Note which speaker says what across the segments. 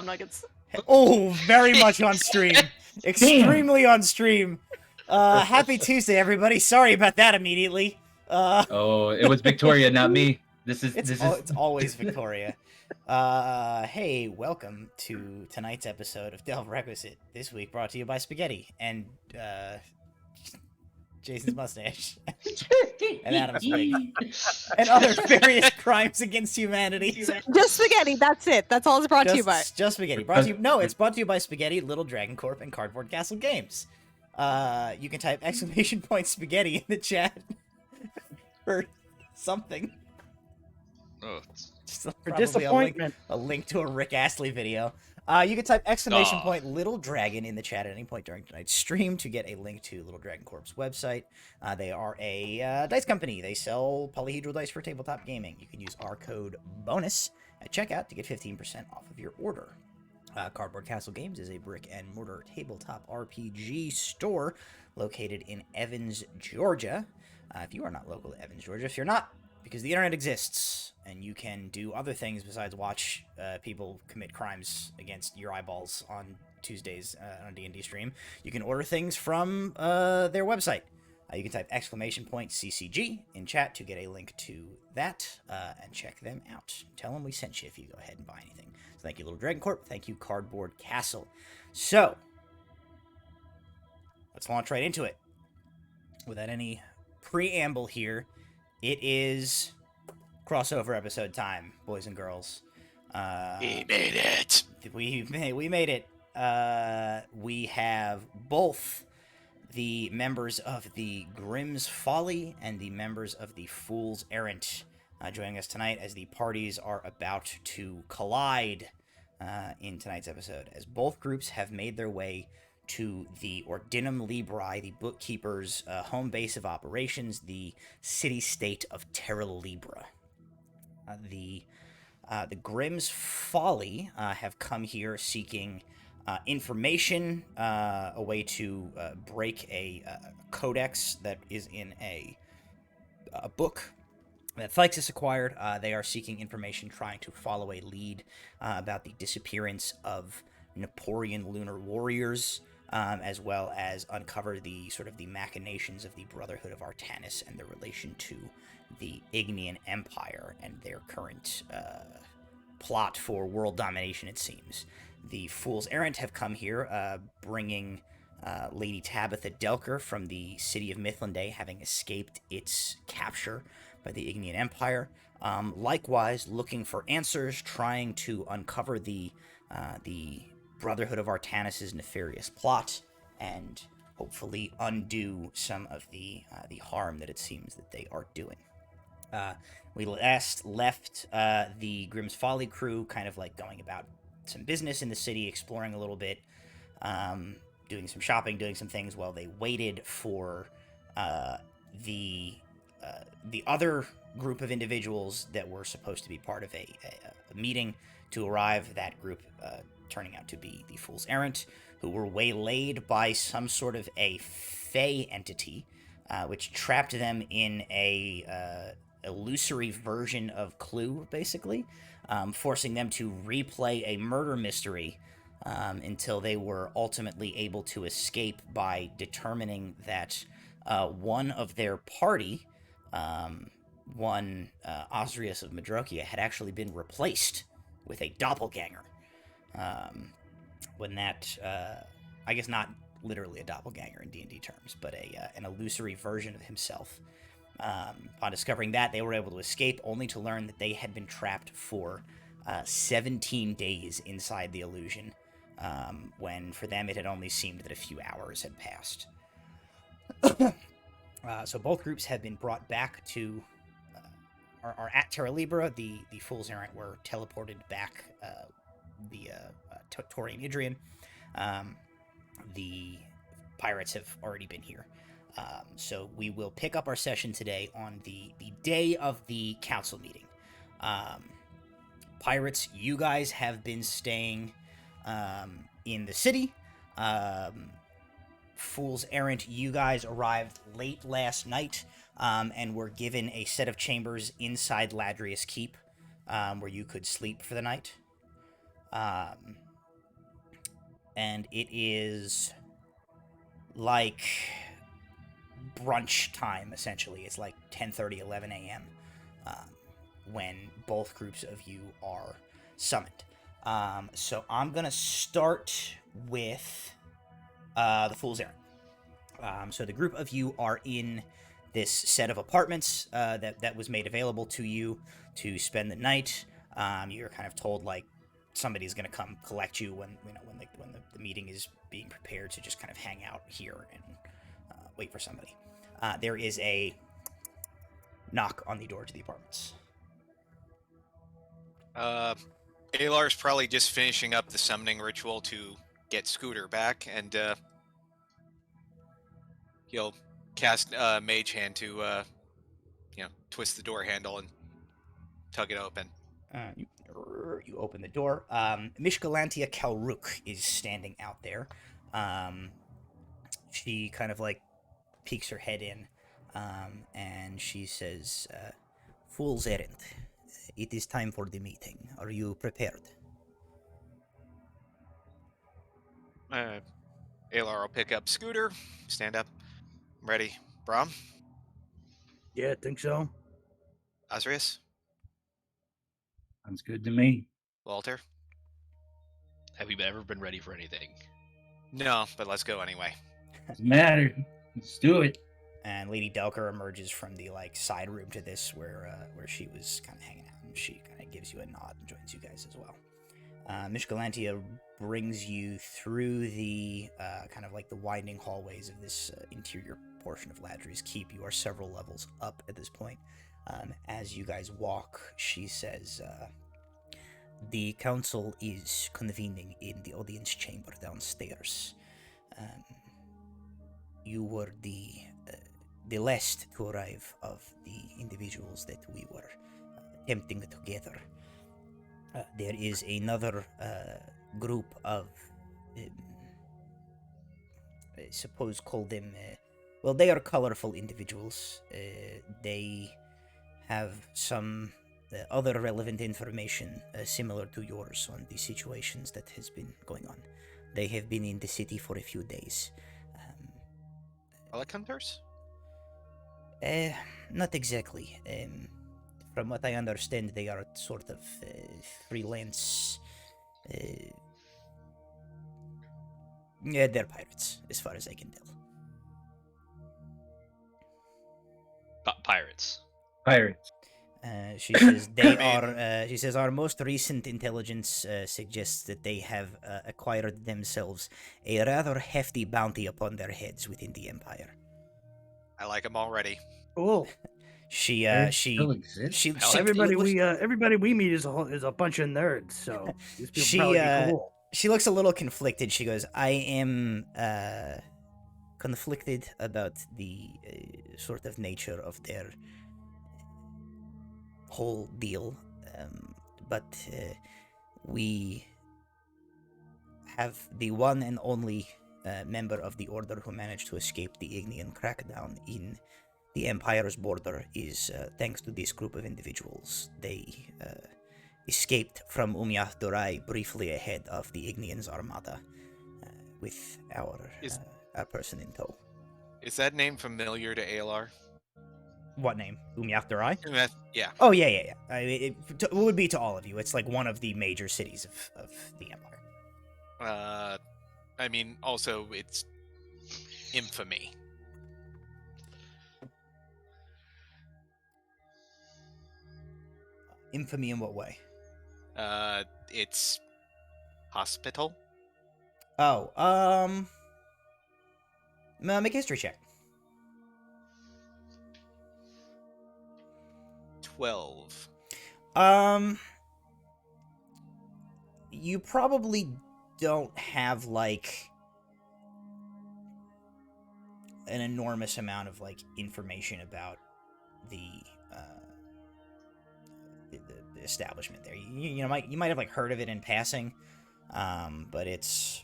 Speaker 1: nuggets.
Speaker 2: Oh, very much on stream. Extremely on stream. Happy Tuesday, everybody. Sorry about that immediately.
Speaker 3: Oh, it was Victoria, not me.
Speaker 2: It's always Victoria. Hey, welcome to tonight's episode of Delve Requisite. This week brought to you by Spaghetti and Jason's mustache and Adam's wig and other various crimes against humanity.
Speaker 1: Just spaghetti. That's it. That's all it's brought to you by.
Speaker 2: Just Spaghetti. It's brought to you by Spaghetti, Little Dragon Corp, and Cardboard Castle Games. You can type ! Spaghetti in the chat for something.
Speaker 4: Oh,
Speaker 2: For
Speaker 5: disappointment.
Speaker 2: A link to a Rick Astley video. You can type ! Little Dragon in the chat at any point during tonight's stream to get a link to Little Dragon Corp's website. They are a dice company. They sell polyhedral dice for tabletop gaming. You can use our code BONUS at checkout to get 15% off of your order. Cardboard Castle Games is a brick and mortar tabletop RPG store located in Evans, Georgia. If you are not local to Evans, Georgia, if you're not, because the internet exists, and you can do other things besides watch people commit crimes against your eyeballs on Tuesdays on a D&D stream. You can order things from their website. You can type ! CCG in chat to get a link to that, and check them out. Tell them we sent you if you go ahead and buy anything. So thank you, Little Dragon Corp. Thank you, Cardboard Castle. So, let's launch right into it. Without any preamble here, it is crossover episode time, boys and girls.
Speaker 4: we made it.
Speaker 2: We made it. We have both the members of the Grimm's Folly and the members of the Fool's Errant joining us tonight as the parties are about to collide in tonight's episode, as both groups have made their way to the Ordinum Libri, the bookkeeper's home base of operations, the city-state of Terra Libra. The Grimm's Folly have come here seeking information, a way to break a codex that is in a book that Phyxis acquired. They are seeking information, trying to follow a lead about the disappearance of Naporian lunar warriors, as well as uncover the machinations of the Brotherhood of Artanis and their relation to the Ignean Empire and their current plot for world domination, it seems. The Fool's Errant have come here, bringing Lady Tabitha Delker from the city of Mithlande, having escaped its capture by the Ignean Empire. Likewise, looking for answers, trying to uncover the Brotherhood of Artanis' nefarious plot, and hopefully undo some of the harm that it seems that they are doing. We last left the Grimm's Folly crew kind of like going about some business in the city, exploring a little bit, doing some shopping, doing some things while they waited for the other group of individuals that were supposed to be part of a meeting to arrive. That group turning out to be the Fool's Errant, who were waylaid by some sort of a fey entity, which trapped them in a illusory version of Clue, basically, forcing them to replay a murder mystery until they were ultimately able to escape by determining that one of their party, Osrius of Madrokia, had actually been replaced with a doppelganger. When that, I guess not literally a doppelganger in D&D terms, but an illusory version of himself. Upon discovering that, they were able to escape, only to learn that they had been trapped for 17 days inside the illusion, when for them it had only seemed that a few hours had passed. So both groups have been brought back to, are at Terra Libra. The Fool's Errant were teleported back via Torian Idrian. The pirates have already been here. So we will pick up our session today on the day of the council meeting. Pirates, you guys have been staying in the city. Fool's Errant, you guys arrived late last night and were given a set of chambers inside Ladrius Keep where you could sleep for the night. and it is like brunch time, essentially. It's like 10:30, 11 a.m. When both groups of you are summoned. So I'm going to start with the Fool's Errand. So the group of you are in this set of apartments that was made available to you to spend the night. You're kind of told, like, somebody's going to come collect you when the meeting is being prepared to just kind of hang out here and wait for somebody. There is a knock on the door to the apartments.
Speaker 5: Alar's probably just finishing up the summoning ritual to get Scooter back, and he'll cast Mage Hand to, twist the door handle and tug it open.
Speaker 2: You open the door. Mishgalantia Kalruk is standing out there. She kind of like peeks her head in, and she says, "Fool's Errand. It is time for the meeting. Are you prepared?"
Speaker 5: Alar will pick up Scooter, stand up, ready. Brahm?
Speaker 6: Yeah, I think so.
Speaker 5: Azrius?
Speaker 3: Sounds good to me.
Speaker 5: Walter?
Speaker 4: Have we ever been ready for anything?
Speaker 5: No, but let's go anyway.
Speaker 3: Doesn't matter. Let's do it.
Speaker 2: And Lady Delker emerges from the side room to this where she was kind of hanging out, and she kind of gives you a nod and joins you guys as well. Mishgalantia brings you through the kind of like the winding hallways of this interior portion of Ladry's Keep. You are several levels up at this point. As you guys walk, she says, "The council is convening in the audience chamber downstairs. You were the last to arrive of the individuals that we were attempting to gather. There is another group of, I suppose, call them, they are colorful individuals. They have some other relevant information similar to yours on the situations that has been going on. They have been in the city for a few days."
Speaker 5: Relic Hunters?
Speaker 2: Not exactly. From what I understand, they are sort of freelance. Yeah, they're pirates, as far as I can tell.
Speaker 4: Pirates.
Speaker 3: Pirates.
Speaker 2: She says they are. She says our most recent intelligence suggests that they have acquired themselves a rather hefty bounty upon their heads within the Empire.
Speaker 5: I like them already.
Speaker 6: Cool.
Speaker 3: Still exists?
Speaker 6: Everybody we meet is a bunch of nerds, so these people probably be cool.
Speaker 2: She looks a little conflicted. She goes, "I am conflicted about the sort of nature of their whole deal, but we have the one and only member of the Order who managed to escape the Ignean crackdown in the Empire's border is thanks to this group of individuals. They escaped from Umyah Dorai briefly ahead of the Ignean's armada with our person in tow."
Speaker 5: Is that name familiar to Alar?
Speaker 2: What name? Umyah Dorai?
Speaker 5: Yeah.
Speaker 2: Oh, yeah. It would be to all of you. It's like one of the major cities of the Empire.
Speaker 5: Also, it's infamy.
Speaker 2: Infamy in what way?
Speaker 5: It's hospital.
Speaker 2: Oh, make a history check.
Speaker 5: 12.
Speaker 2: You probably don't have like an enormous amount of like information about the establishment there. You might have like heard of it in passing, but it's.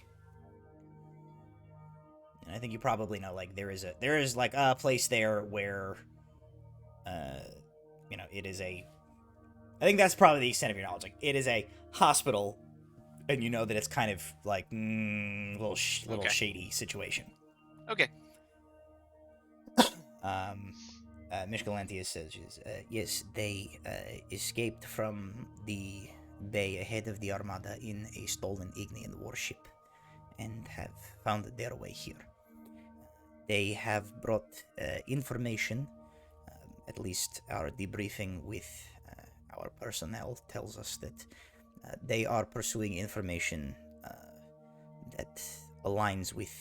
Speaker 2: I think you probably know like there is like a place there where, it is a. I think that's probably the extent of your knowledge. Like it is a hospital and you know that it's kind of like little shady situation.
Speaker 5: Okay.
Speaker 2: Mishkalantia says, yes, they escaped from the bay ahead of the Armada in a stolen Ignean warship and have found their way here. They have brought information, at least our debriefing with our personnel tells us that they are pursuing information that aligns with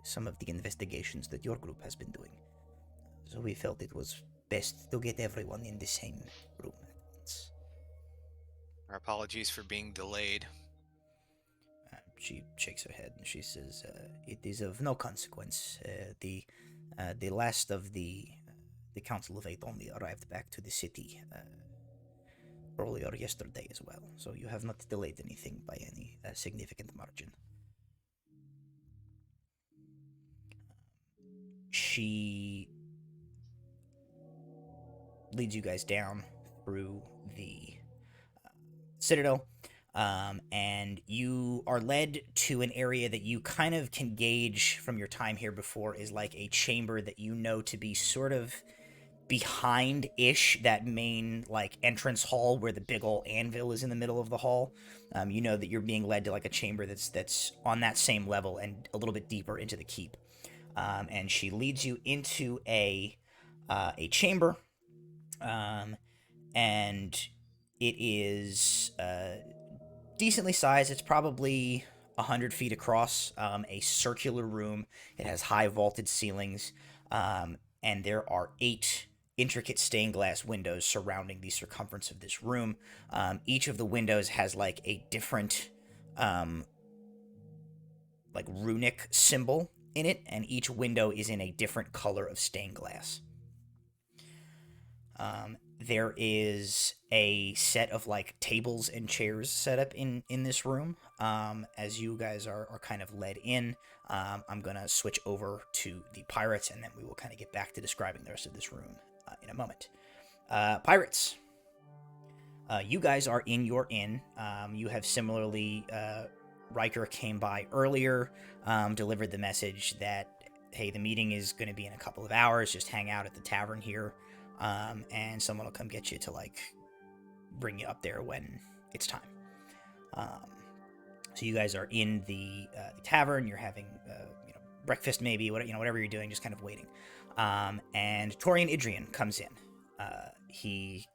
Speaker 2: some of the investigations that your group has been doing. So we felt it was best to get everyone in the same room at once.
Speaker 5: Our apologies for being delayed.
Speaker 2: She shakes her head and she says, "It is of no consequence. The last of the Council of Eight only arrived back to the city earlier yesterday as well. So you have not delayed anything by any significant margin." She leads you guys down through the citadel, and you are led to an area that you kind of can gauge from your time here before is like a chamber that you know to be sort of behind-ish that main like entrance hall where the big old anvil is in the middle of the hall. You know that you're being led to like a chamber that's on that same level and a little bit deeper into the keep. And she leads you into a chamber, and it is decently sized. It's probably 100 feet across, a circular room. It has high vaulted ceilings, and there are 8 intricate stained glass windows surrounding the circumference of this room. Each of the windows has like a different like runic symbol in it, and each window is in a different color of stained glass. There is a set of like tables and chairs set up in this room. As you guys are kind of led in, I'm gonna switch over to the pirates, and then we will kind of get back to describing the rest of this room in a moment. Pirates, you guys are in your inn. You have similarly, Riker came by earlier, delivered the message that, hey, the meeting is going to be in a couple of hours, just hang out at the tavern here, and someone will come get you to, like, bring you up there when it's time. So you guys are in the tavern, you're having, breakfast maybe, whatever you're doing, just kind of waiting. And Torian Idrian comes in. He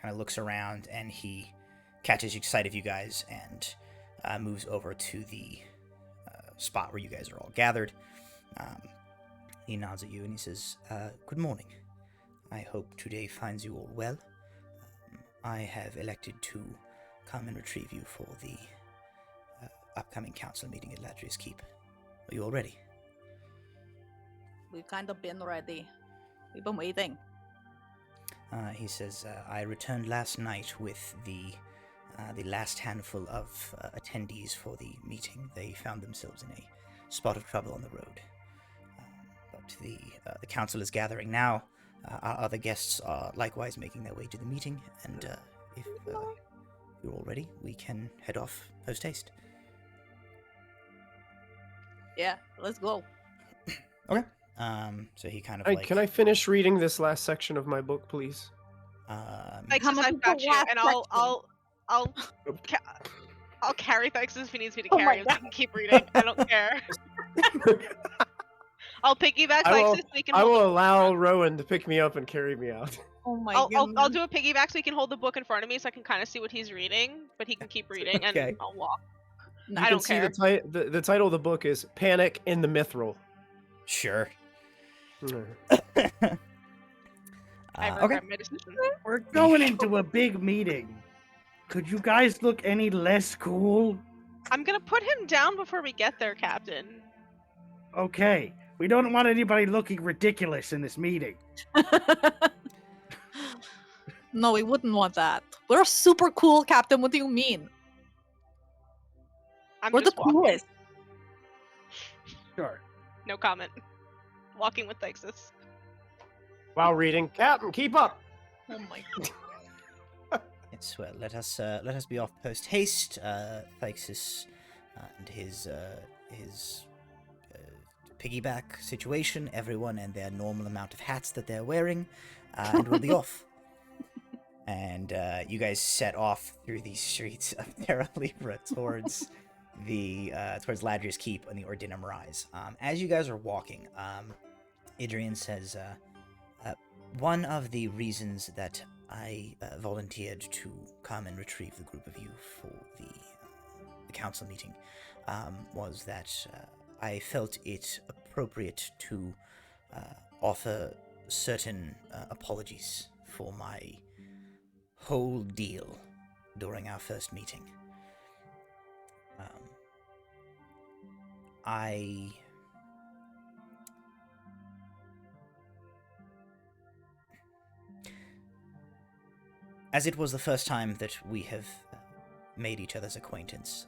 Speaker 2: kind of looks around, and he catches sight of you guys, and moves over to the spot where you guys are all gathered. He nods at you and he says, "Good morning. I hope today finds you all well. I have elected to come and retrieve you for the upcoming council meeting at Ladria's Keep. Are you all ready?"
Speaker 1: We've kind of been ready. We've been waiting.
Speaker 2: He says, "I returned last night with the last handful of attendees for the meeting. They found themselves in a spot of trouble on the road. But the council is gathering now. Our other guests are likewise making their way to the meeting, and if you're all ready, we can head off post-haste."
Speaker 1: Yeah, let's go.
Speaker 2: Okay. So he kind of like...
Speaker 7: Can I finish reading this last section of my book, please?
Speaker 8: Because I've got you, and I'll carry Thexus if he needs me to carry him, so he can keep reading. I don't care. I'll piggyback Thexus so he can.
Speaker 7: I will allow Rowan to pick me up and carry me out.
Speaker 1: Oh my
Speaker 8: god. I'll do a piggyback so he can hold the book in front of me so I can kind of see what he's reading, but he can keep reading, and I'll walk. I don't care.
Speaker 7: The title of the book is Panic in the Mithril.
Speaker 2: Sure.
Speaker 8: I regret my decision.
Speaker 6: We're going into a big meeting. Could you guys look any less cool?
Speaker 8: I'm gonna put him down before we get there, Captain.
Speaker 6: Okay. We don't want anybody looking ridiculous in this meeting.
Speaker 1: No, we wouldn't want that. We're super cool, Captain. What do you mean? We're the coolest.
Speaker 6: Sure.
Speaker 8: No comment. Walking with Thexus.
Speaker 7: While reading, Captain, keep up.
Speaker 1: Oh my god.
Speaker 2: Yes, well, let us be off post haste. Thaixus and his piggyback situation, everyone and their normal amount of hats that they're wearing, and we'll be off. And you guys set off through the streets of Terra Libra towards towards Ladria's Keep and the Ordinum Rise. As you guys are walking, Adrian says, one of the reasons that I volunteered to come and retrieve the group of you for the council meeting was that I felt it appropriate to offer certain apologies for my whole deal during our first meeting. As it was the first time that we have made each other's acquaintance,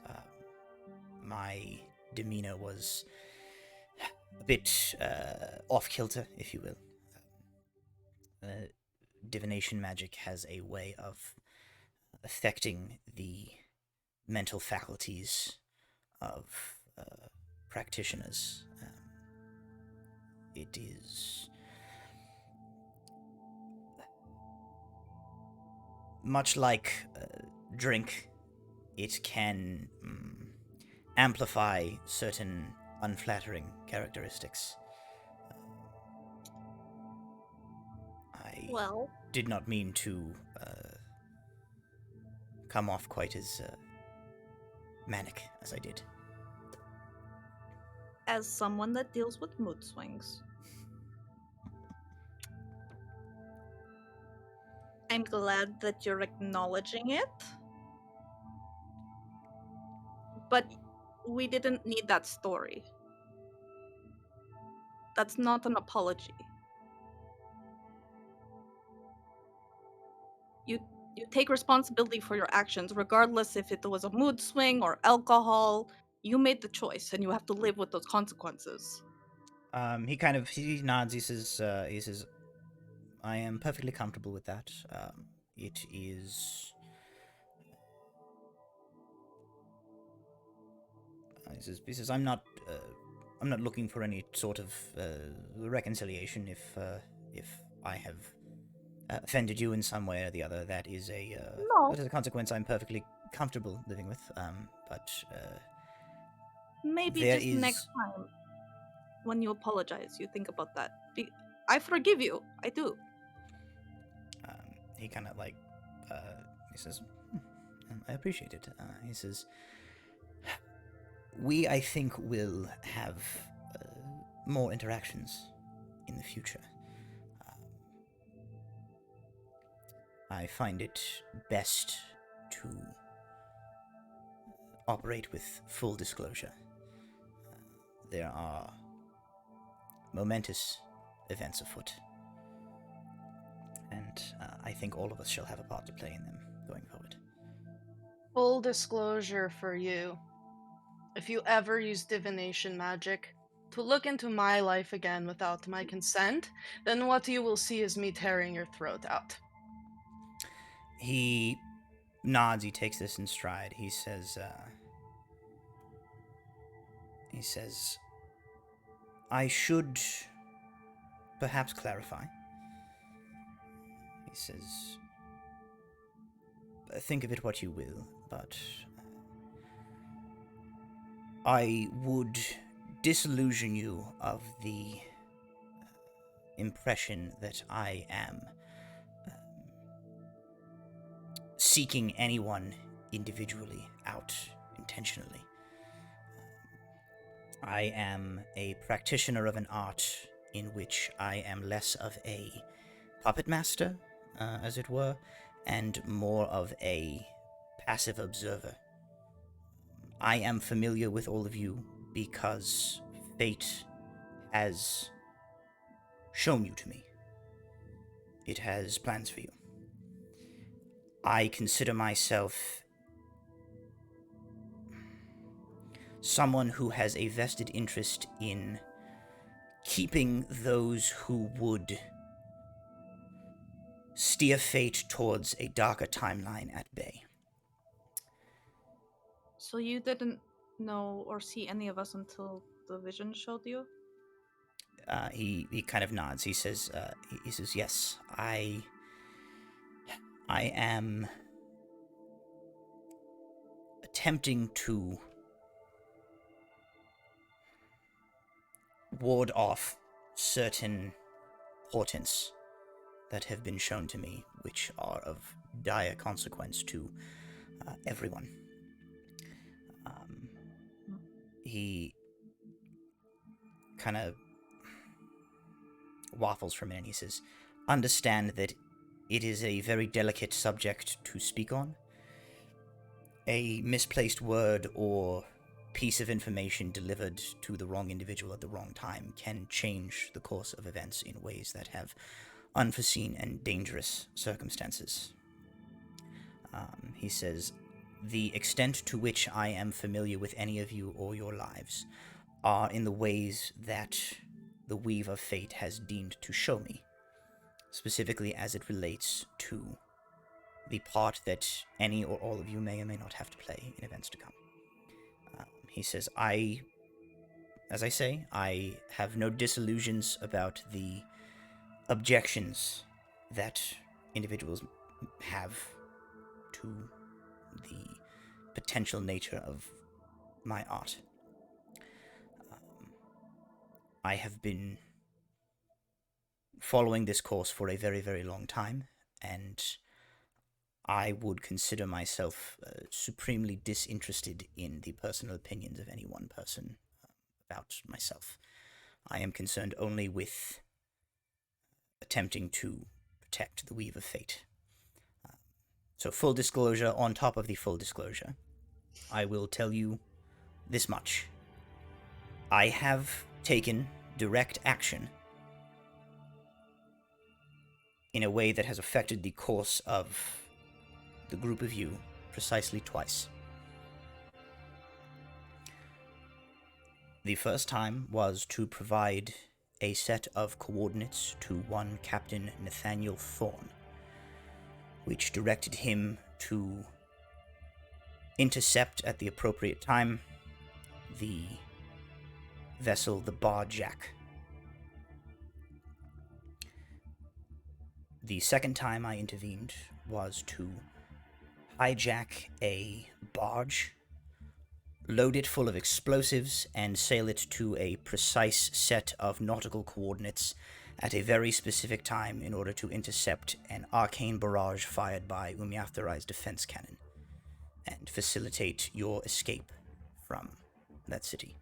Speaker 2: my demeanor was a bit off-kilter, if you will. Divination magic has a way of affecting the mental faculties of practitioners. It is much like drink. It can amplify certain unflattering characteristics. I did not mean to come off quite as manic as I did.
Speaker 1: As someone that deals with mood swings, I'm glad that you're acknowledging it. But we didn't need that story. That's not an apology. You take responsibility for your actions, regardless if it was a mood swing or alcohol. You made the choice, and you have to live with those consequences.
Speaker 2: He nods. He says, I am perfectly comfortable with that. It is. He says, I'm not looking for any sort of reconciliation. If I have offended you in some way or the other, that is a consequence I'm perfectly comfortable living with. But
Speaker 1: maybe just next time, when you apologize, you think about that. I forgive you. I do.
Speaker 2: He kind of he says, I appreciate it. He says, we, I think, will have more interactions in the future. I find it best to operate with full disclosure. There are momentous events afoot, and I think all of us shall have a part to play in them going forward.
Speaker 9: Full disclosure for you. If you ever use divination magic to look into my life again without my consent, then what you will see is me tearing your throat out.
Speaker 2: He nods, he takes this in stride. He says, I should perhaps clarify. He says, think of it what you will, but I would disillusion you of the impression that I am seeking anyone individually out intentionally. I am a practitioner of an art in which I am less of a puppet master, as it were, and more of a passive observer. I am familiar with all of you because fate has shown you to me. It has plans for you. I consider myself someone who has a vested interest in keeping those who would steer fate towards a darker timeline at bay.
Speaker 1: So you didn't know or see any of us until the vision showed you?
Speaker 2: He kind of nods. He says, yes, I am attempting to ward off certain portents that have been shown to me, which are of dire consequence to everyone. He kind of waffles for a minute. He says, understand that it is a very delicate subject to speak on. A misplaced word or piece of information delivered to the wrong individual at the wrong time can change the course of events in ways that have unforeseen and dangerous circumstances. He says, the extent to which I am familiar with any of you or your lives are in the ways that the Weave of Fate has deemed to show me, specifically as it relates to the part that any or all of you may or may not have to play in events to come. He says, as I say, I have no disillusions about the objections that individuals have to the potential nature of my art. I have been following this course for a very, very long time, and I would consider myself supremely disinterested in the personal opinions of any one person about myself. I am concerned only with attempting to protect the Weave of Fate. So full disclosure on top of the full disclosure. I will tell you this much. I have taken direct action in a way that has affected the course of the group of you precisely twice. The first time was to provide a set of coordinates to one Captain Nathaniel Thorne, which directed him to intercept at the appropriate time the vessel, the Barjack. The second time I intervened was to hijack a barge, load it full of explosives, and sail it to a precise set of nautical coordinates at a very specific time in order to intercept an arcane barrage fired by Umyathorai's defense cannon and facilitate your escape from that city.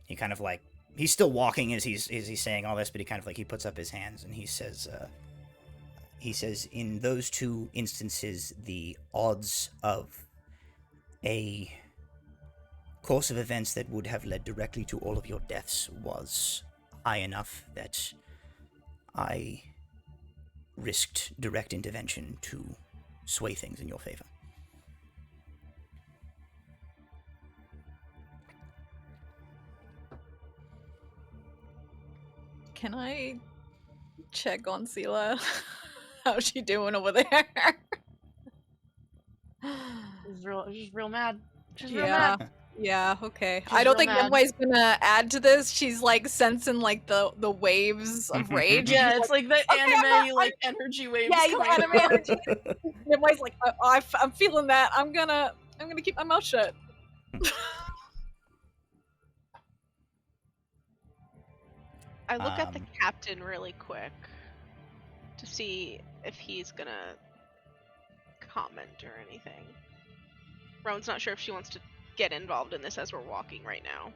Speaker 2: He kind of like, he's still walking as he's saying all this, but he kind of like, he puts up his hands and he says, in those two instances, the odds of a course of events that would have led directly to all of your deaths was high enough that I risked direct intervention to sway things in your favor.
Speaker 10: Can I check on Sela? How's she doing over there?
Speaker 9: She's real mad. She's real
Speaker 10: Yeah.
Speaker 9: mad.
Speaker 10: Yeah, okay.
Speaker 9: She's
Speaker 10: I don't
Speaker 9: real
Speaker 10: think
Speaker 9: mad.
Speaker 10: Nimway's gonna add to this. She's like sensing like the waves of rage.
Speaker 9: Yeah, it's like the anime
Speaker 10: like
Speaker 9: energy waves.
Speaker 10: yeah, you
Speaker 9: coming
Speaker 10: anime
Speaker 9: out.
Speaker 10: energy. Nimway's like, I'm feeling that. I'm gonna keep my mouth shut.
Speaker 8: I look at the captain really quick to see if he's gonna comment or anything. Rowan's not sure if she wants to get involved in this as we're walking right now.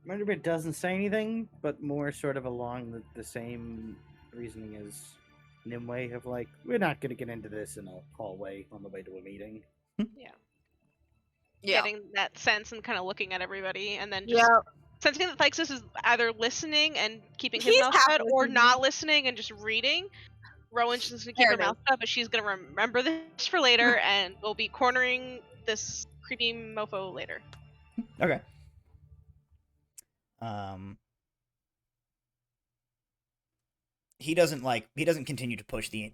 Speaker 6: Murderbit doesn't say anything, but more sort of along the same reasoning as Nimue of like, we're not going to get into this in a hallway on the way to a meeting.
Speaker 8: Yeah. Getting that sense and kind of looking at everybody and then just
Speaker 10: Yeah.
Speaker 8: sensing that Thixus is either listening and keeping his
Speaker 10: He's
Speaker 8: mouth
Speaker 10: half
Speaker 8: shut or
Speaker 10: listening.
Speaker 8: not listening and just reading. Rowan's just gonna keep
Speaker 10: There
Speaker 8: her
Speaker 10: it
Speaker 8: mouth shut, but she's gonna remember this for later and we'll be cornering this creepy mofo later.
Speaker 2: Okay. he doesn't continue to push the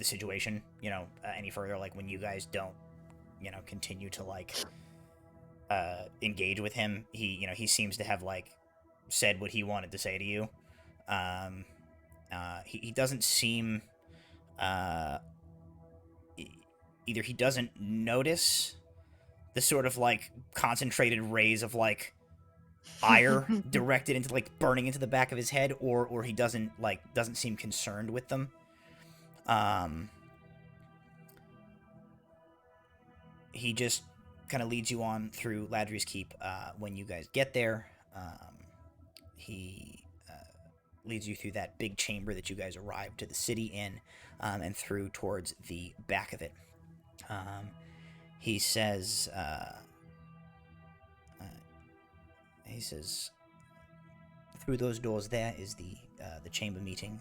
Speaker 2: situation, any further. Like when you guys don't, continue to engage with him, he seems to have said what he wanted to say to you. He doesn't seem either he doesn't notice the sort of concentrated rays of ire directed into burning into the back of his head, or he doesn't seem concerned with them. He just kind of leads you on through Ladry's Keep. When you guys get there, he leads you through that big chamber that you guys arrived to the city in, and through towards the back of it. He says, through those doors there is the chamber meeting.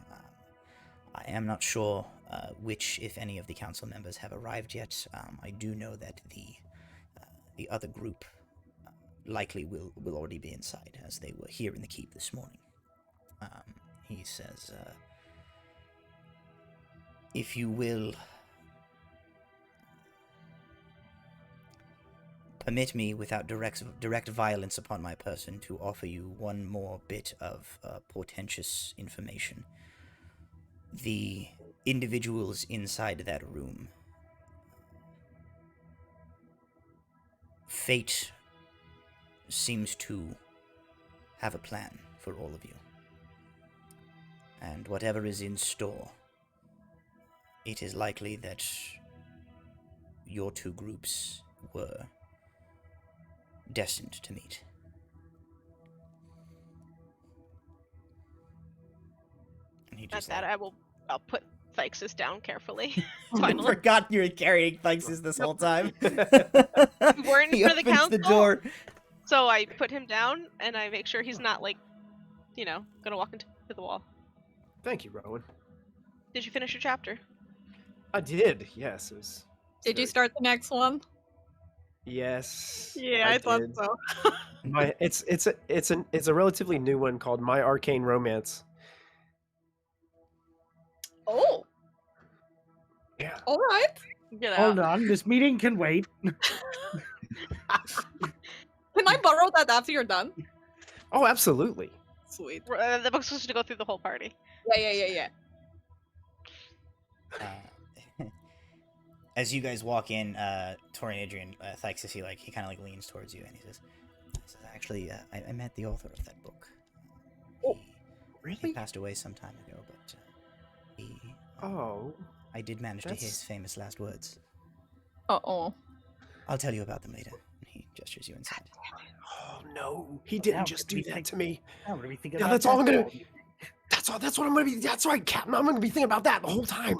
Speaker 2: I am not sure which, if any, of the council members have arrived yet. I do know that the other group likely will already be inside, as they were here in the keep this morning. He says, if you will permit me, without direct violence upon my person, to offer you one more bit of portentous information. The individuals inside that room, fate seems to have a plan for all of you. And whatever is in store, it is likely that your two groups were destined to meet. And he just
Speaker 8: I'll put Thixus down carefully.
Speaker 2: I forgot you were carrying Thixus this whole time.
Speaker 8: We weren't
Speaker 2: He
Speaker 8: for the
Speaker 2: opens
Speaker 8: council.
Speaker 2: the door.
Speaker 8: So I put him down and I make sure he's not gonna walk into the wall.
Speaker 7: Thank you, Rowan.
Speaker 8: Did you finish your chapter?
Speaker 7: I did. Yes.
Speaker 10: Did you start the next one?
Speaker 7: Yes.
Speaker 10: Yeah, I thought
Speaker 7: did.
Speaker 10: so.
Speaker 7: It's a relatively new one called My Arcane Romance.
Speaker 10: Oh.
Speaker 7: Yeah.
Speaker 10: All right.
Speaker 6: Hold on, this meeting can wait.
Speaker 10: Can I borrow that after you're done?
Speaker 7: Oh, absolutely.
Speaker 10: Sweet.
Speaker 8: The book's supposed to go through the whole party.
Speaker 10: Yeah.
Speaker 2: As you guys walk in, Tori and Adrian, Thixus, he kind of leans towards you and he says, actually, I met the author of that book.
Speaker 7: Oh, really?
Speaker 2: He passed away some time ago, but I did manage to hear his famous last words.
Speaker 10: Uh-oh.
Speaker 2: I'll tell you about them later. He gestures you inside.
Speaker 7: Oh no, he didn't just do that to me.
Speaker 6: Now what are we thinking
Speaker 7: Yeah,
Speaker 6: about
Speaker 7: that's all I'm gonna.
Speaker 6: that?
Speaker 7: That's what I'm gonna be. That's right, Captain. I'm gonna be thinking about that the whole time.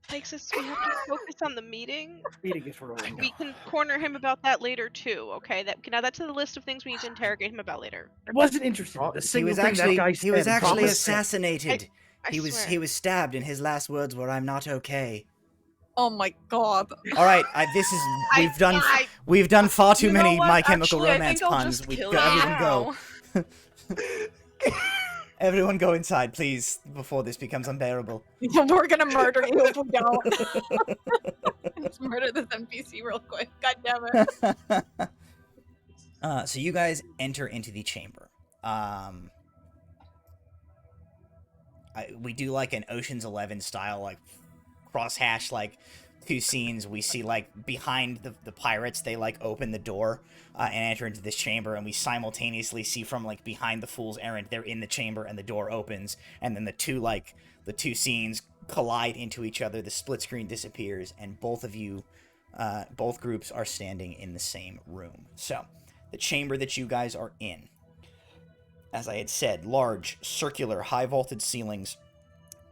Speaker 8: Thixus, we have to focus on the meeting.
Speaker 6: Meeting is rolling.
Speaker 8: We can corner him about that later too. Okay, add that to the list of things we need to interrogate him about later.
Speaker 6: I wasn't interested. The
Speaker 2: He
Speaker 6: single
Speaker 2: was
Speaker 6: thing
Speaker 2: actually
Speaker 6: that guy said.
Speaker 2: assassinated.
Speaker 8: I
Speaker 2: He
Speaker 8: swear.
Speaker 2: was stabbed, and his last words were, "I'm not okay."
Speaker 10: Oh my god.
Speaker 2: All right, we've done far too
Speaker 9: You know
Speaker 2: many
Speaker 9: what?
Speaker 2: My Chemical
Speaker 9: Actually, I
Speaker 2: Romance
Speaker 9: think I'll
Speaker 2: puns.
Speaker 9: just
Speaker 2: We've
Speaker 9: kill
Speaker 2: got
Speaker 9: you
Speaker 2: everyone go. Everyone go inside, please, before this becomes unbearable.
Speaker 10: We're gonna murder you if we don't. Let's murder this NPC real quick. God damn it.
Speaker 2: So you guys enter into the chamber. We do an Ocean's 11 style, crosshash, two scenes. We see, behind the pirates, they, open the door and enter into this chamber, and we simultaneously see from, behind the Fool's Errant, they're in the chamber, and the door opens, and then the two scenes collide into each other, the split screen disappears, and both of you, both groups are standing in the same room. So, the chamber that you guys are in, as I had said, large, circular, high-vaulted ceilings,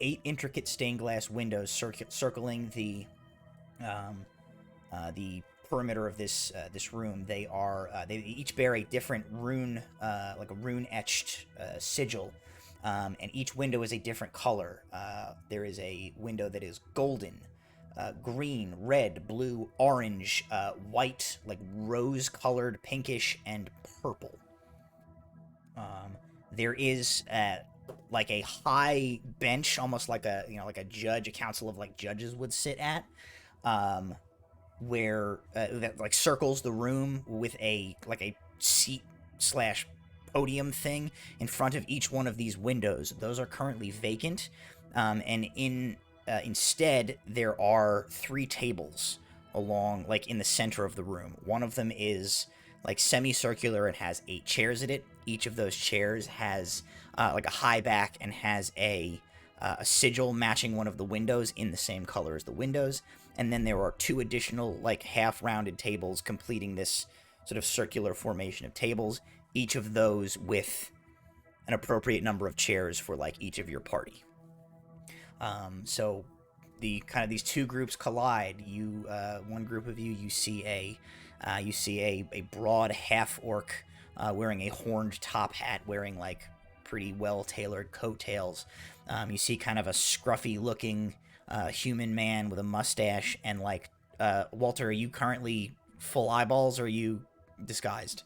Speaker 2: 8 intricate stained glass windows circling the perimeter of this room. They each bear a different rune, like a rune etched sigil, and each window is a different color. There is a window that is golden, green, red, blue, orange, white, rose-colored, pinkish, and purple. There is a high bench, almost like a like a judge, a council of like judges would sit at, where that like circles the room with a seat slash podium thing in front of each one of these windows. Those are currently vacant, and instead there are 3 tables along like in the center of the room. One of them is like semicircular and has 8 chairs at it. Each of those chairs has like a high back and has a sigil matching one of the windows in the same color as the windows. And then there are 2 additional like half-rounded tables completing this sort of circular formation of tables, each of those with an appropriate number of chairs for like each of your party. So the kind of these 2 groups collide. You one group of you see a broad half orc wearing a horned top hat, wearing like pretty well tailored coattails. You see kind of a scruffy looking human man with a mustache, and like Walter, are you currently full eyeballs or are you disguised?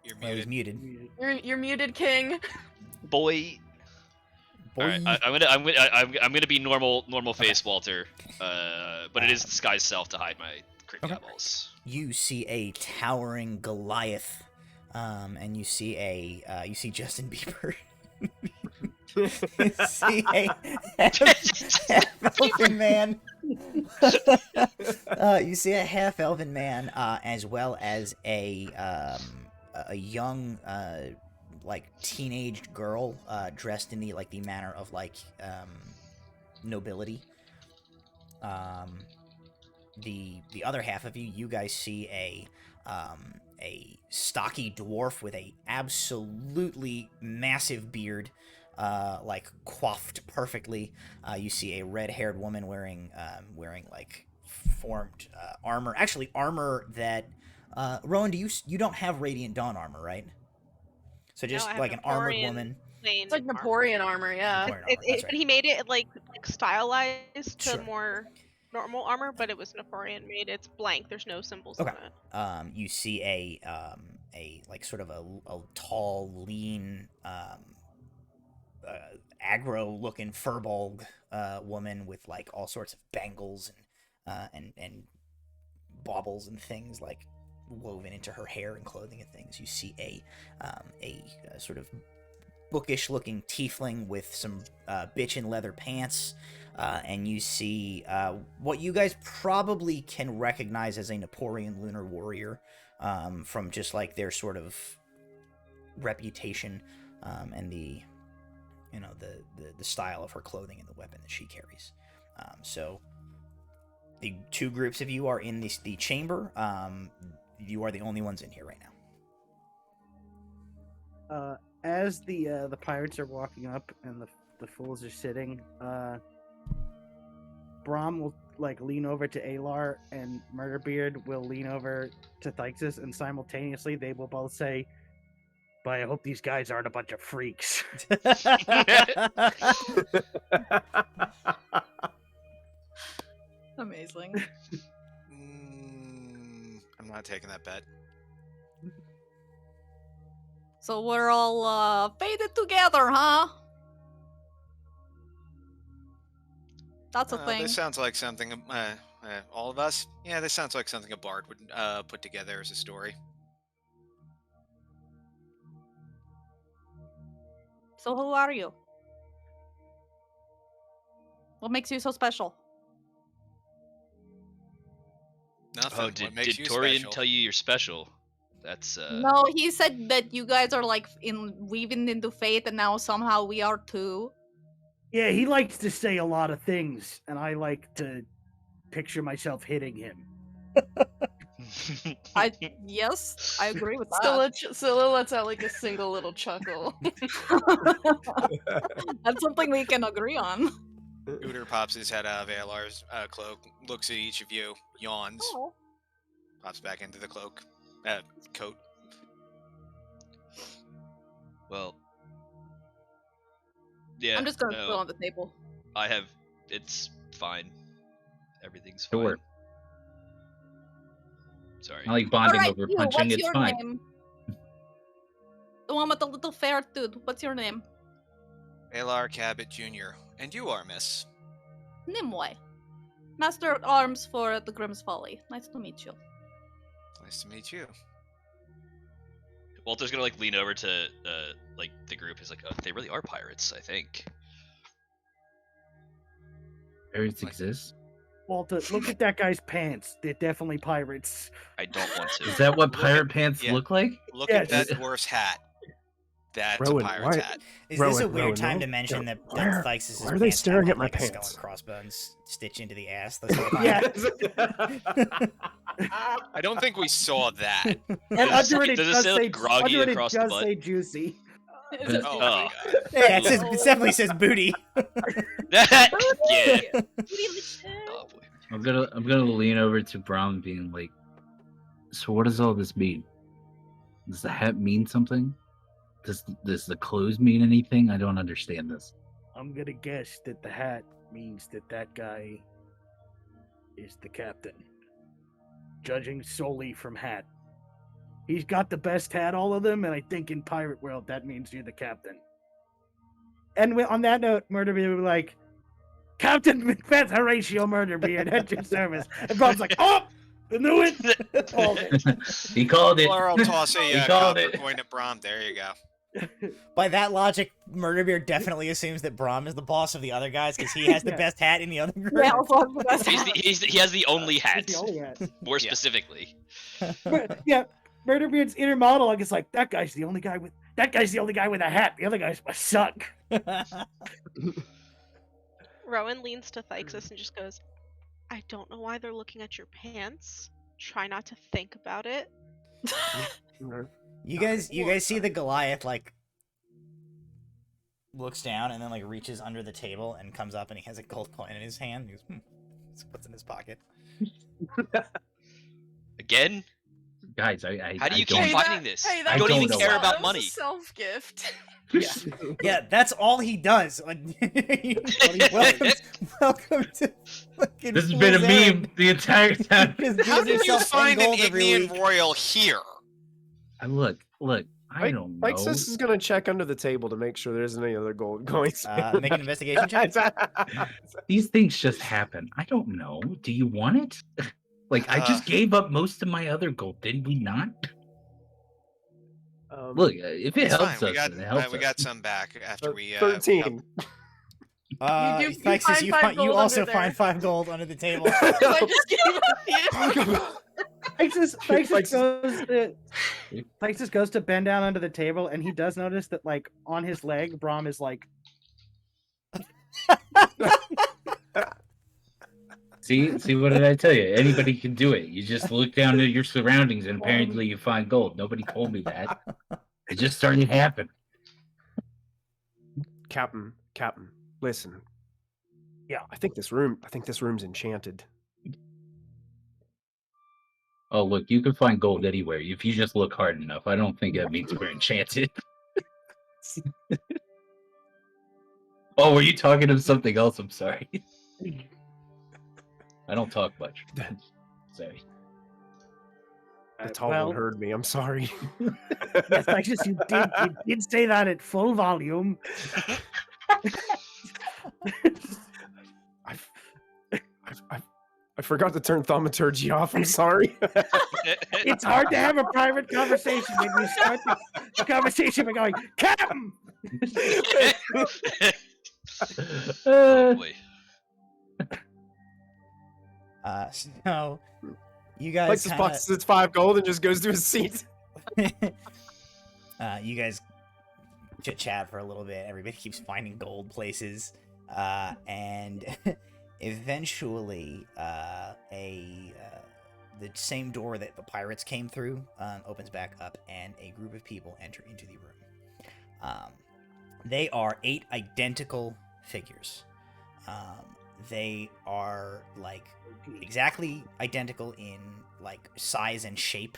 Speaker 5: You're
Speaker 2: Oh, he's
Speaker 5: muted.
Speaker 2: muted.
Speaker 9: You're muted, King.
Speaker 4: Boy. All right, I'm gonna be normal face Walter, but it is disguised self to hide my creepy eyeballs.
Speaker 2: You see a towering Goliath, and you see Justin Bieber. You see a half-elven man. You see a half-elven man, as well as a young like teenage girl dressed in the manner of nobility. The other half of you guys see a stocky dwarf with a absolutely massive beard, like coiffed perfectly. You see a red-haired woman wearing like formed armor, actually armor that Rowan, you don't have Radiant Dawn armor, right? So just like an armored woman.
Speaker 9: It's like Napoleon armor, yeah.
Speaker 2: That's right.
Speaker 8: He made it like stylized to more normal armor, but it was Napoleon made. It's blank. There's no symbols on it.
Speaker 2: You see a like sort of a tall, lean, aggro-looking furball woman with like all sorts of bangles and baubles and things like woven into her hair and clothing and things. You see a sort of bookish-looking tiefling with some bitchin' leather pants, and you see what you guys probably can recognize as a Napoleon lunar warrior, from just like their sort of reputation, and the style of her clothing and the weapon that she carries. So the 2 groups of you are in the chamber. You are the only ones in here right now.
Speaker 6: As the pirates are walking up and the fools are sitting, Brahm will like lean over to Alar, and Murderbeard will lean over to Thixus, and simultaneously they will both say, "But I hope these guys aren't a bunch of freaks."
Speaker 1: Amazing.
Speaker 5: I'm not taking that bet.
Speaker 1: So we're all faded together, huh? That's a thing.
Speaker 5: This sounds like something. All of us? Yeah, this sounds like something a bard would put together as a story.
Speaker 1: So who are you? What makes you so special?
Speaker 5: Nothing.
Speaker 4: Oh, did Torian tell you you're special? That's
Speaker 1: No, he said that you guys are like weaving into fate, and now somehow we are too.
Speaker 6: Yeah, he likes to say a lot of things, and I like to picture myself hitting him.
Speaker 1: Yes, I agree with that.
Speaker 9: Scylla lets out like a single little chuckle.
Speaker 1: That's something we can agree on.
Speaker 5: Uter pops his head out of Alar's cloak, looks at each of you, yawns, pops back into the coat.
Speaker 4: Well, yeah.
Speaker 1: I'm just gonna put it on the table.
Speaker 4: It's fine. Everything's
Speaker 3: Sure.
Speaker 4: fine. Sorry.
Speaker 3: I like bonding
Speaker 1: Alright,
Speaker 3: over
Speaker 1: you,
Speaker 3: punching.
Speaker 1: what's
Speaker 3: It's
Speaker 1: your
Speaker 3: fine.
Speaker 1: name? The one with the little fair dude. What's your name?
Speaker 5: Alar Cabot Jr. And you are, miss.
Speaker 1: Nimue. Master at Arms for the Grimm's Folly. Nice to meet you.
Speaker 5: Nice to meet you.
Speaker 4: Walter's gonna like lean over to like the group. He's like, oh, they really are pirates, I think.
Speaker 3: Pirates exist?
Speaker 6: Walter, look at that guy's pants. They're definitely pirates.
Speaker 4: I don't want to.
Speaker 3: Is that what pirate pants look like?
Speaker 5: Look
Speaker 6: Yes.
Speaker 5: at that dwarf's hat. That's
Speaker 7: Rowan,
Speaker 5: a pirate's
Speaker 7: why-
Speaker 5: hat.
Speaker 2: Is this a
Speaker 7: Rowan,
Speaker 2: weird
Speaker 7: Rowan,
Speaker 2: time
Speaker 7: no.
Speaker 2: to mention
Speaker 7: No.
Speaker 2: that
Speaker 7: Why
Speaker 2: Thixus'
Speaker 7: are they
Speaker 2: pants
Speaker 7: staring
Speaker 2: have,
Speaker 7: at my
Speaker 2: like, a skull
Speaker 7: pants?
Speaker 2: and crossbones stitch into the ass? The whole time?
Speaker 6: Yeah.
Speaker 5: I don't think we saw that.
Speaker 6: And under it, it
Speaker 4: Does it
Speaker 6: does
Speaker 4: say, like,
Speaker 6: say
Speaker 4: groggy
Speaker 6: under it, it
Speaker 4: across the
Speaker 6: does
Speaker 4: butt?
Speaker 6: say juicy.
Speaker 5: Oh, my God.
Speaker 2: Yeah, it definitely says booty.
Speaker 4: Yeah.
Speaker 1: Oh,
Speaker 4: boy.
Speaker 3: I'm gonna lean over to Brom, being like, "So what does all this mean? Does the hat mean something? Does the clothes mean anything? I don't understand this."
Speaker 6: I'm gonna guess that the hat means that guy is the captain. Judging solely from hat. He's got the best hat, all of them, and I think in Pirate World that means you're the captain. And on that note, Murderbeard would be like, Captain Macbeth Horatio Murderbeard at your service. And Bob's like, oh, I knew it. Called it.
Speaker 3: He called it.
Speaker 5: Or I'll toss
Speaker 3: He
Speaker 5: a
Speaker 3: called
Speaker 5: copper
Speaker 3: it.
Speaker 5: coin at Brom. There you go.
Speaker 2: By that logic, Murderbeard definitely assumes that Braum is the boss of the other guys because he has the
Speaker 6: Yeah.
Speaker 2: best hat in the other group.
Speaker 10: Yeah, also has the best
Speaker 4: He has the only hat.
Speaker 6: He's the only hat.
Speaker 4: More
Speaker 5: Yeah.
Speaker 4: specifically.
Speaker 6: Yeah, Murderbeard's inner monologue is like, that guy's the only guy with a hat. The other guys must suck.
Speaker 8: Rowan leans to Thixus and just goes, I don't know why they're looking at your pants. Try not to think about it.
Speaker 2: You guys see the Goliath like looks down and then like reaches under the table and comes up and he has a gold coin in his hand. He goes, what's in his pocket?
Speaker 4: Again?
Speaker 3: Guys, I
Speaker 4: How do you
Speaker 3: don't-
Speaker 4: keep finding this?
Speaker 9: Hey,
Speaker 4: You
Speaker 9: that
Speaker 4: don't
Speaker 3: don't
Speaker 4: even
Speaker 3: know
Speaker 4: care
Speaker 3: why.
Speaker 4: about
Speaker 9: that
Speaker 4: money.
Speaker 9: was a self-gift.
Speaker 2: Yeah, that's all he does. welcome to fucking
Speaker 3: This has been a
Speaker 2: Fool's
Speaker 3: meme
Speaker 2: Errand.
Speaker 3: the entire time.
Speaker 2: Just
Speaker 5: How
Speaker 2: gives
Speaker 5: did you
Speaker 2: himself 10
Speaker 5: find an
Speaker 2: gold every
Speaker 5: Ignean
Speaker 2: week.
Speaker 5: Royal here?
Speaker 3: Look, I don't know.
Speaker 7: Lexus is gonna check under the table to make sure there isn't any other gold coins.
Speaker 2: Make an investigation check.
Speaker 3: These things just happen. I don't know. Do you want it? Like, I just gave up most of my other gold, did we not? Look, if it
Speaker 5: It's
Speaker 3: helps
Speaker 5: fine.
Speaker 3: us, then it helps
Speaker 5: We
Speaker 3: us.
Speaker 5: got some back after we
Speaker 7: 13.
Speaker 9: You
Speaker 2: Thixus,
Speaker 9: find
Speaker 2: you,
Speaker 9: five
Speaker 2: find, you
Speaker 9: gold
Speaker 2: also
Speaker 9: under
Speaker 2: find
Speaker 9: there.
Speaker 2: 5 gold under the table.
Speaker 9: I just gave up
Speaker 6: Thixus goes to bend down under the table, and he does notice that, like, on his leg, Brom is like,
Speaker 3: See, what did I tell you? Anybody can do it. You just look down at your surroundings, and apparently you find gold. Nobody told me that. It just started to happen.
Speaker 7: Captain, listen.
Speaker 6: Yeah.
Speaker 7: I think this room's enchanted.
Speaker 3: Oh, look, you can find gold anywhere if you just look hard enough. I don't think that means we're enchanted. Oh, were you talking of something else? I'm sorry. I don't talk much. Sorry.
Speaker 7: The tall
Speaker 6: well,
Speaker 7: one heard me. I'm sorry.
Speaker 6: yes, Thixus, you did say that at full volume.
Speaker 7: I forgot to turn thaumaturgy off. I'm sorry.
Speaker 6: It's hard to have a private conversation when you start the conversation by going, Captain!
Speaker 4: Oh boy.
Speaker 2: So you guys
Speaker 7: Likes his box, it's 5 gold and just goes to his seat.
Speaker 2: you guys chit chat for a little bit. Everybody keeps finding gold places, and eventually, the same door that the pirates came through opens back up, and a group of people enter into the room. They are 8 identical figures. They are like exactly identical in like size and shape,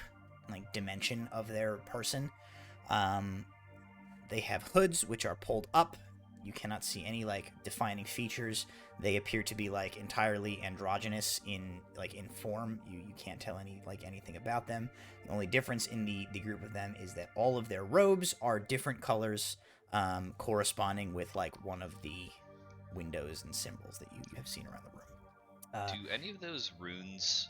Speaker 2: like dimension of their person. They have hoods which are pulled up You cannot see any like defining features. They appear to be like entirely androgynous in form. You can't tell anything about them. The only difference in the group of them is that all of their robes are different colors, corresponding with like one of the windows and symbols that you have seen around the room.
Speaker 4: Do any of those runes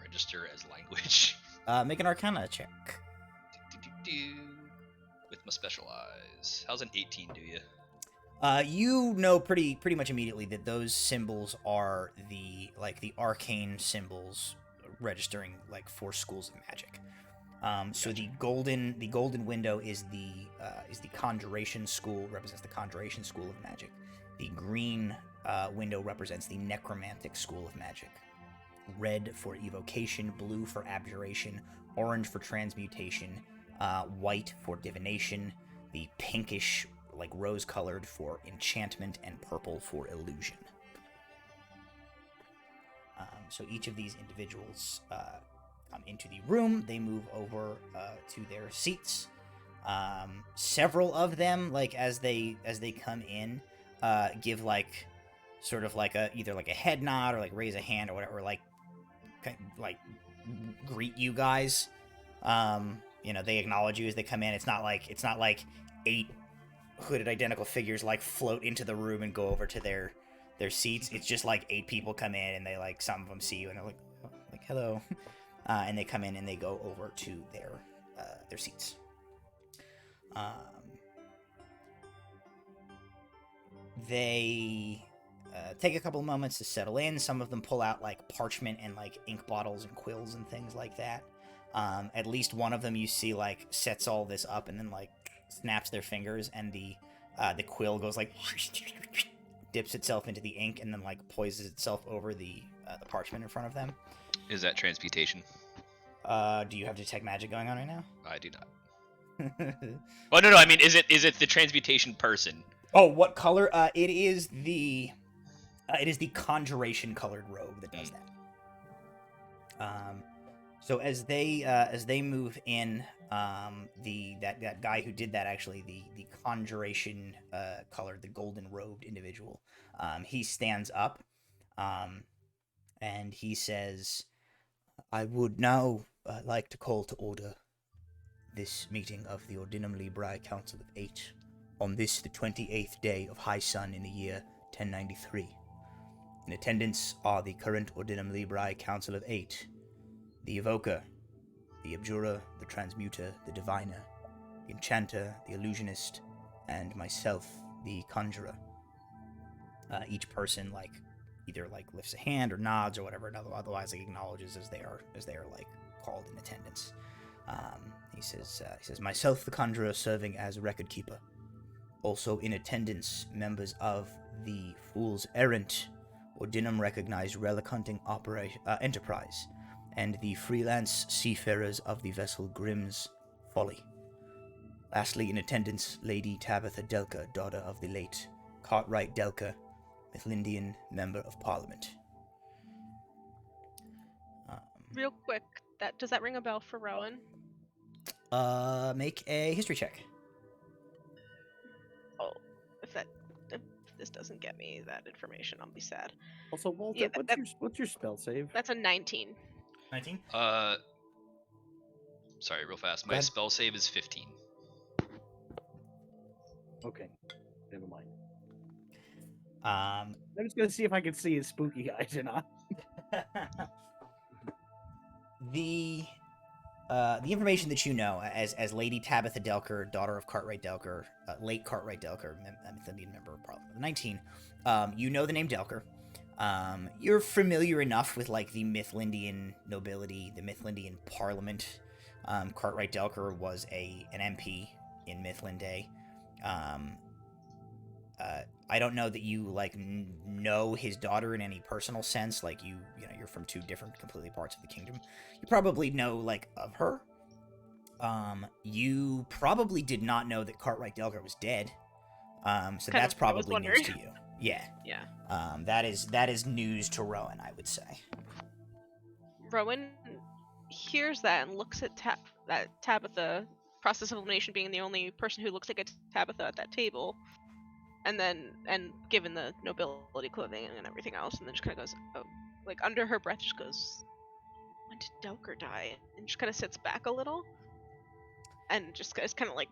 Speaker 4: register as language?
Speaker 2: Make an Arcana check.
Speaker 4: With my special eyes. How's an 18 do you?
Speaker 2: You know pretty much immediately that those symbols are the arcane symbols registering like 4 schools of magic. So the golden window is the conjuration school, represents the conjuration school of magic. The green window represents the necromantic school of magic. Red for evocation, blue for abjuration, orange for transmutation, white for divination, the pinkish, like rose-colored, for enchantment, and purple for illusion. So each of these individuals come into the room. They move over to their seats. Several of them, like as they come in, give like sort of like either like a head nod or like raise a hand or whatever, like greet you guys. They acknowledge you as they come in. It's not like 8 hooded identical figures like float into the room and go over to their seats. It's just like 8 people come in and they like, some of them see you and they're like hello, and they come in and they go over to their seats. They take a couple of moments to settle in. Some of them pull out like parchment and like ink bottles and quills and things like that. At least one of them you see like sets all this up and then like snaps their fingers, and the quill goes like dips itself into the ink and then like poises itself over the parchment in front of them.
Speaker 4: Is that transmutation?
Speaker 2: Do you have detect magic going on right now?
Speaker 4: I do not. Oh no, I mean, is it the transmutation person?
Speaker 2: Oh, what color? It is the conjuration colored robe that does that. So as they move in, that guy who did that, actually the conjuration colored, the golden robed individual, he stands up, and he says, "I would now like to call to order this meeting of the Ordinum Librae Council of 8 on this, the 28th day of High Sun in the year 1093. In attendance are the current Ordinum Librae Council of 8, the Evoker, the Abjurer, the Transmuter, the Diviner, the Enchanter, the Illusionist, and myself, the Conjurer." Each person either lifts a hand or nods or whatever, and otherwise acknowledges as they are called in attendance. He says, "Myself, the Conjurer, serving as record keeper. Also in attendance, members of the Fool's Errant, Ordinum recognized relic hunting enterprise, and the freelance seafarers of the vessel Grimm's Folly. Lastly, in attendance, Lady Tabitha Delker, daughter of the late Cartwright Delker, Mithlindian Member of Parliament."
Speaker 8: Real quick, does that ring a bell for Rowan?
Speaker 2: Make a history check.
Speaker 8: Oh, if this doesn't get me that information, I'll be sad.
Speaker 6: Also, Walter,
Speaker 8: Yeah,
Speaker 6: what's your spell save?
Speaker 8: That's a 19.
Speaker 2: 19?
Speaker 4: Sorry, real fast. My spell save is 15.
Speaker 6: Okay, never mind.
Speaker 2: I'm
Speaker 6: just gonna see if I can see his spooky eyes or not.
Speaker 2: The information that you know as Lady Tabitha Delker, daughter of Cartwright Delker, late Cartwright Delker, Mithlindian Member of Parliament, 19. You know the name Delker. You're familiar enough with the Mithlindian nobility, the Mithlindian Parliament. Cartwright Delker was an MP in Mithlinde. I don't know that you know his daughter in any personal sense. You're from 2 different completely parts of the kingdom. You probably know of her. You probably did not know that Cartwright Delker was dead. So that's probably news to you. Yeah.
Speaker 8: Yeah.
Speaker 2: That is news to Rowan, I would say.
Speaker 8: Rowan hears that and looks at Tabitha, process of elimination being the only person who looks like a Tabitha at that table. and given the nobility clothing and everything else, and then just kind of goes, oh, like under her breath, just goes, when did Delker die? And just kind of sits back a little, and just is kind of like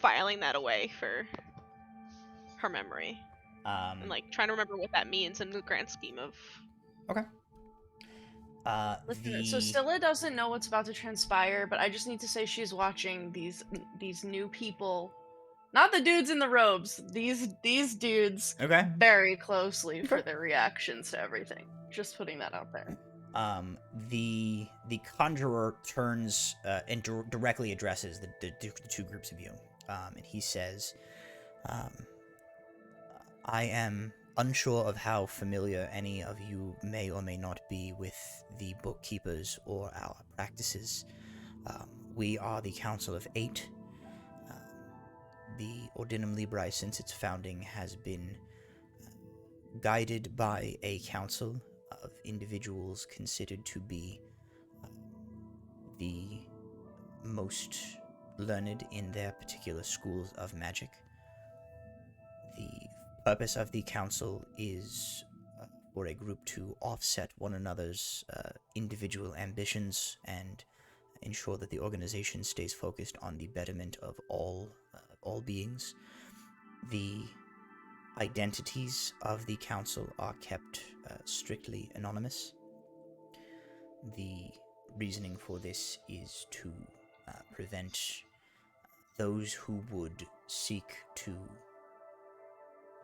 Speaker 8: filing that away for her memory, and like trying to remember what that means in the grand scheme of.
Speaker 2: Okay.
Speaker 9: Listen, so Scylla doesn't know what's about to transpire, but I just need to say she's watching these new people, not the dudes in the robes, these dudes,
Speaker 2: Okay.
Speaker 9: very closely for their reactions to everything. Just putting that out there.
Speaker 2: The conjurer turns and directly addresses the two groups of you, and he says, I am unsure of how familiar any of you may or may not be with the bookkeepers or our practices. We are the Council of Eight. The Ordinum Librae, since its founding, has been guided by a council of individuals considered to be the most learned in their particular schools of magic. The purpose of the council is for a group to offset one another's individual ambitions and ensure that the organization stays focused on the betterment of all beings. The identities of the council are kept strictly anonymous. The reasoning for this is to prevent those who would seek to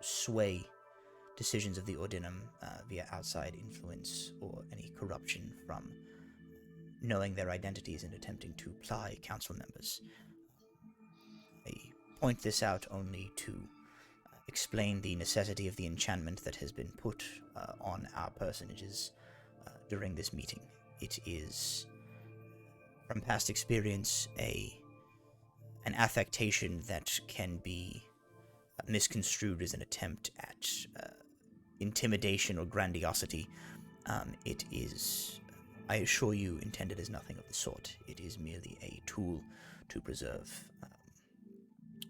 Speaker 2: sway decisions of the Ordinum via outside influence or any corruption from knowing their identities and attempting to ply council members. I point this out only to explain the necessity of the enchantment that has been put on our personages during this meeting. It is, from past experience, an affectation that can be misconstrued as an attempt at intimidation or grandiosity. It is, I assure you, intended as nothing of the sort. It is merely a tool to preserve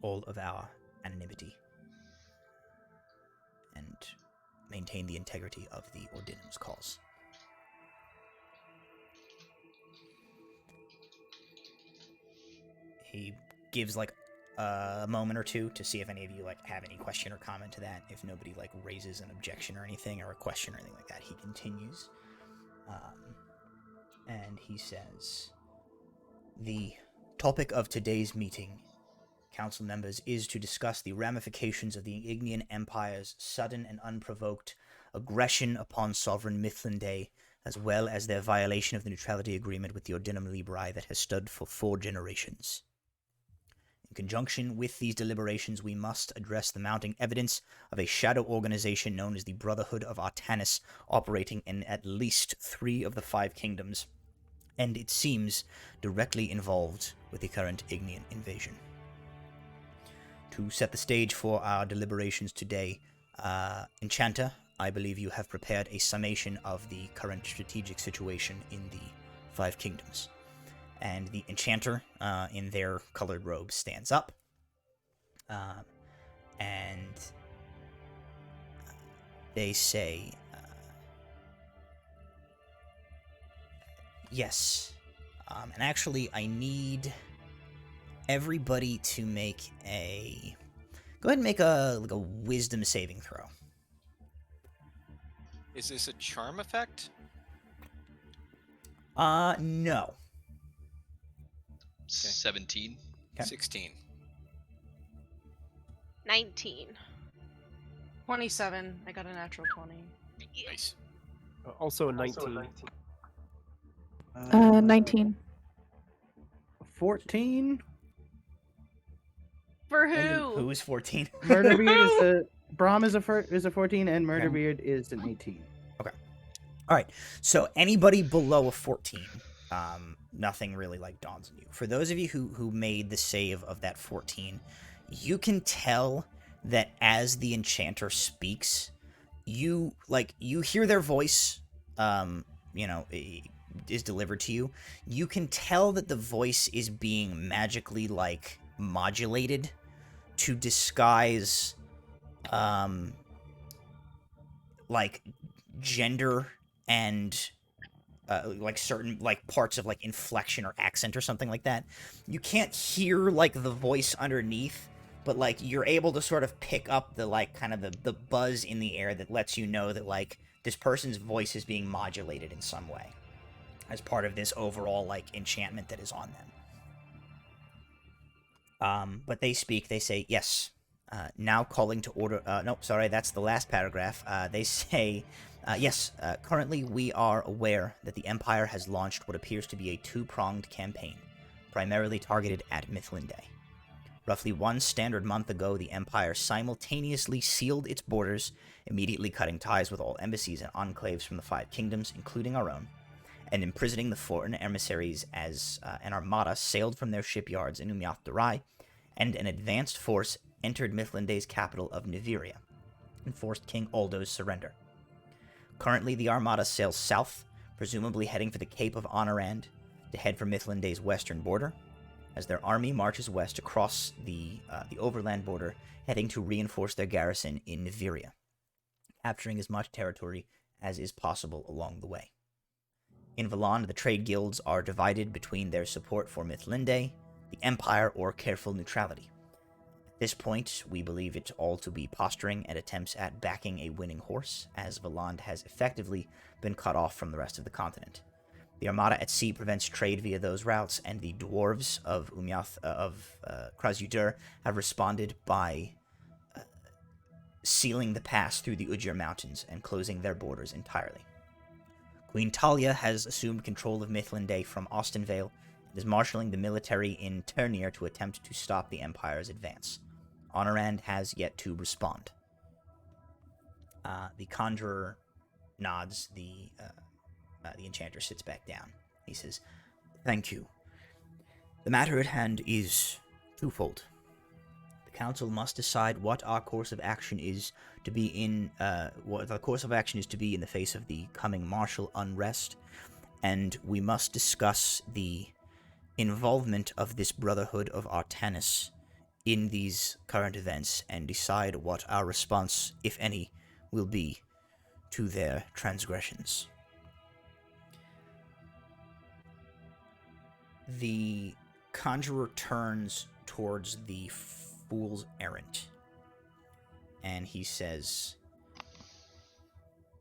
Speaker 2: all of our anonymity and maintain the integrity of the Ordinum's cause. He gives like a moment or two to see if any of you like have any question or comment to that. If nobody like raises an objection or anything, or a question or anything like that, he continues. And he says, the topic of today's meeting, council members, is to discuss the ramifications of the Ignian Empire's sudden and unprovoked aggression upon sovereign Mithlande, as well as their violation of the neutrality agreement with the Ordinum Librae that has stood for 4 generations. In conjunction with these deliberations, we must address the mounting evidence of a shadow organization known as the Brotherhood of Artanis operating in at least 3 of the 5 kingdoms, and it seems directly involved with the current Ignian invasion. To set the stage for our deliberations today, Enchanter, I believe you have prepared a summation of the current strategic situation in the 5 kingdoms. And the Enchanter, in their colored robes, stands up. And they say, yes. And actually, I need everybody to make a... Go ahead and make a wisdom saving throw.
Speaker 5: Is this a charm effect?
Speaker 2: No.
Speaker 4: 17.
Speaker 2: Okay.
Speaker 5: 16.
Speaker 8: 19.
Speaker 9: 27. I got a natural 20.
Speaker 5: Nice.
Speaker 7: Also a 19.
Speaker 10: 19.
Speaker 6: 14.
Speaker 9: For
Speaker 2: Who
Speaker 9: who?
Speaker 2: is 14?
Speaker 6: Murderbeard is a Brahm is a 14, and Murderbeard is an 18.
Speaker 2: All right. So anybody below a 14, nothing really like dawns on you. For those of you who made the save of that 14, you can tell that as the Enchanter speaks, you hear their voice, is delivered to you. You can tell that the voice is being magically modulated to disguise like gender and like certain like parts of like inflection or accent or something like that. You can't hear like the voice underneath, but like you're able to sort of pick up the like kind of the buzz in the air that lets you know that like this person's voice is being modulated in some way as part of this overall like enchantment that is on them. But they speak. They say, yes, now calling to order. No, sorry, that's the last paragraph. They say, yes, currently we are aware that the Empire has launched what appears to be a two-pronged campaign, primarily targeted at Mithlinde. Roughly one standard month ago, the Empire simultaneously sealed its borders, immediately cutting ties with all embassies and enclaves from the Five Kingdoms, including our own, and imprisoning the foreign emissaries as an armada sailed from their shipyards in Umyath-Durai, and an advanced force entered Mithlinde's capital of Niviria and forced King Aldo's surrender. Currently, the armada sails south, presumably heading for the Cape of Honorand to head for Mithlinde's western border, as their army marches west across the overland border, heading to reinforce their garrison in Niviria, capturing as much territory as is possible along the way. In Valand, the trade guilds are divided between their support for Mithlinde, the Empire, or careful neutrality. At this point, we believe it all to be posturing and attempts at backing a winning horse, as Valand has effectively been cut off from the rest of the continent. The Armada at sea prevents trade via those routes, and the dwarves of Krasudur have responded by sealing the pass through the Ujir Mountains and closing their borders entirely. Queen Talia has assumed control of Mithlinde from Austinvale and is marshalling the military in Ternier to attempt to stop the Empire's advance. Honorand has yet to respond. The Conjurer nods. The Enchanter sits back down. He says, "Thank you. The matter at hand is twofold. The Council must decide what our course of action is to be in the face of the coming martial unrest, and we must discuss the involvement of this Brotherhood of Artanis in these current events and decide what our response, if any, will be to their transgressions." The Conjurer turns towards the Fool's Errant, and he says,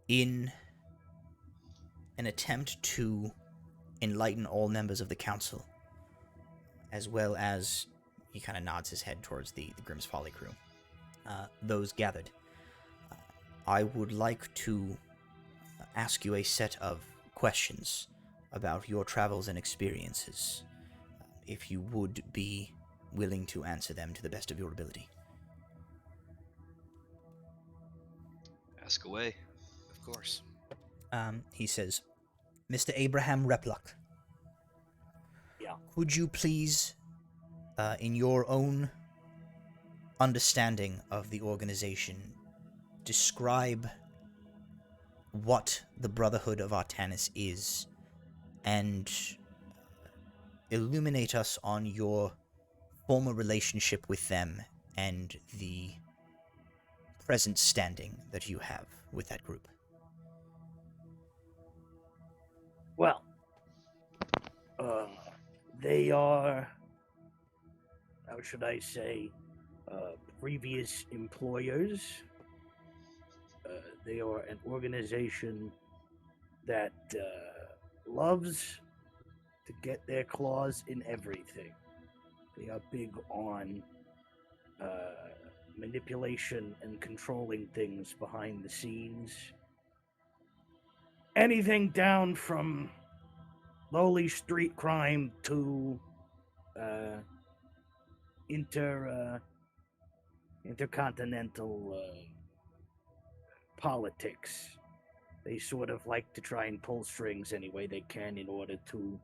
Speaker 2: "In an attempt to enlighten all members of the Council, as well as," he kind of nods his head towards the Grimm's Folly crew, "those gathered, I would like to ask you a set of questions about your travels and experiences, if you would be willing to answer them to the best of your ability."
Speaker 4: Ask away.
Speaker 5: Of course.
Speaker 2: He says, "Mr. Abraham Repluck,
Speaker 6: Yeah.
Speaker 2: could you please, in your own understanding of the organization, describe what the Brotherhood of Artanis is, and illuminate us on your former relationship with them and the present standing that you have with that group?"
Speaker 6: Well, they are, how should I say, previous employers. They are an organization that loves to get their claws in everything. They are big on manipulation and controlling things behind the scenes. Anything down from lowly street crime to intercontinental politics. They sort of like to try and pull strings any way they can in order to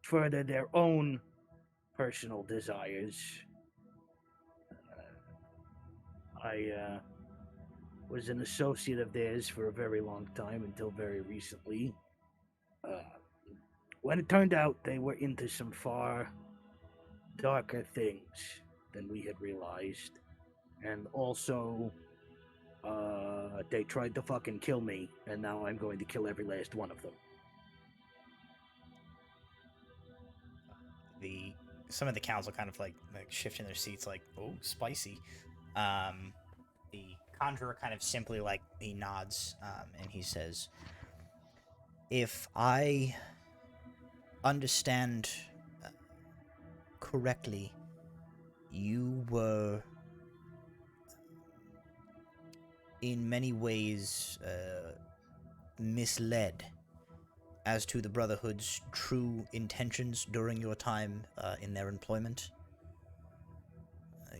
Speaker 6: further their own personal desires. I was an associate of theirs for a very long time, until very recently, when it turned out they were into some far darker things than we had realized. And also, they tried to fucking kill me, and now I'm going to kill every last one of them.
Speaker 2: Some of the cows are kind of like shifting their seats, like, oh, spicy. The conjurer kind of simply he nods, and he says, "If I understand correctly, you were in many ways misled as to the Brotherhood's true intentions during your time in their employment.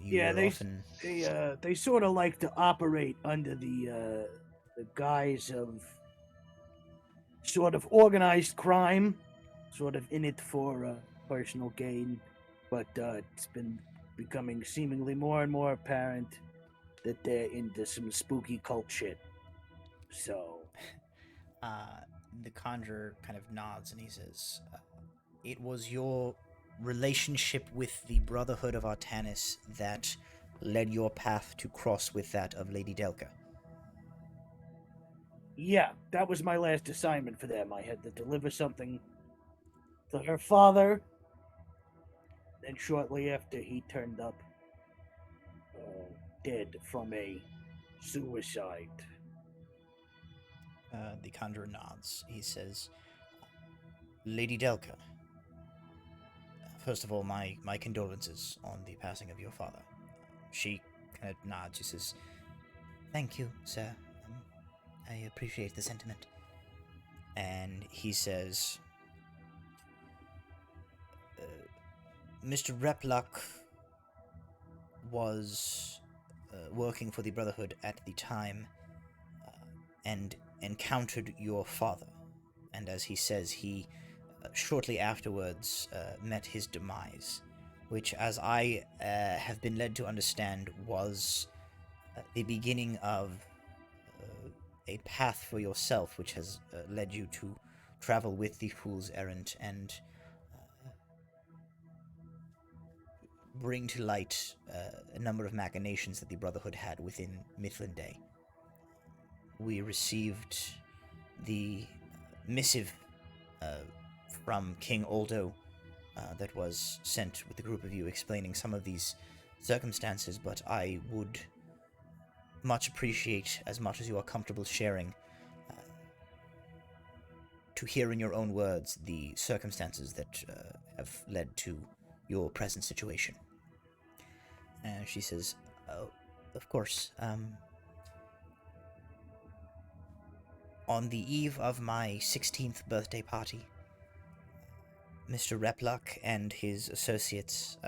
Speaker 2: You
Speaker 6: Yeah,
Speaker 2: were often...
Speaker 6: they sort of like to operate under the guise of sort of organized crime, sort of in it for personal gain, but it's been becoming seemingly more and more apparent that they're into some spooky cult shit. So,
Speaker 2: the conjurer kind of nods and he says, "It was your relationship with the Brotherhood of Artanis that led your path to cross with that of Lady Delka."
Speaker 6: yeah, that was my last assignment for them. I had to deliver something to her father. Then shortly after, he turned up dead from a suicide.
Speaker 2: The conjurer nods. He says, "Lady Delka, first of all, my condolences on the passing of your father." She kind of nods. She says, "Thank you, sir. I appreciate the sentiment." And he says, "Mr. Repluck was working for the Brotherhood at the time and encountered your father. And as he says, he shortly afterwards met his demise, which, as I have been led to understand, was the beginning of a path for yourself, which has led you to travel with the Fool's Errant and bring to light a number of machinations that the Brotherhood had within Midlanday. We received the missive from King Aldo that was sent with a group of you explaining some of these circumstances, but I would much appreciate, as much as you are comfortable sharing, to hear in your own words the circumstances that have led to your present situation." She says, "Oh, of course. On the eve of my 16th birthday party, Mr. Repluck and his associates,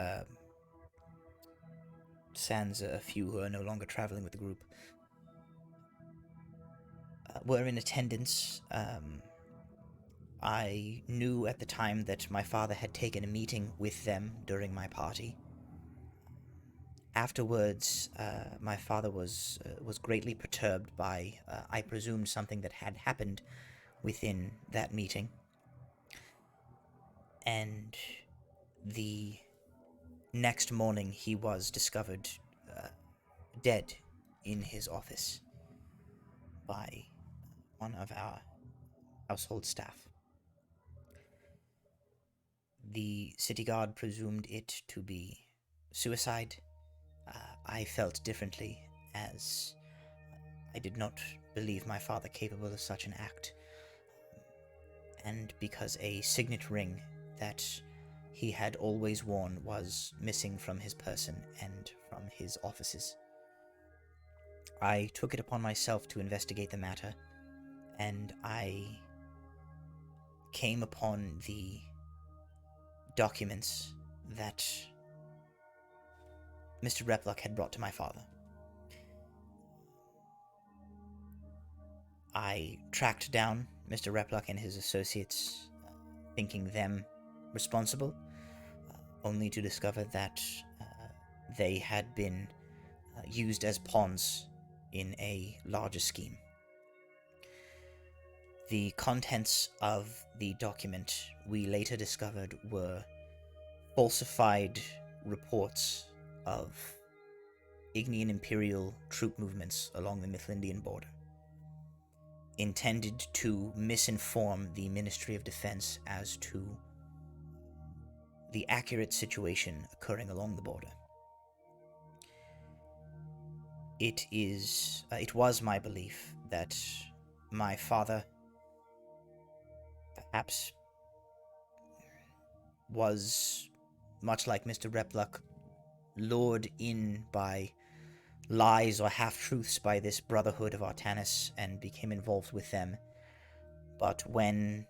Speaker 2: sans a few who are no longer traveling with the group, were in attendance. I knew at the time that my father had taken a meeting with them during my party. Afterwards, my father was greatly perturbed by, I presumed, something that had happened within that meeting. And the next morning, he was discovered dead in his office by one of our household staff. The city guard presumed it to be suicide. I felt differently, as I did not believe my father capable of such an act, and because a signet ring that he had always worn was missing from his person and from his offices. I took it upon myself to investigate the matter, and I came upon the documents that Mr. Repluck had brought to my father. I tracked down Mr. Repluck and his associates, thinking them responsible, only to discover that they had been used as pawns in a larger scheme. The contents of the document we later discovered were falsified reports of Ignian Imperial troop movements along the Mifflindian border, intended to misinform the Ministry of Defense as to the accurate situation occurring along the border. It was my belief that my father perhaps was, much like Mr. Repluck, lured in by lies or half-truths by this Brotherhood of Artanis and became involved with them. But when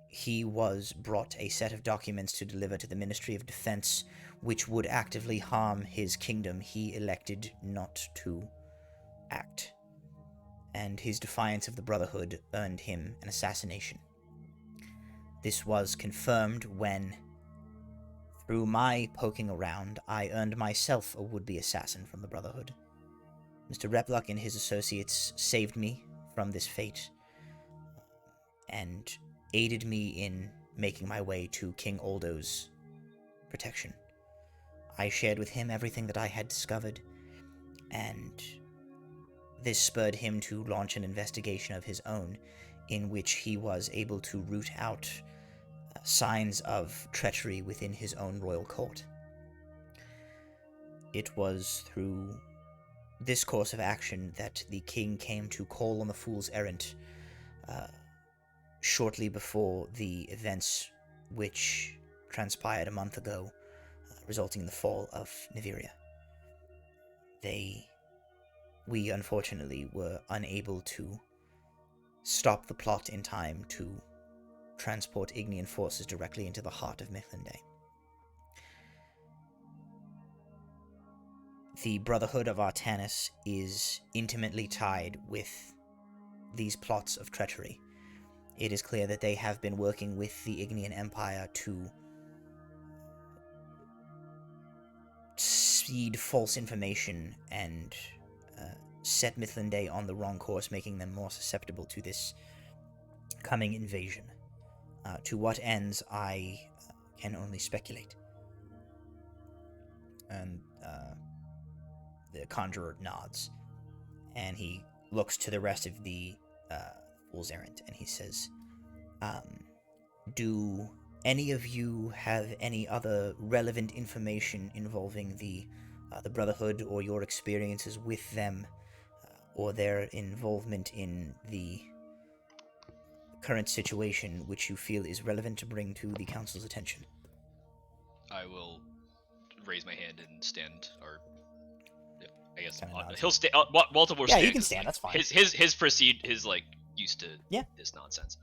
Speaker 2: he was brought a set of documents to deliver to the Ministry of Defense which would actively harm his kingdom, he elected not to act. And his defiance of the Brotherhood earned him an assassination. This was confirmed when, through my poking around, I earned myself a would-be assassin from the Brotherhood. Mr. Repluck and his associates saved me from this fate and aided me in making my way to King Aldo's protection. I shared with him everything that I had discovered, and this spurred him to launch an investigation of his own, in which he was able to root out signs of treachery within his own royal court. It was through this course of action that the king came to call on the Fool's Errant shortly before the events which transpired a month ago, resulting in the fall of Niveria. We unfortunately were unable to stop the plot in time to transport Ignian forces directly into the heart of Mithlinde. The Brotherhood of Artanis is intimately tied with these plots of treachery. It is clear that they have been working with the Ignian Empire to seed false information and set Mithlinde on the wrong course, making them more susceptible to this coming invasion. To what ends, I can only speculate. And the Conjurer nods, and he looks to the rest of the Fool's Errant, and he says, do any of you have any other relevant information involving the Brotherhood, or your experiences with them, or their involvement in the current situation which you feel is relevant to bring to the Council's attention?
Speaker 4: I will raise my hand and stand, or I guess
Speaker 2: Kinda nods.
Speaker 4: he'll stand. Walter will
Speaker 2: Yeah,
Speaker 4: stand.
Speaker 2: you can
Speaker 4: 'cause,
Speaker 2: stand,
Speaker 4: like,
Speaker 2: that's fine.
Speaker 4: His like used to
Speaker 2: Yeah.
Speaker 4: this nonsense.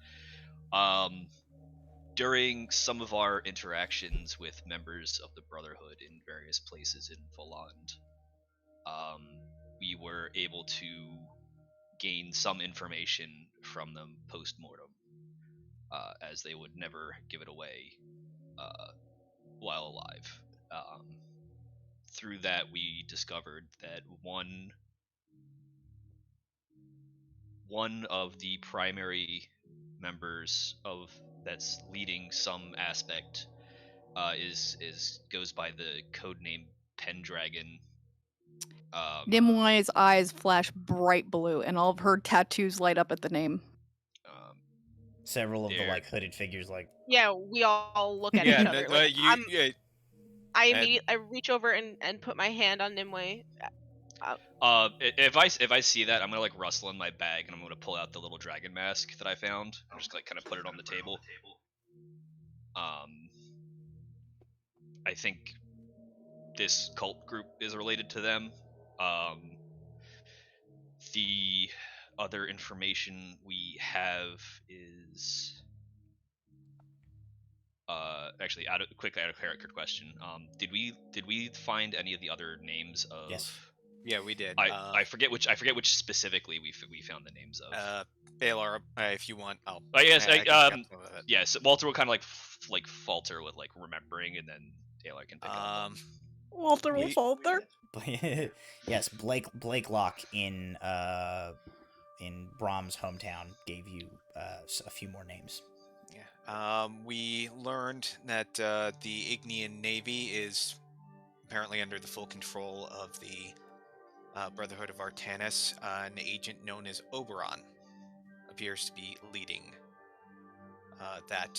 Speaker 4: During some of our interactions with members of the Brotherhood in various places in Voland, we were able to gain some information from them post-mortem, as they would never give it away while alive. Through that, we discovered that one of the primary members of that's leading some aspect is goes by the codename Pendragon.
Speaker 10: Nimue eyes flash bright blue, and all of her tattoos light up at the name.
Speaker 2: Several of the hooded figures
Speaker 8: Yeah, we all look at
Speaker 5: Yeah,
Speaker 8: each other. Like
Speaker 5: yeah.
Speaker 8: I reach over and put my hand on Nimue.
Speaker 4: If I see that, I'm gonna like rustle in my bag and I'm gonna pull out the little dragon mask that I found. I'm just like kind of put it on the table. I think this cult group is related to them. The other information we have is actually out of character question. Did we find any of the other names of?
Speaker 2: Yes.
Speaker 5: Yeah, we did.
Speaker 4: I forget which specifically we found the names of.
Speaker 5: Baylor, if you want, I'll.
Speaker 4: Yes,
Speaker 5: I can grab some of it.
Speaker 4: yes. Walter will kind of like falter with like remembering, and then Taylor can pick it up.
Speaker 10: Walter will falter.
Speaker 2: Yes, Blake Lock in Brahm's hometown gave you a few more names.
Speaker 5: Yeah. We learned that the Ignian Navy is apparently under the full control of the Brotherhood of Artanis, an agent known as Oberon appears to be leading that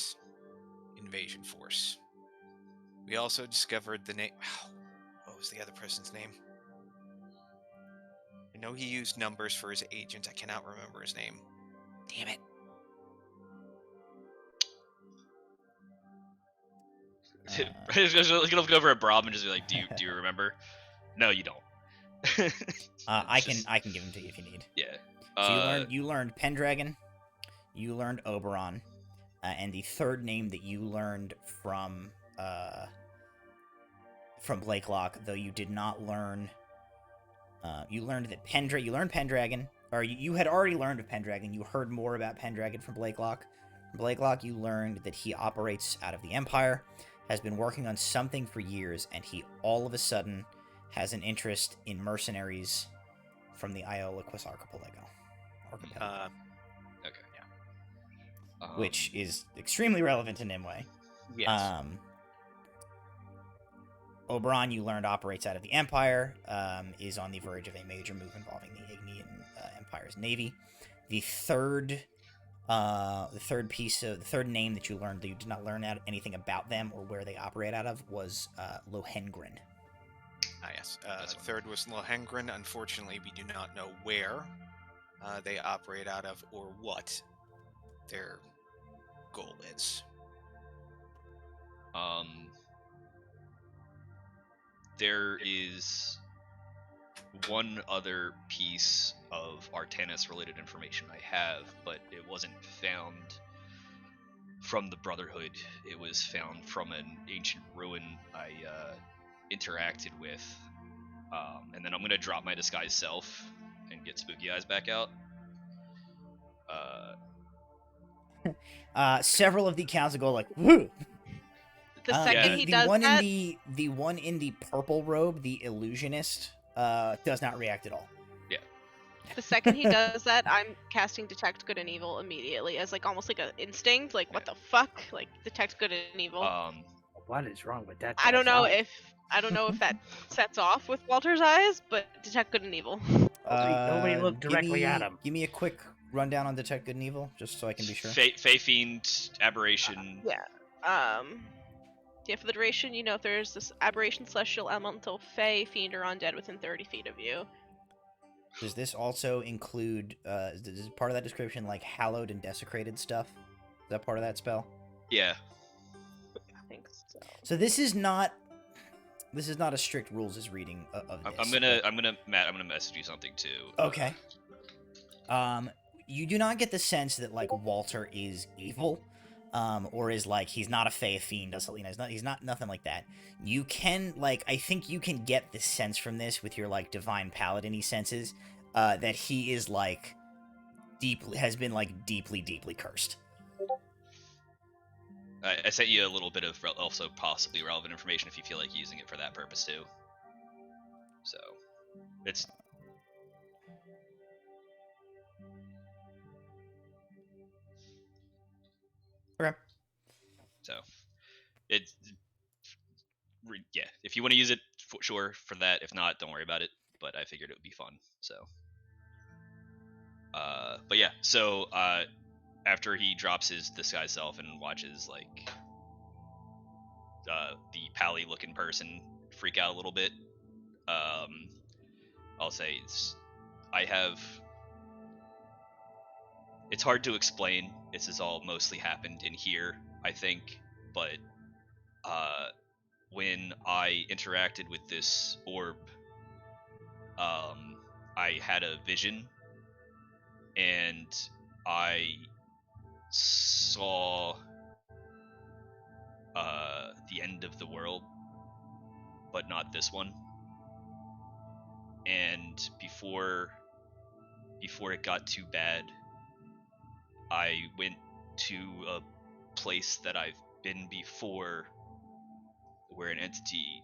Speaker 5: invasion force. We also discovered the name. What was the other person's name? I know he used numbers for his agent. I cannot remember his name. Damn it.
Speaker 4: Just gonna look over at Brob and just be like, "Do you remember?" No, you don't.
Speaker 2: I can give them to you if you need.
Speaker 4: Yeah.
Speaker 2: So you learned Pendragon, you learned Oberon, and the third name that you learned from Blakelock, though you did not learn. You learned that You learned Pendragon, or you had already learned of Pendragon. You heard more about Pendragon from Blakelock. From Blakelock, you learned that he operates out of the Empire, has been working on something for years, and he all of a sudden has an interest in mercenaries from the Iolaquis Archipelago.
Speaker 4: Okay. Yeah.
Speaker 2: Which is extremely relevant to Nimue.
Speaker 5: Yes.
Speaker 2: Oberon, you learned, operates out of the Empire, is on the verge of a major move involving the Ignean Empire's navy. The third name that you learned that you did not learn anything about them or where they operate out of was Lohengrin.
Speaker 5: Yes. The third was Lohengrin. Unfortunately, we do not know where they operate out of or what their goal is.
Speaker 4: There is one other piece of Artanis-related information I have, but it wasn't found from the Brotherhood. It was found from an ancient ruin I interacted with. And then I'm going to drop my disguise self and get Spooky Eyes back out.
Speaker 2: Several of the council go like, woo!
Speaker 8: The second he does
Speaker 2: one
Speaker 8: that,
Speaker 2: the one in the purple robe, the illusionist, does not react at all.
Speaker 4: Yeah.
Speaker 8: the second he does that, I'm casting Detect Good and Evil immediately as like almost like an instinct. Like, what the fuck? Like, detect good and evil.
Speaker 6: What is wrong with that?
Speaker 8: I don't know
Speaker 6: guy's
Speaker 8: if that sets off with Walter's eyes, but detect good and evil.
Speaker 6: Nobody looked directly at him.
Speaker 2: Give me a quick rundown on Detect Good and Evil, just so I can be sure.
Speaker 4: Fey Fiend, Aberration.
Speaker 8: Yeah, for the duration, if there's this aberration, celestial, elemental, fey, fiend, or undead within 30 feet of you.
Speaker 2: Does this also include, is part of that description like hallowed and desecrated stuff? Is that part of that spell?
Speaker 4: Yeah.
Speaker 8: I think so.
Speaker 2: So this is not a strict rules as reading of this.
Speaker 4: Matt, I'm gonna message you something too.
Speaker 2: Okay. You do not get the sense that like Walter is evil. Or is like he's not a fey fiend, he's not nothing like that. You can I think you can get the sense from this with your like divine paladin-y senses, that he is has been deeply cursed.
Speaker 4: I sent you a little bit of also possibly relevant information if you feel like using it for that purpose too. So, it's
Speaker 2: okay.
Speaker 4: So, yeah. If you want to use it, sure for that. If not, don't worry about it. But I figured it would be fun. So, but yeah. So, after he drops his disguise self and watches the pally-looking person freak out a little bit, I'll say it's hard to explain. This has all mostly happened in here, I think, but when I interacted with this orb, I had a vision, and I saw the end of the world, but not this one. And before it got too bad, I went to a place that I've been before, where an entity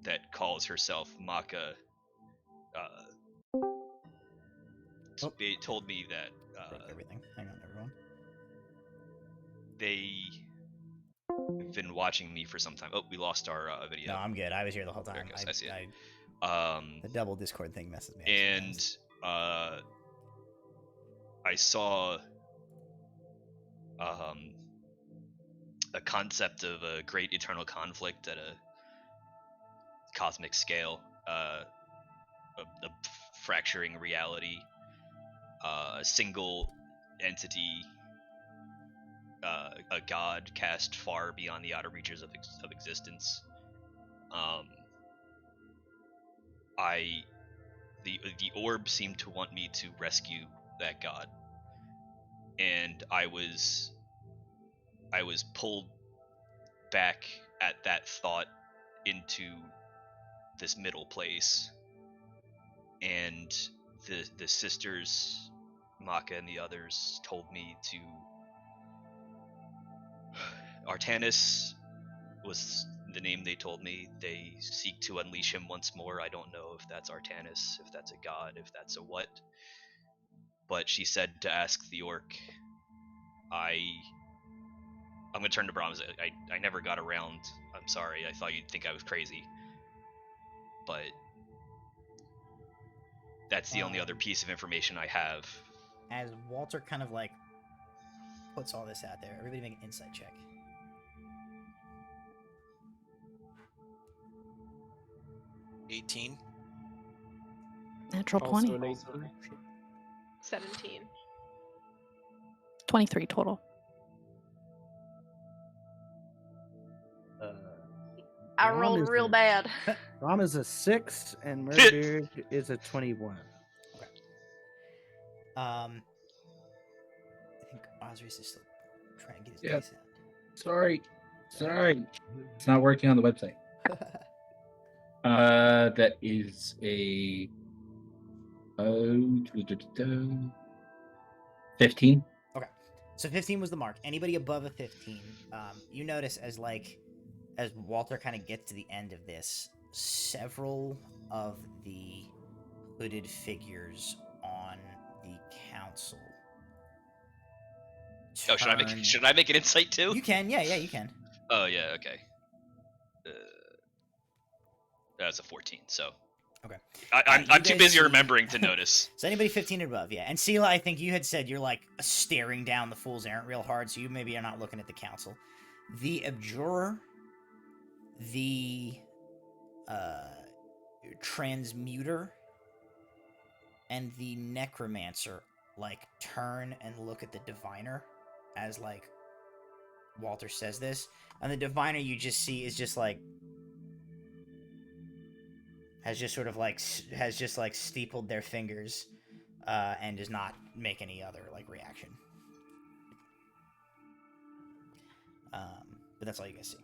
Speaker 4: that calls herself Maka told me that
Speaker 2: everything. Hang on, everyone.
Speaker 4: They've been watching me for some time. Oh, we lost our video.
Speaker 2: No, I'm good. I was here the whole time.
Speaker 4: I see it.
Speaker 2: The double Discord thing messes me up.
Speaker 4: And
Speaker 2: sometimes.
Speaker 4: I saw a concept of a great eternal conflict at a cosmic scale, a fracturing reality, a single entity, a god cast far beyond the outer reaches of existence. The orb seemed to want me to rescue that god, and I was pulled back at that thought into this middle place, and the sisters Maka and the others told me to Artanis was the name they told me. They seek to unleash him once more. I don't know if that's Artanis, if that's a god, if that's a what. But she said to ask the orc. I'm gonna turn to Brahms. I never got around. I'm sorry. I thought you'd think I was crazy. But that's the only other piece of information I have.
Speaker 2: As Walter kind of like puts all this out there, everybody make an insight check.
Speaker 5: $18.
Speaker 1: Natural
Speaker 7: Also
Speaker 1: 20.
Speaker 7: an 18.
Speaker 8: 17.
Speaker 1: 23 total.
Speaker 9: I
Speaker 6: Rom
Speaker 9: rolled
Speaker 6: is
Speaker 9: real
Speaker 6: a-
Speaker 9: bad.
Speaker 6: Rom is a 6 and Murderbeard is a 21.
Speaker 2: I think Osrius is still trying to get his
Speaker 3: Yeah.
Speaker 2: dice
Speaker 3: Sorry. It's not working on the website.
Speaker 2: out.
Speaker 3: That is a 15.
Speaker 2: Okay, so 15 was the mark. Anybody above a 15, you notice as Walter kind of gets to the end of this, several of the hooded figures on the council.
Speaker 4: Oh, should I make an insight too?
Speaker 2: You can, yeah, you can.
Speaker 4: Oh yeah, okay. That's a 14. So
Speaker 2: Okay.
Speaker 4: I'm
Speaker 2: You
Speaker 4: too
Speaker 2: guys
Speaker 4: busy
Speaker 2: see-
Speaker 4: remembering to notice.
Speaker 2: So anybody 15 or above, yeah. And Sela, I think you had said you're like staring down the Fool's Errant real hard, so you maybe are not looking at the council. The Abjurer, the Transmuter, and the Necromancer like turn and look at the Diviner as like Walter says this, and the Diviner you just see is just like has just steepled their fingers and does not make any other like reaction. But that's all you guys see.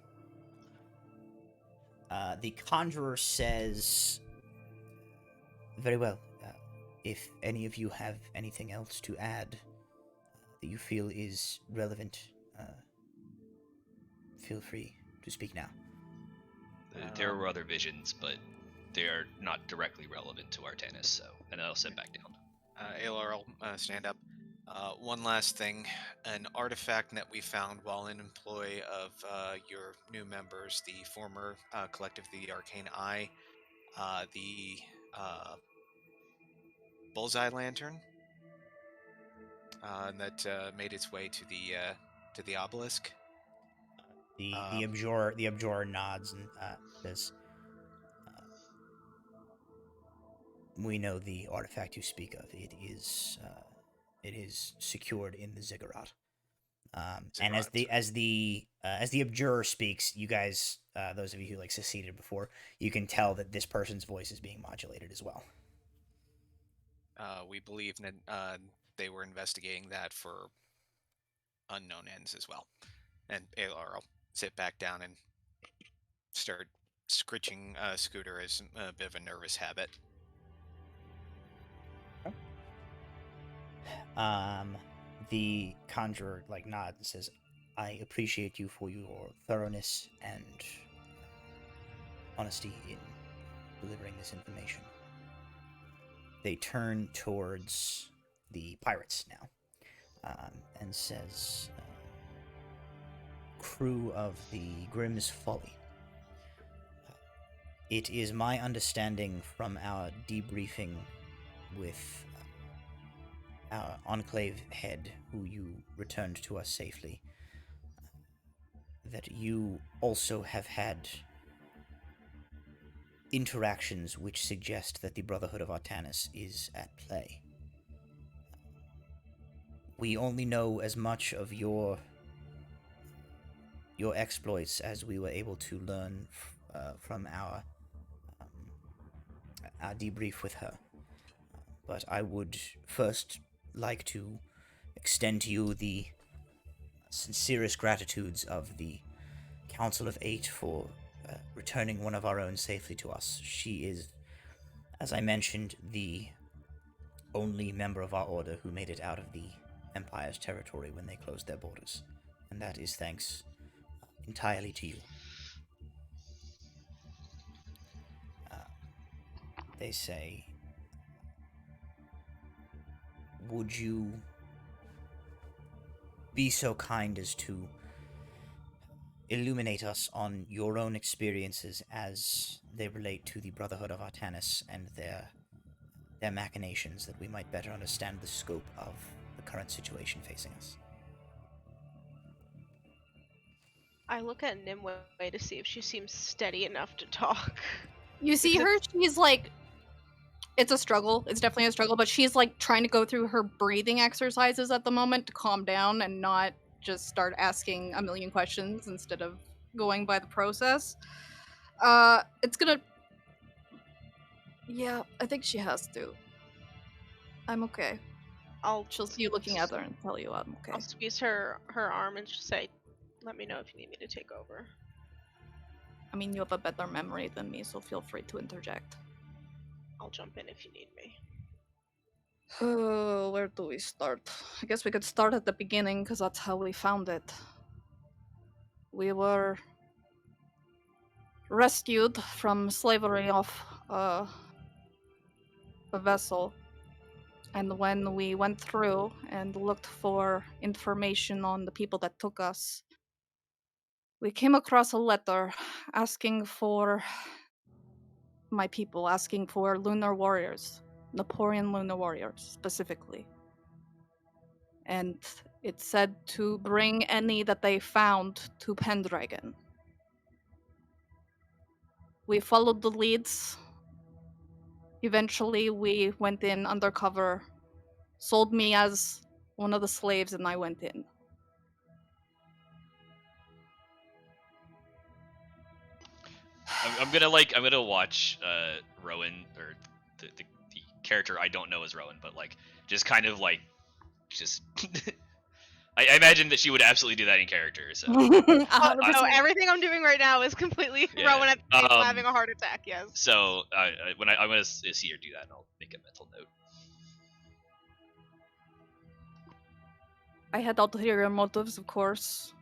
Speaker 2: The Conjurer says, "Very well. If any of you have anything else to add that you feel is relevant, feel free to speak now."
Speaker 4: There were other visions, but they are not directly relevant to Artanis. So, and then I'll sit back down.
Speaker 5: Alar will stand up. One last thing, an artifact that we found while in employ of your new members, the former collective, the Arcane Eye, the Bullseye Lantern, that made its way to the obelisk.
Speaker 2: The Abjurer nods and says, "We know the artifact you speak of. It is secured in the ziggurat." And as the Abjurer speaks, you guys, those of you who like seceded before, you can tell that this person's voice is being modulated as well.
Speaker 5: We believe that they were investigating that for unknown ends as well. And Alar will sit back down and start scritching Scooter as a bit of a nervous habit.
Speaker 2: The Conjurer like nods and says, "I appreciate you for your thoroughness and honesty in delivering this information." They turn towards the pirates now, and says, "Crew of the Grimm's Folly, It is my understanding from our debriefing with our Enclave head, who you returned to us safely, that you also have had interactions which suggest that the Brotherhood of Artanis is at play. We only know as much of your exploits as we were able to learn from our debrief with her. But I would first like to extend to you the sincerest gratitudes of the Council of Eight for returning one of our own safely to us. She is, as I mentioned, the only member of our order who made it out of the Empire's territory when they closed their borders. And that is thanks entirely to you. They say, would you be so kind as to illuminate us on your own experiences as they relate to the Brotherhood of Artanis and their machinations, that we might better understand the scope of the current situation facing us?
Speaker 8: I look at Nimue to see if she seems steady enough to talk.
Speaker 1: You see
Speaker 8: Because
Speaker 1: her, she's like, it's a struggle. It's definitely a struggle, but she's like trying to go through her breathing exercises at the moment to calm down and not just start asking a million questions instead of going by the process. It's gonna. Yeah, I think she has to. I'm okay. She'll see you looking at her and tell you I'm okay.
Speaker 8: I'll squeeze her arm and just say, "Let me know if you need me to take over."
Speaker 1: I mean, you have a better memory than me, so feel free to interject.
Speaker 8: I'll jump in if you need me.
Speaker 1: Oh, where do we start? I guess we could start at the beginning, because that's how we found it. We were rescued from slavery off a vessel. And when we went through and looked for information on the people that took us, we came across a letter asking for my people, asking for lunar warriors, Napoleon lunar warriors specifically. And it said to bring any that they found to Pendragon. We followed the leads. Eventually, we went in undercover, sold me as one of the slaves, and I went in.
Speaker 4: I'm gonna watch Rowan, or the character I don't know as Rowan, but like just kind of like just I imagine that she would absolutely do that in character. So
Speaker 8: Oh, everything I'm doing right now is completely
Speaker 4: Yeah.
Speaker 8: Rowan at the table having a heart attack. Yes.
Speaker 4: So when I'm gonna see her do that, and I'll make a mental note.
Speaker 1: I had ulterior motives, of course.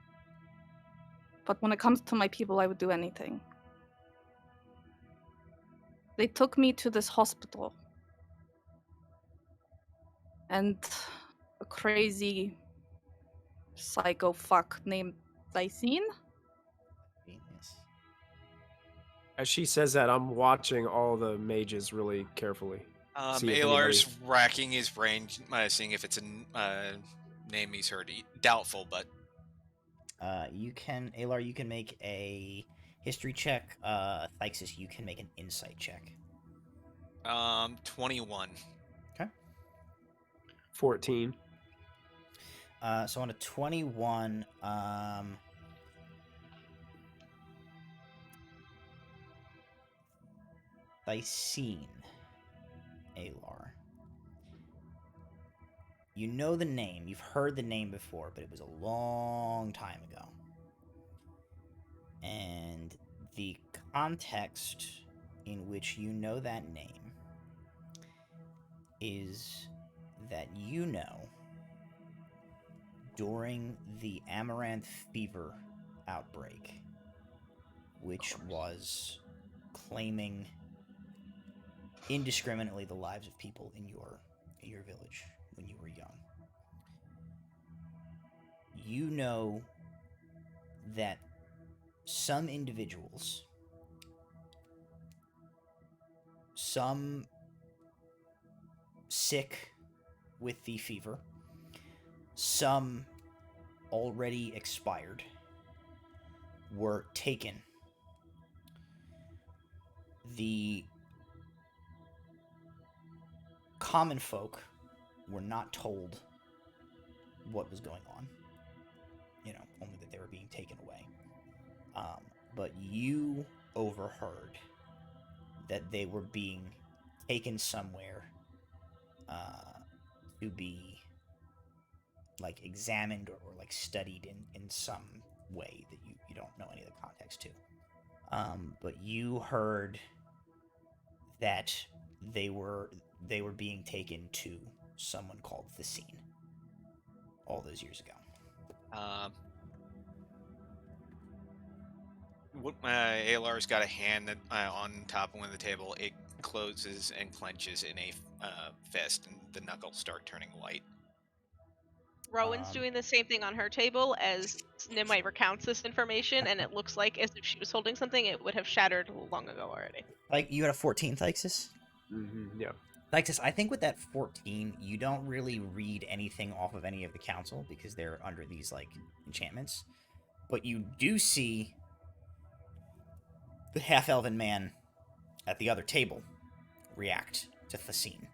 Speaker 1: But when it comes to my people, I would do anything. They took me to this hospital. And a crazy psycho fuck named Lysine?
Speaker 2: Yes.
Speaker 11: As she says that, I'm watching all the mages really carefully. See if
Speaker 5: Alar's
Speaker 11: anybody-
Speaker 5: racking his brain, seeing if it's a name he's heard. Doubtful, but
Speaker 2: You can, Alar, you can make a history check. Thixis, you can make an insight check.
Speaker 5: 21.
Speaker 2: Okay.
Speaker 11: 14.
Speaker 2: So on a 21, Lysine, Alar. You know the name. You've heard the name before, but it was a long time ago. And the context in which you know that name is that you know during the Amaranth fever outbreak, which was claiming indiscriminately the lives of people in your village when you were young. You know that some individuals some sick with the fever, some already expired, were taken. The common folk were not told what was going on. Only that they were being taken away. But you overheard that they were being taken somewhere to be examined or studied in some way that you don't know any of the context to. But you heard that they were being taken to someone called the Scene all those years ago.
Speaker 5: Alar's got a hand on top of one of the table. It closes and clenches in a fist, and the knuckles start turning white.
Speaker 8: Rowan's doing the same thing on her table as Nimue recounts this information, and it looks like as if she was holding something, it would have shattered long ago already.
Speaker 2: You got a 14, Thixis?
Speaker 11: Mm-hmm, yeah.
Speaker 2: Thixis, I think with that 14, you don't really read anything off of any of the council because they're under these enchantments. But you do see the half-elven man at the other table react to Thacine.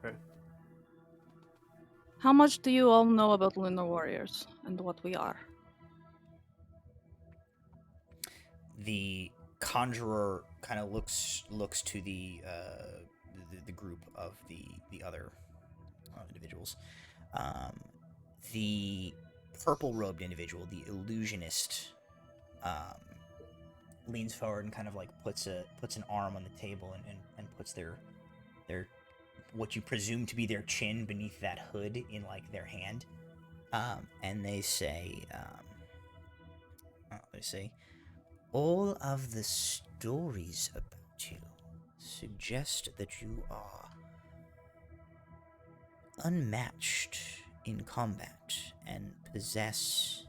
Speaker 11: Okay.
Speaker 1: How much do you all know about Lunar Warriors and what we are?
Speaker 2: The conjurer kind of looks to the group of the other individuals. The purple-robed individual, the illusionist, leans forward and kind of puts an arm on the table and puts their what you presume to be their chin beneath that hood in their hand, and they say, all of the stories about you suggest that you are unmatched in combat and possess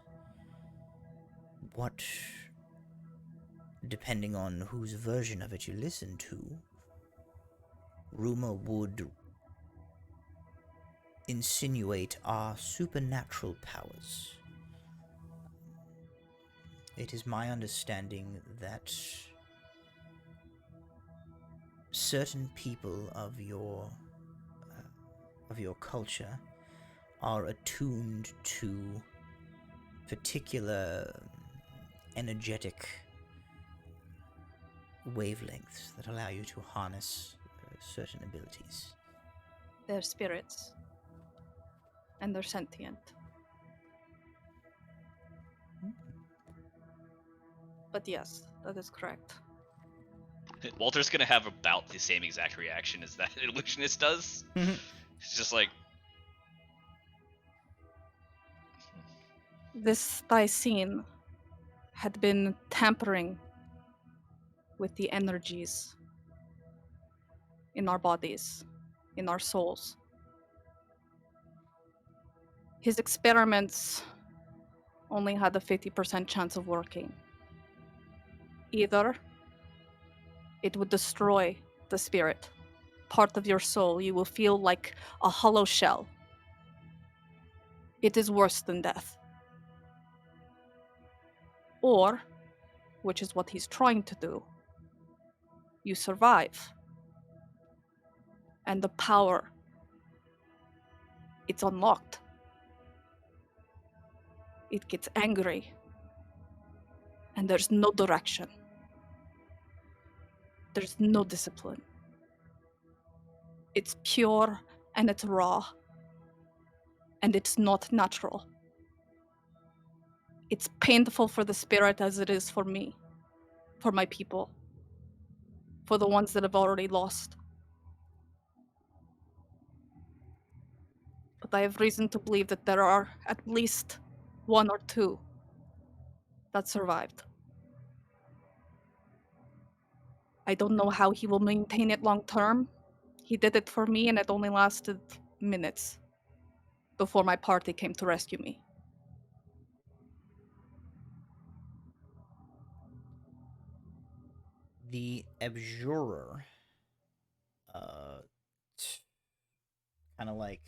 Speaker 2: what, depending on whose version of it you listen to, rumor would insinuate are supernatural powers. It is my understanding that certain people of your culture are attuned to particular energetic wavelengths that allow you to harness certain abilities.
Speaker 1: They're spirits. And they're sentient. But yes, that is correct.
Speaker 4: Walter's gonna have about the same exact reaction as that illusionist does. It's just
Speaker 1: This Thysene had been tampering with the energies in our bodies, in our souls. His experiments only had a 50% chance of working. Either it would destroy the spirit, part of your soul. You will feel like a hollow shell. It is worse than death. Or, which is what he's trying to do, you survive. And the power, it's unlocked. It gets angry. And there's no direction. There's no discipline. It's pure and it's raw. And it's not natural. It's painful for the spirit as it is for me, for my people, for the ones that have already lost. But I have reason to believe that there are at least one or two that survived. I don't know how he will maintain it long term. He did it for me and it only lasted minutes before my party came to rescue me.
Speaker 2: The abjurer, kind of like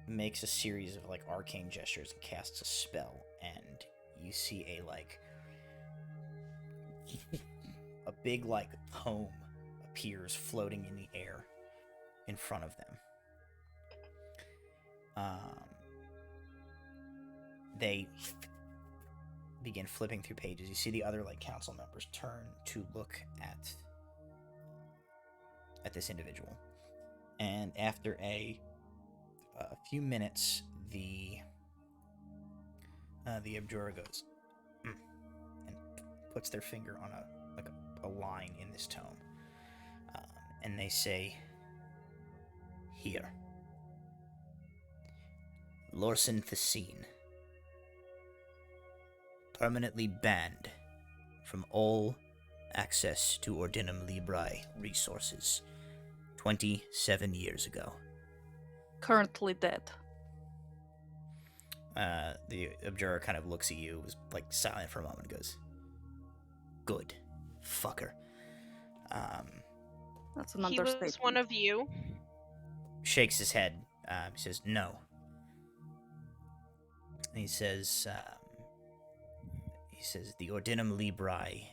Speaker 2: makes a series of like arcane gestures and casts a spell, and you see a like a big like tome appears floating in the air in front of them. They begin flipping through pages. You see the other like council members turn to look at this individual, and after a few minutes, the abjurer goes and puts their finger on a line in this tome, and they say, "Here, Lorsan Thessine, permanently banned from all access to Ordinum Librae resources 27 years ago.
Speaker 1: Currently dead."
Speaker 2: The abjurer kind of looks at you, is like silent for a moment, and goes, "Good, fucker."
Speaker 1: That's an
Speaker 8: He
Speaker 1: understatement.
Speaker 8: was one of you.
Speaker 2: Shakes his head. He says, "No." And he says, the Ordinum Librae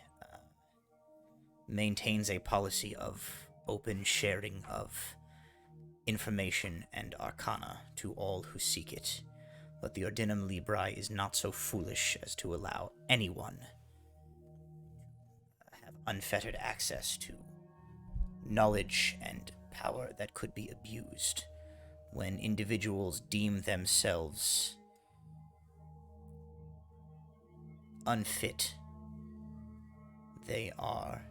Speaker 2: maintains a policy of open sharing of information and arcana to all who seek it, but the Ordinum Librae is not so foolish as to allow anyone have unfettered access to knowledge and power that could be abused. When individuals deem themselves unfit, they are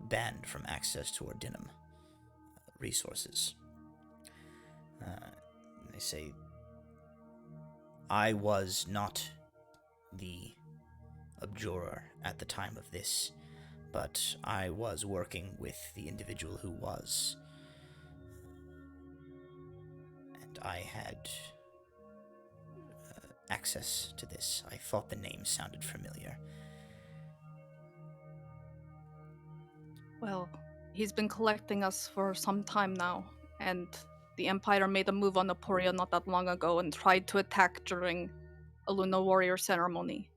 Speaker 2: banned from access to Ordinum resources. They say, I was not the abjurer at the time of this, but I was working with the individual who was, and I had access to this. I thought the name sounded familiar.
Speaker 1: Well, he's been collecting us for some time now, and the Empire made a move on Aporia not that long ago and tried to attack during a Luna Warrior ceremony.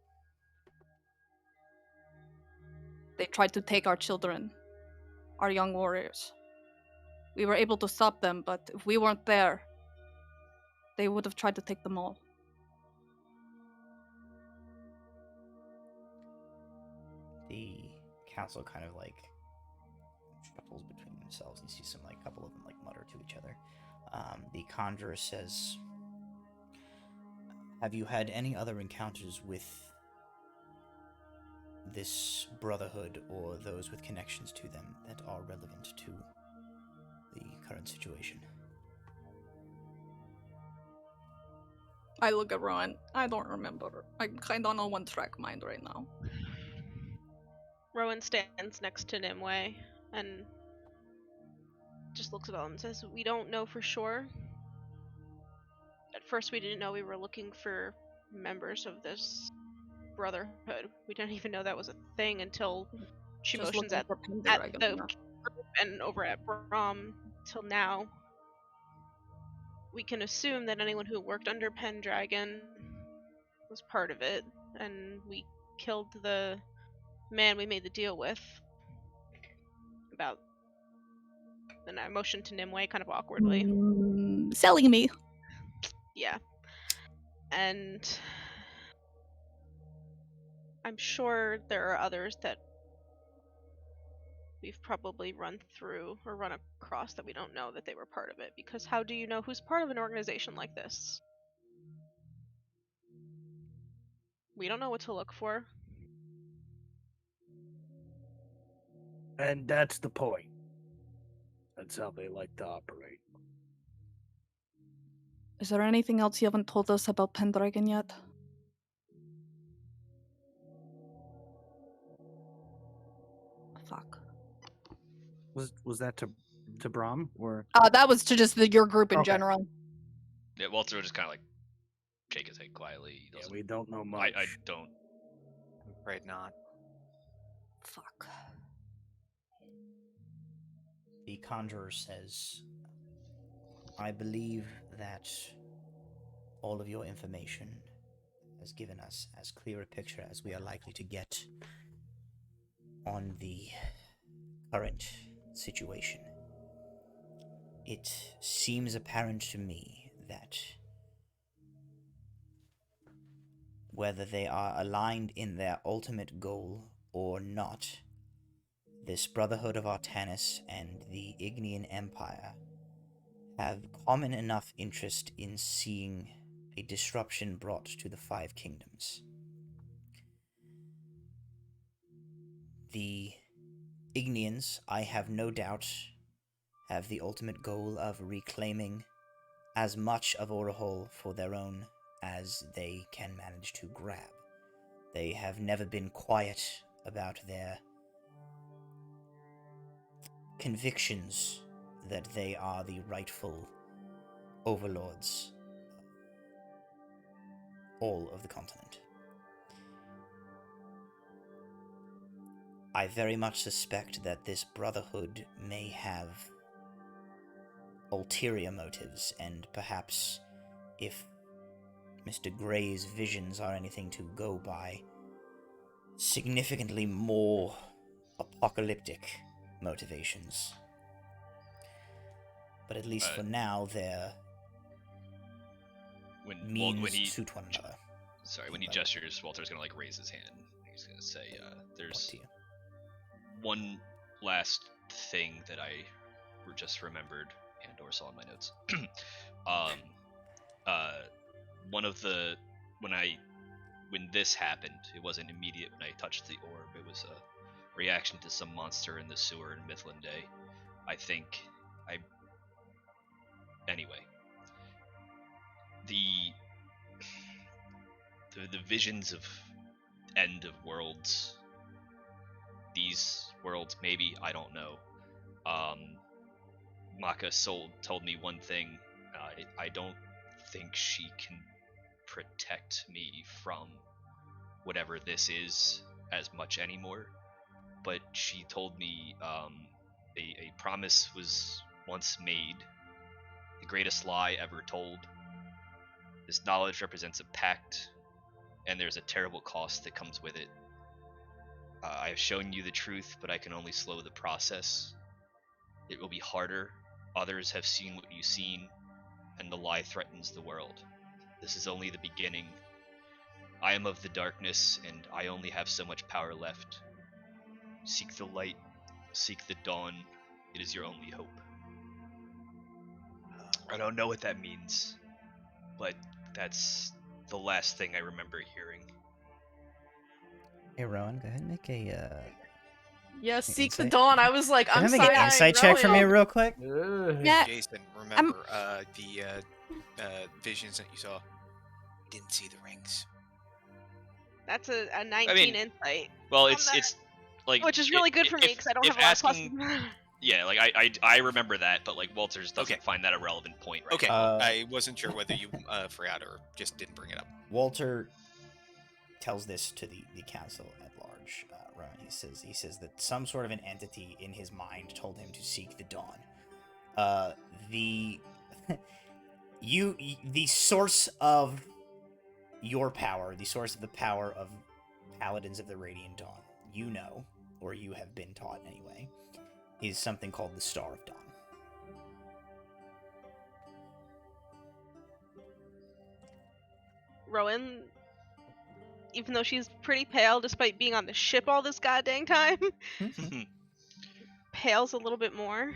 Speaker 1: They tried to take our children, our young warriors. We were able to stop them, but if we weren't there, they would have tried to take them all.
Speaker 2: The council kind of like shuffles between themselves. You see some like couple of them like mutter to each other. The conjurer says, have you had any other encounters with this brotherhood or those with connections to them that are relevant to the current situation?
Speaker 1: I look at Rowan. I don't remember. I'm kind of on a one-track mind right now.
Speaker 8: Rowan stands next to Nimue and just looks at them and says, we don't know for sure. At first we didn't know we were looking for members of this brotherhood. We didn't even know that was a thing until she
Speaker 1: Just
Speaker 8: motions
Speaker 1: looking
Speaker 8: at
Speaker 1: for
Speaker 8: the
Speaker 1: Pendragon,
Speaker 8: group and over at Brahm till now. We can assume that anyone who worked under Pendragon was part of it, and we killed the man we made the deal with. And I motioned to Nimue kind of awkwardly.
Speaker 1: Selling me.
Speaker 8: Yeah. And I'm sure there are others that we've probably run through or run across that we don't know that they were part of it, because how do you know who's part of an organization like this? We don't know what to look for.
Speaker 6: And that's the point. That's how they like to operate.
Speaker 1: Is there anything else you haven't told us about Pendragon yet? Fuck.
Speaker 6: Was that to Brahm or?
Speaker 1: That was to just your group in general.
Speaker 4: Yeah, Walter will just kind of like shake his head quietly.
Speaker 6: Yeah, we don't know much.
Speaker 4: I don't
Speaker 5: Afraid not.
Speaker 1: Fuck.
Speaker 2: The conjurer says, I believe that all of your information has given us as clear a picture as we are likely to get on the current situation. It seems apparent to me that whether they are aligned in their ultimate goal or not, this Brotherhood of Artanis and the Ignean Empire have common enough interest in seeing a disruption brought to the Five Kingdoms. The Igneans, I have no doubt, have the ultimate goal of reclaiming as much of Orahol for their own as they can manage to grab. They have never been quiet about their convictions that they are the rightful overlords of all of the continent. I very much suspect that this brotherhood may have ulterior motives, and perhaps, if Mr. Gray's visions are anything to go by, significantly more apocalyptic motivations. But at least for now, their means suit one another.
Speaker 4: Sorry, when he gestures, Walter's gonna raise his hand. He's gonna say, "There's one last thing that I just remembered and/or saw in my notes. One of the when this happened, it wasn't immediate when I touched the orb. It was a reaction to some monster in the sewer in Midland Day. Anyway, the visions of end of worlds, these worlds, maybe, I don't know. Maka told me one thing. I don't think she can protect me from whatever this is as much anymore. But she told me a promise was once made, the greatest lie ever told. This knowledge represents a pact, and there's a terrible cost that comes with it. I have shown you the truth, but I can only slow the process. It will be harder. Others have seen what you've seen, and the lie threatens the world. This is only the beginning. I am of the darkness, and I only have so much power left. Seek the light, seek the dawn. It is your only hope. I don't know what that means, but that's the last thing I remember hearing.
Speaker 2: Hey, Rowan, go ahead and make a...
Speaker 9: Yeah, seek the dawn. I was like, I'm
Speaker 2: sorry. Make an insight check for me real quick.
Speaker 1: Yeah.
Speaker 5: Jason, remember the visions that you saw? Didn't see the rings.
Speaker 8: That's a 19 insight.
Speaker 4: Well, it's like,
Speaker 8: which is really good for me because I don't have a lot of pluses.
Speaker 4: Yeah, I remember that, but Walters doesn't find that a relevant point right now.
Speaker 5: I wasn't sure whether you forgot or just didn't bring it up.
Speaker 2: Walter tells this to the council at large. Rowan, he says that some sort of an entity in his mind told him to seek the dawn. The source of your power, the source of the power of Paladins of the Radiant Dawn, you know, or you have been taught anyway, is something called the Star of Dawn.
Speaker 8: Rowan, even though she's pretty pale despite being on the ship all this goddamn time, pales a little bit more.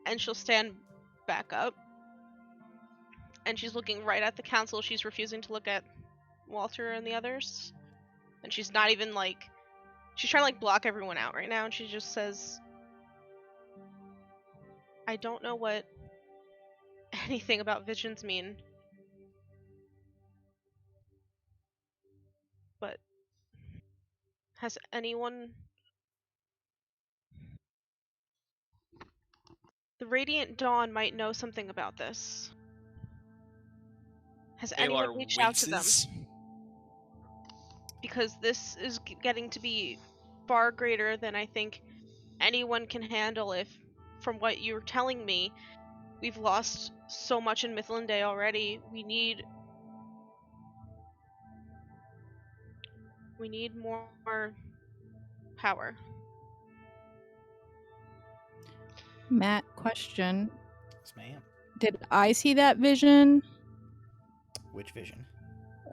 Speaker 8: And she'll stand back up. And she's looking right at the council. She's refusing to look at Walter and the others. And she's not even she's trying to block everyone out right now. And she just says, I don't know what anything about visions mean. But has anyone... The Radiant Dawn might know something about this. Has anyone reached out to them? because this is getting to be far greater than I think anyone can handle. If, from what you're telling me, we've lost so much in Mithlande already, we need more power.
Speaker 1: Matt, question.
Speaker 2: Yes, ma'am.
Speaker 1: Did I see that vision?
Speaker 2: Which vision?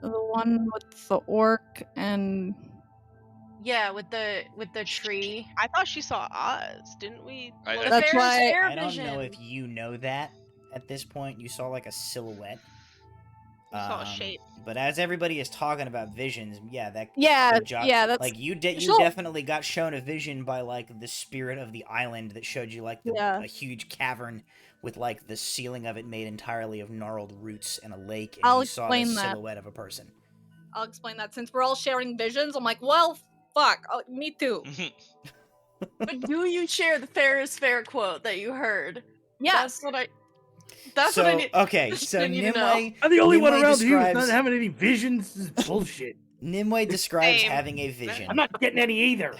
Speaker 1: The one with the orc and...
Speaker 9: Yeah, with the tree.
Speaker 8: I thought she saw Oz, didn't we?
Speaker 9: Well, the
Speaker 1: That's
Speaker 9: Ferris
Speaker 1: why-
Speaker 9: air
Speaker 2: I don't
Speaker 9: vision.
Speaker 2: know if you know that at this point. You saw like a silhouette.
Speaker 8: You saw a shape.
Speaker 2: But as everybody is talking about visions,
Speaker 1: Yeah,
Speaker 2: good job.
Speaker 1: yeah, that's...
Speaker 2: Like you
Speaker 1: Sure.
Speaker 2: definitely got shown a vision by like the spirit of the island that showed you like a huge cavern with like the ceiling of it made entirely of gnarled roots and a lake, and
Speaker 1: I'll
Speaker 2: you saw the
Speaker 1: explain that.
Speaker 2: silhouette of a person.
Speaker 1: I'll explain that. Since we're all sharing visions, I'm like, well, fuck, me too.
Speaker 9: But do you share the Ferris Fair quote that you heard?
Speaker 1: Yes.
Speaker 9: That's what I need.
Speaker 2: Okay, so Nimue...
Speaker 6: I'm the only one
Speaker 2: Nimue
Speaker 6: around here who's
Speaker 2: describes-
Speaker 6: not having any visions. This is bullshit.
Speaker 2: Nimue describes
Speaker 8: Same.
Speaker 2: having a vision.
Speaker 6: I'm not getting any either.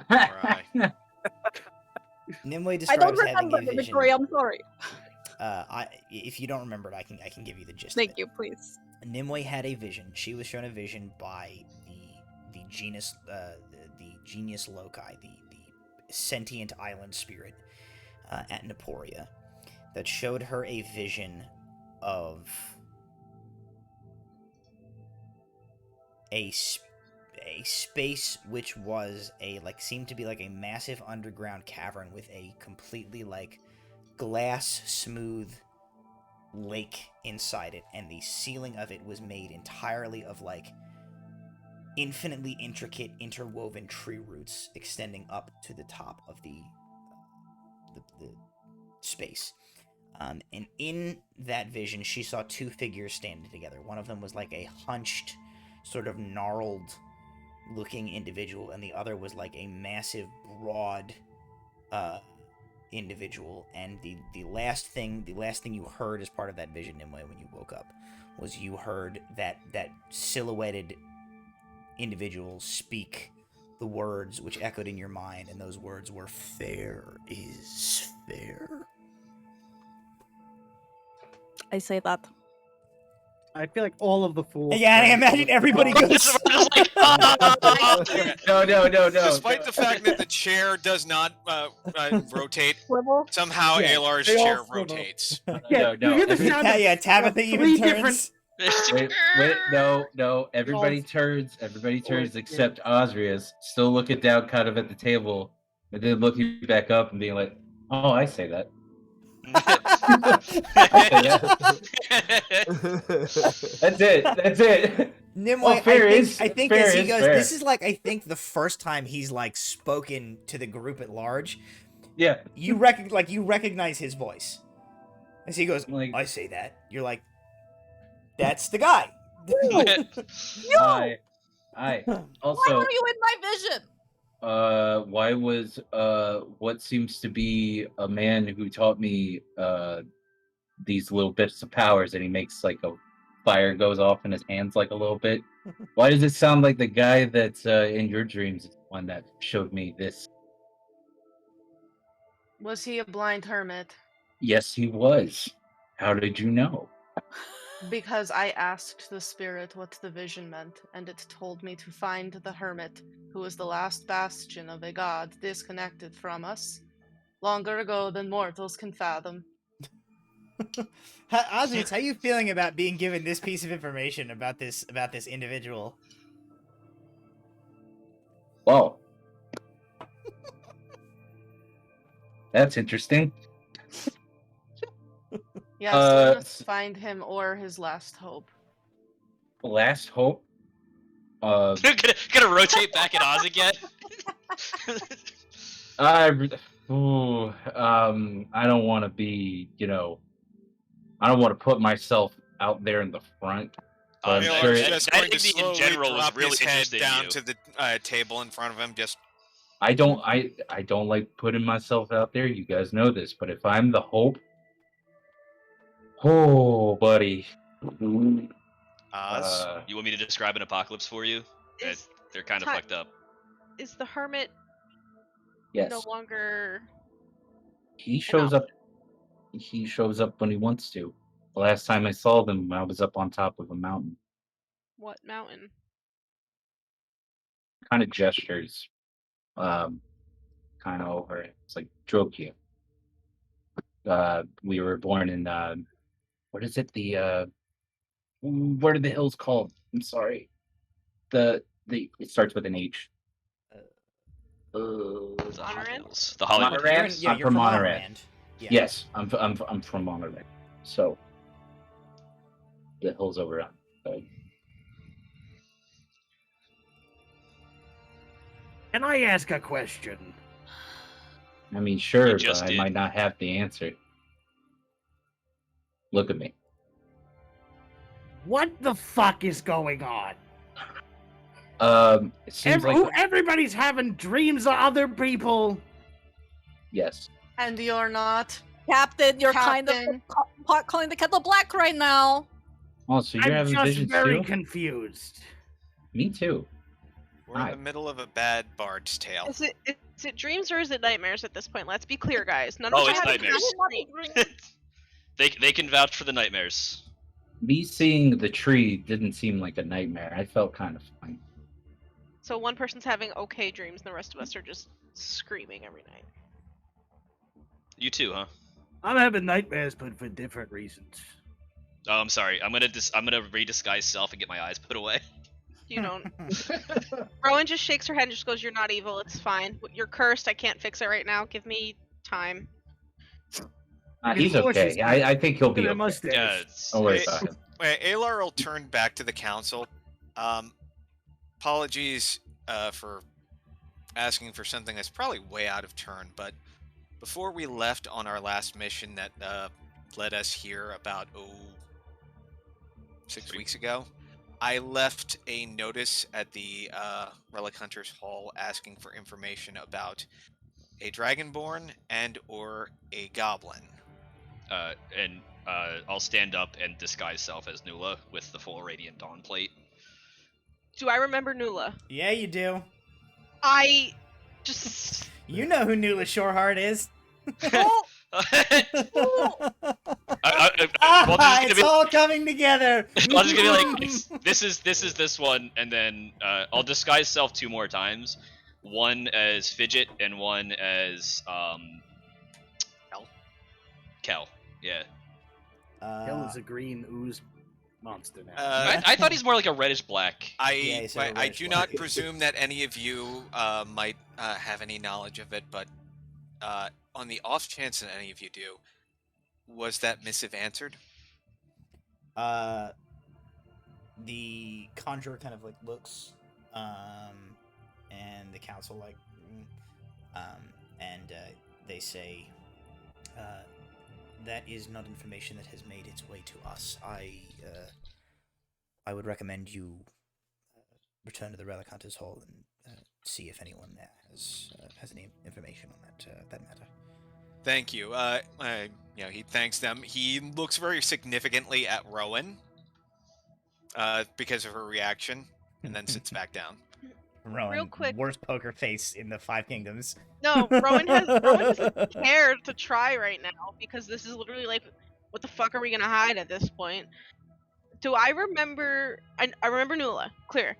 Speaker 5: Right.
Speaker 2: Nimue
Speaker 1: I
Speaker 2: describes
Speaker 1: don't
Speaker 2: having
Speaker 1: remember
Speaker 2: a
Speaker 1: the
Speaker 2: vision.
Speaker 1: Victoria, I'm sorry.
Speaker 2: If you don't remember it, I can give you the gist.
Speaker 1: Thank
Speaker 2: of it.
Speaker 1: you, please.
Speaker 2: Nimue had a vision. She was shown a vision by the genus the genius loci, the sentient island spirit at Naporia, that showed her a vision of a space which was seemed to be like a massive underground cavern with a completely like glass smooth lake inside it, and the ceiling of it was made entirely of like infinitely intricate interwoven tree roots extending up to the top of the space. And in that vision, she saw two figures standing together. One of them was like a hunched, sort of gnarled looking individual, and the other was like a massive, broad individual. And the last thing you heard as part of that vision, Nimue, when you woke up, was you heard that silhouetted individual speak the words which echoed in your mind, and those words were, "Fair is fair."
Speaker 1: I say that.
Speaker 6: I feel like all of the fools.
Speaker 2: Yeah, and I imagine everybody goes.
Speaker 3: No.
Speaker 5: Despite the fact that the chair does not rotate,
Speaker 1: Swivel?
Speaker 5: somehow
Speaker 6: Yeah,
Speaker 5: Alar's
Speaker 6: they all
Speaker 5: chair
Speaker 6: swivel.
Speaker 5: rotates.
Speaker 6: Yeah,
Speaker 3: No.
Speaker 6: you hear the sound of
Speaker 2: Yeah, Tabitha even
Speaker 6: three
Speaker 2: turns.
Speaker 6: different-
Speaker 3: Wait, no. Everybody turns. Except Osria's, still looking down, kind of at the table, and then looking back up and being like, "Oh, I say that." That's it.
Speaker 2: Nimue,
Speaker 3: Well, fair
Speaker 2: I
Speaker 3: is-
Speaker 2: think
Speaker 3: fair
Speaker 2: as he
Speaker 3: is
Speaker 2: goes,
Speaker 3: fair.
Speaker 2: this is like I think the first time he's like spoken to the group at large.
Speaker 3: Yeah.
Speaker 2: You recognize his voice as he goes.
Speaker 3: Like-
Speaker 2: I say that. You're like, that's the guy.
Speaker 3: I also.
Speaker 1: Why were you in my vision?
Speaker 3: Why was what seems to be a man who taught me these little bits of powers, and he makes like a fire goes off in his hands like a little bit. Why does it sound like the guy that's in your dreams is the one that showed me this?
Speaker 9: Was he a blind hermit?
Speaker 3: Yes, he was. How did you know?
Speaker 9: Because I asked the spirit what the vision meant, and it told me to find the hermit, who was the last bastion of a god disconnected from us, longer ago than mortals can fathom.
Speaker 2: Ozzy, how are you feeling about being given this piece of information about this individual?
Speaker 3: Whoa. That's interesting.
Speaker 9: Yes, we must find him or his last hope.
Speaker 3: Last hope?
Speaker 4: gonna rotate back at Oz again?
Speaker 3: I don't want to be, I don't want to put myself out there in the front. But I'm sure
Speaker 5: Alar's
Speaker 3: it,
Speaker 5: just
Speaker 4: I
Speaker 5: going to
Speaker 4: think the in
Speaker 5: slowly
Speaker 4: general was
Speaker 5: drop
Speaker 4: really
Speaker 5: his head
Speaker 4: interested in
Speaker 5: down
Speaker 4: you.
Speaker 5: to the table in front of him. Just
Speaker 3: I don't like putting myself out there. You guys know this, but if I'm the hope, oh, buddy.
Speaker 4: You want me to describe an apocalypse for you? They're kind of fucked up.
Speaker 8: Is the hermit
Speaker 3: Yes.
Speaker 8: no longer?
Speaker 3: He shows up. He shows up when he wants to. The last time I saw them, I was up on top of a mountain.
Speaker 8: What mountain?
Speaker 3: Kind of gestures, kind of over. It's like Drokya. We were born in what is it? What are the hills called? I'm sorry. It starts with an H.
Speaker 4: The
Speaker 8: Honorant?
Speaker 4: The Hollywood
Speaker 3: Monorant?
Speaker 2: Yeah,
Speaker 3: I'm
Speaker 2: you're
Speaker 3: from
Speaker 2: from
Speaker 3: Monorant.
Speaker 2: Honorant. Yeah.
Speaker 3: Yes, I'm from Monorant. So the hills over on.
Speaker 6: Can I ask a question?
Speaker 3: I mean, sure,
Speaker 4: You
Speaker 3: but
Speaker 4: just
Speaker 3: I
Speaker 4: did.
Speaker 3: might not have the answer. Look at me.
Speaker 6: What the fuck is going on?
Speaker 3: It seems like
Speaker 6: Everybody's having dreams of other people.
Speaker 3: yes.
Speaker 9: And you're not.
Speaker 10: Captain, you're kind
Speaker 9: Captain.
Speaker 10: of pot calling the kettle black right now.
Speaker 3: Oh, so you're
Speaker 6: I'm
Speaker 3: having
Speaker 6: just
Speaker 3: visions
Speaker 6: very
Speaker 3: too?
Speaker 6: confused.
Speaker 3: Me too.
Speaker 5: We're in the middle of a bad bard's tale.
Speaker 8: Is it dreams or is it nightmares at this point? Let's be clear, guys. None
Speaker 4: Oh,
Speaker 8: of us
Speaker 4: it's
Speaker 8: are having
Speaker 4: nightmares.
Speaker 8: dreams.
Speaker 4: They can vouch for the nightmares.
Speaker 3: Me seeing the tree didn't seem like a nightmare. I felt kind of fine.
Speaker 8: So one person's having okay dreams, and the rest of us are just screaming every night.
Speaker 4: You too, huh?
Speaker 6: I'm having nightmares, but for different reasons.
Speaker 4: Oh, I'm sorry. I'm gonna redisguise self and get my eyes put away.
Speaker 8: You don't. Rowan just shakes her head and just goes, "You're not evil. It's fine. You're cursed. I can't fix it right now. Give me time."
Speaker 3: He's okay. I think he'll be okay.
Speaker 4: Yeah,
Speaker 3: Don't worry about him.
Speaker 5: Alar will turn back to the council. Apologies for asking for something that's probably way out of turn, but before we left on our last mission that led us here about 6 weeks ago, I left a notice at the Relic Hunters Hall asking for information about a Dragonborn and or a Goblin.
Speaker 4: And I'll stand up and disguise self as Nula with the full Radiant Dawn plate.
Speaker 8: Do I remember Nula?
Speaker 2: Yeah, you do.
Speaker 8: I just.
Speaker 2: You know who Nula Shoreheart is. It's all coming together.
Speaker 4: I'll just gonna be like, this is this one, and then I'll disguise self 2 more times. One as Fidget and one as Kel. Yeah.
Speaker 6: Kel is a green ooze monster now.
Speaker 4: I thought he's more like a reddish black.
Speaker 5: I do not presume that any of you might have any knowledge of it, but on the off chance that any of you do, was that missive answered?
Speaker 2: The conjurer kind of like looks, and the council like, and they say, that is not information that has made its way to us. I would recommend you return to the Relic Hunters Hall and see if anyone there has any information on that matter.
Speaker 5: Thank you. He thanks them. He looks very significantly at Rowan because of her reaction, and then sits back down.
Speaker 2: Rowan,
Speaker 8: Real quick.
Speaker 2: worst poker face in the 5 Kingdoms.
Speaker 8: No, Rowan doesn't care to try right now because this is literally like, what the fuck are we gonna hide at this point? Do I remember? I remember Nula, clear.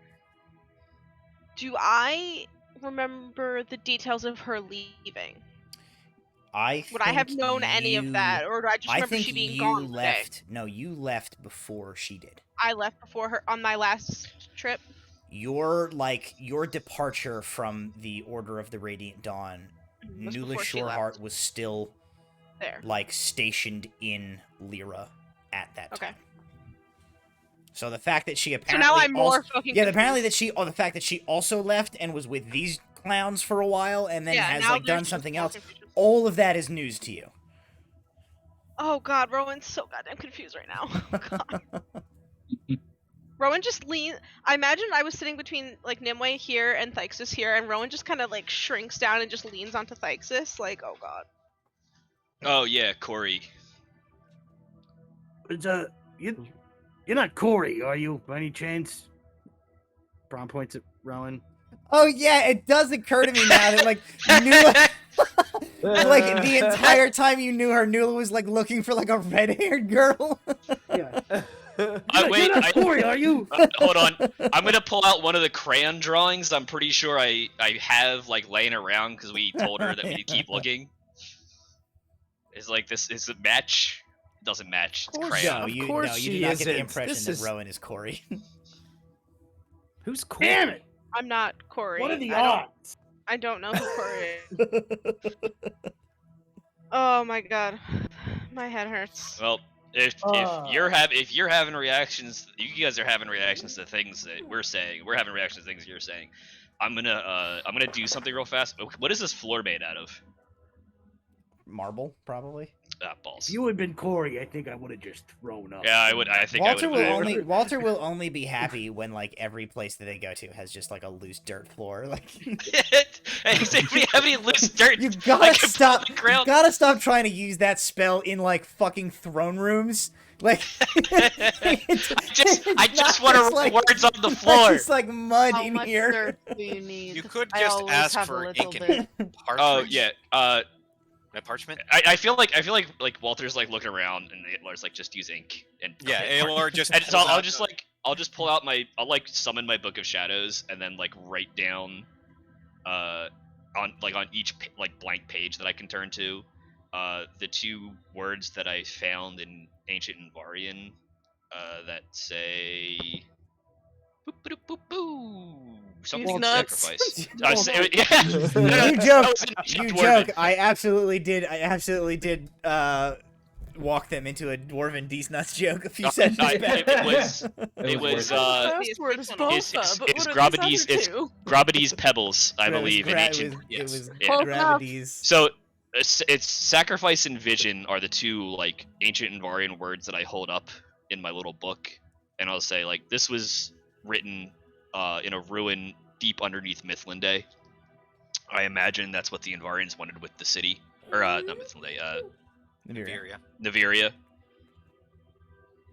Speaker 8: Do I remember the details of her leaving? Would I have known any of that, or do I just remember she being gone today?
Speaker 2: No, you left before she did.
Speaker 8: I left before her on my last trip.
Speaker 2: Your departure from the Order of the Radiant Dawn,
Speaker 8: Was
Speaker 2: Nula
Speaker 8: before she
Speaker 2: Shoreheart was still
Speaker 8: there,
Speaker 2: like stationed in Lyra at that time.
Speaker 8: Okay.
Speaker 2: So the fact that she apparently
Speaker 8: now I'm more fucking
Speaker 2: the fact that she also left and was with these clowns for a while and then has like done something else, all of that is news to you.
Speaker 8: Oh god, Rowan's so goddamn confused right now. Oh, god. Rowan just leans. I imagine I was sitting between like Nimue here and Thixis here, and Rowan just kind of like shrinks down and just leans onto Thixis, like, oh god.
Speaker 4: Oh yeah, Corey.
Speaker 6: It's You're not Corey, are you, by any chance? Braun points at Rowan.
Speaker 2: Oh yeah, it does occur to me now that like Nula, like the entire time you knew her, Nula was like looking for like a red-haired girl.
Speaker 6: Yeah.
Speaker 4: Wait,
Speaker 6: You're not Corey, are you?
Speaker 4: Hold on. I'm gonna pull out one of the crayon drawings. I'm pretty sure I have like laying around because we told her that we'd keep looking. Is like this? Is it match? It doesn't match. It's crayon.
Speaker 2: No,
Speaker 11: Of
Speaker 2: you
Speaker 11: course
Speaker 2: no, you
Speaker 11: she
Speaker 2: do not get the
Speaker 11: isn't.
Speaker 2: impression
Speaker 11: This
Speaker 2: that
Speaker 11: is-
Speaker 2: Rowan is Corey.
Speaker 11: Who's Corey?
Speaker 6: Damn it!
Speaker 8: I'm not Corey.
Speaker 6: What are the
Speaker 8: I don't-
Speaker 6: odds?
Speaker 8: I don't know who Corey is. Oh my god, my head hurts.
Speaker 4: Well, if you're having reactions, you guys are having reactions to things that we're saying. We're having reactions to things you're saying. I'm gonna do something real fast. What is this floor made out of?
Speaker 2: Marble, probably.
Speaker 4: Balls.
Speaker 6: If you had been Corey, I think I would have just thrown up.
Speaker 4: Yeah, I would. I think
Speaker 2: Walter
Speaker 4: I
Speaker 2: will
Speaker 4: would.
Speaker 2: Walter will only be happy when like every place that they go to has just like a loose dirt floor. Like
Speaker 4: Hey, if we have any loose dirt,
Speaker 2: you
Speaker 4: I
Speaker 2: gotta
Speaker 4: can
Speaker 2: stop.
Speaker 4: pull the ground.
Speaker 2: You gotta stop trying to use that spell in like fucking throne rooms. Like
Speaker 4: I just want to write words on the floor.
Speaker 2: It's like mud
Speaker 9: How
Speaker 2: in
Speaker 9: much
Speaker 2: here.
Speaker 9: dirt do you need?
Speaker 5: You could
Speaker 9: I
Speaker 5: just
Speaker 9: always
Speaker 5: ask
Speaker 9: have a
Speaker 5: for
Speaker 9: little
Speaker 5: ink
Speaker 9: bit.
Speaker 5: and
Speaker 4: Oh
Speaker 5: parchment.
Speaker 4: yeah.
Speaker 5: Parchment.
Speaker 4: I feel like Walter's like looking around and Aylor's like just use ink and
Speaker 5: Yeah, Aylor just.
Speaker 4: and so
Speaker 5: pulls
Speaker 4: I'll
Speaker 5: out
Speaker 4: just
Speaker 5: a-
Speaker 4: I'll just pull out I'll like summon my book of shadows and then like write down on each like blank page that I can turn to the two words that I found in ancient Invarian that say something in
Speaker 9: nuts.
Speaker 4: sacrifice.
Speaker 2: You joke. You joke. I absolutely did walk them into a dwarven these nuts joke a few sessions back.
Speaker 4: It was
Speaker 9: First word is
Speaker 4: it's
Speaker 9: Bofa, but
Speaker 4: it's
Speaker 9: what are these
Speaker 4: Gravity's
Speaker 9: other
Speaker 4: it's
Speaker 9: two?
Speaker 4: Gravity's pebbles, I believe, in ancient.
Speaker 2: It was
Speaker 4: Yeah.
Speaker 2: gravities.
Speaker 4: So it's sacrifice and vision are the two like ancient Invarian words that I hold up in my little book, and I'll say like this was written in a ruin deep underneath Mithlinde. I imagine that's what the Invarians wanted with the city, or not Mithlinde,
Speaker 2: Nibiria.
Speaker 4: Naviria.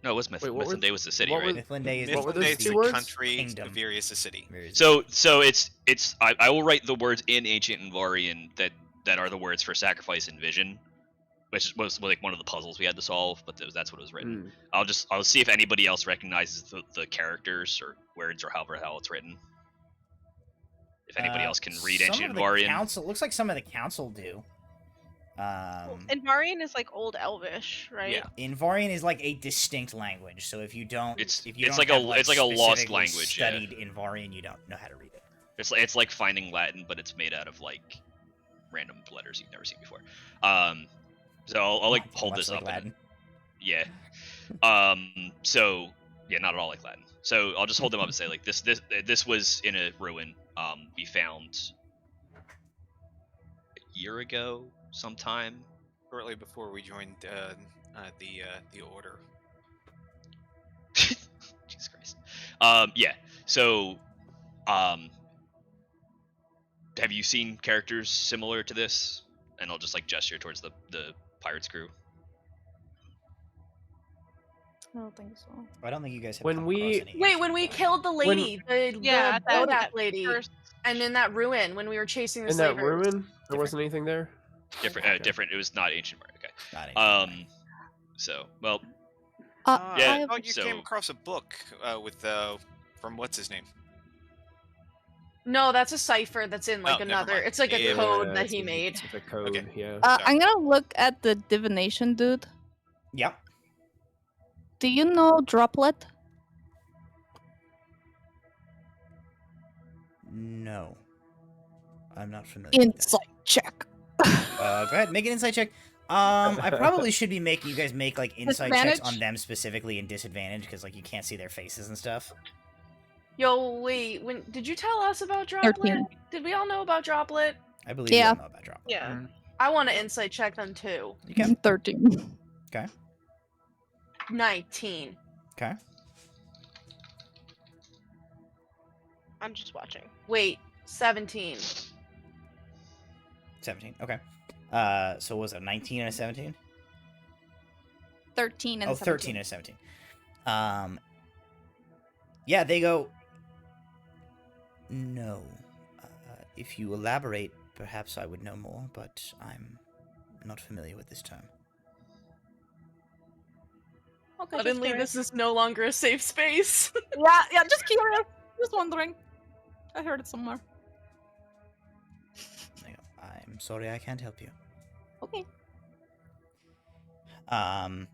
Speaker 4: No, it was
Speaker 11: Wait, what
Speaker 4: Mithlinde was the city, right?
Speaker 2: Mithlinde is
Speaker 11: What were
Speaker 5: Mithlinde
Speaker 11: those
Speaker 5: is
Speaker 11: two
Speaker 5: the
Speaker 11: words?
Speaker 5: country.
Speaker 2: Kingdom.
Speaker 5: Naviria is the city.
Speaker 4: So it's I will write the words in ancient Invarian that are the words for sacrifice and vision, which was like one of the puzzles we had to solve, but that's what it was written. I'll see if anybody else recognizes the characters or words or however the hell it's written. If anybody else can read ancient Invarian.
Speaker 2: Council looks like some of the council do.
Speaker 8: Invarian is like Old Elvish, right?
Speaker 4: Yeah.
Speaker 2: Invarian is like a distinct language, so if you don't,
Speaker 4: It's
Speaker 2: don't
Speaker 4: like
Speaker 2: have,
Speaker 4: it's like a lost
Speaker 2: specifically
Speaker 4: language. Yeah.
Speaker 2: Studied Invarian, you don't know how to read it.
Speaker 4: It's like finding Latin, but it's made out of like random letters you've never seen before. So I'll like hold
Speaker 2: Much
Speaker 4: this
Speaker 2: like
Speaker 4: up.
Speaker 2: Latin.
Speaker 4: Yeah. So yeah, not at all like Latin. So I'll just hold them up and say like this was in a ruin. We found a year ago sometime.
Speaker 5: Shortly before we joined the order.
Speaker 4: Jesus Christ. Yeah. So, have you seen characters similar to this? And I'll just like gesture towards the pirates crew.
Speaker 1: I don't think so.
Speaker 2: I don't think you guys have.
Speaker 11: When
Speaker 2: come
Speaker 11: we-
Speaker 2: across any
Speaker 9: Wait, when we killed the lady, the
Speaker 8: Yeah,
Speaker 9: Bodak lady,
Speaker 8: first-
Speaker 9: and in that ruin when we were chasing the
Speaker 11: In that
Speaker 9: slavers.
Speaker 11: ruin, there wasn't anything there.
Speaker 4: Different. It was not ancient. Okay.
Speaker 2: Not any.
Speaker 4: So well.
Speaker 5: Yeah. Oh, you
Speaker 4: so-
Speaker 5: came across a book with from what's his name?
Speaker 9: No, that's a cipher that's in like
Speaker 5: Oh, never
Speaker 9: another.
Speaker 5: mind.
Speaker 9: It's like a
Speaker 5: Yeah,
Speaker 9: code
Speaker 11: Yeah,
Speaker 9: that
Speaker 11: it's
Speaker 9: he
Speaker 11: a-
Speaker 9: made.
Speaker 11: It's a code.
Speaker 5: Okay.
Speaker 11: Yeah.
Speaker 1: I'm gonna look at the divination dude.
Speaker 2: Yep.
Speaker 1: Do you know Droplet?
Speaker 2: No. I'm not familiar. with that.
Speaker 1: Insight check.
Speaker 2: Go ahead, make an insight check. I probably should be making you guys make like insight checks
Speaker 1: Disadvantage?
Speaker 2: on them specifically and disadvantage because like you can't see their faces and stuff.
Speaker 9: Yo, wait. When did you tell us about Droplet?
Speaker 1: 13.
Speaker 9: Did we all know about Droplet?
Speaker 2: I believe
Speaker 1: Yeah.
Speaker 2: you all know about drop.
Speaker 8: Yeah.
Speaker 9: I want to insight check them too.
Speaker 2: You can.
Speaker 1: 13.
Speaker 9: 19.
Speaker 2: Okay.
Speaker 8: I'm just watching.
Speaker 9: Wait, 17.
Speaker 2: 17. Okay. So was it 19 and a 17?
Speaker 1: 13 and
Speaker 2: Oh,
Speaker 1: 17.
Speaker 2: 13 and a 17. Yeah, they go, no. If you elaborate, perhaps I would know more, but I'm not familiar with this term.
Speaker 1: Okay,
Speaker 9: Suddenly, this is no longer a safe space.
Speaker 1: yeah, just curious. Just wondering. I heard it somewhere.
Speaker 2: I'm sorry I can't help you.
Speaker 1: Okay.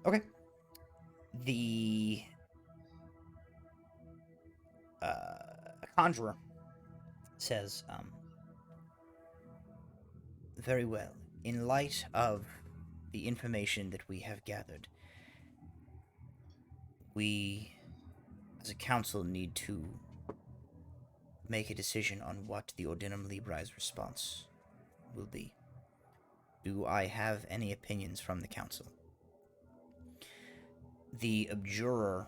Speaker 2: Okay. The conjurer says, very well. In light of the information that we have gathered, we, as a council, need to make a decision on what the Ordinum Librae's response will be. Do I have any opinions from the council? The abjurer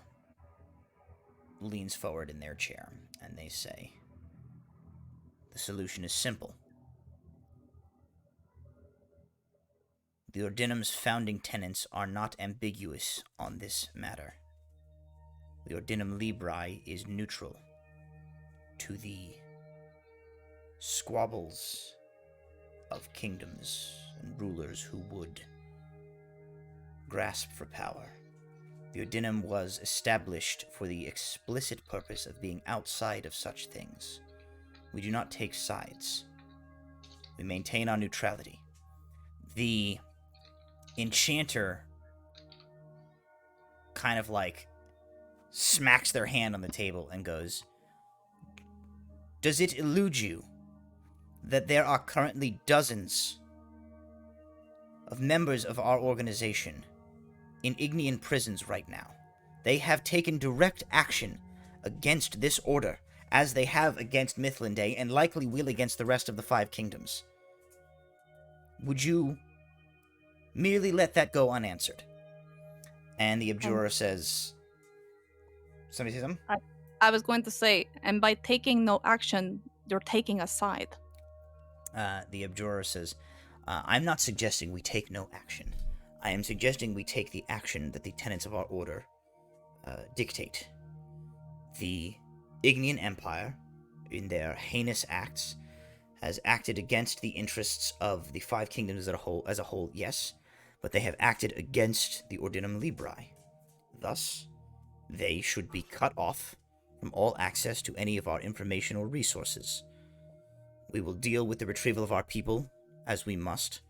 Speaker 2: leans forward in their chair, and they say, the solution is simple. The Ordinum's founding tenets are not ambiguous on this matter. The Ordinum Librae is neutral to the squabbles of kingdoms and rulers who would grasp for power. The Ordinum was established for the explicit purpose of being outside of such things. We do not take sides. We maintain our neutrality. The enchanter kind of like smacks their hand on the table and goes, does it elude you that there are currently dozens of members of our organization in Ignean prisons right now? They have taken direct action against this order, as they have against Mithlinde, and likely will against the rest of the 5 kingdoms. Would you merely let that go unanswered? And the abjurer says... Somebody say something?
Speaker 1: I was going to say, and by taking no action, you're taking a side.
Speaker 2: The abjurer says, I'm not suggesting we take no action. I am suggesting we take the action that the tenets of our order dictate. The Ignean Empire, in their heinous acts, has acted against the interests of the 5 kingdoms as a whole, yes, but they have acted against the Ordinum Librae. Thus, they should be cut off from all access to any of our informational resources. We will deal with the retrieval of our people as we must,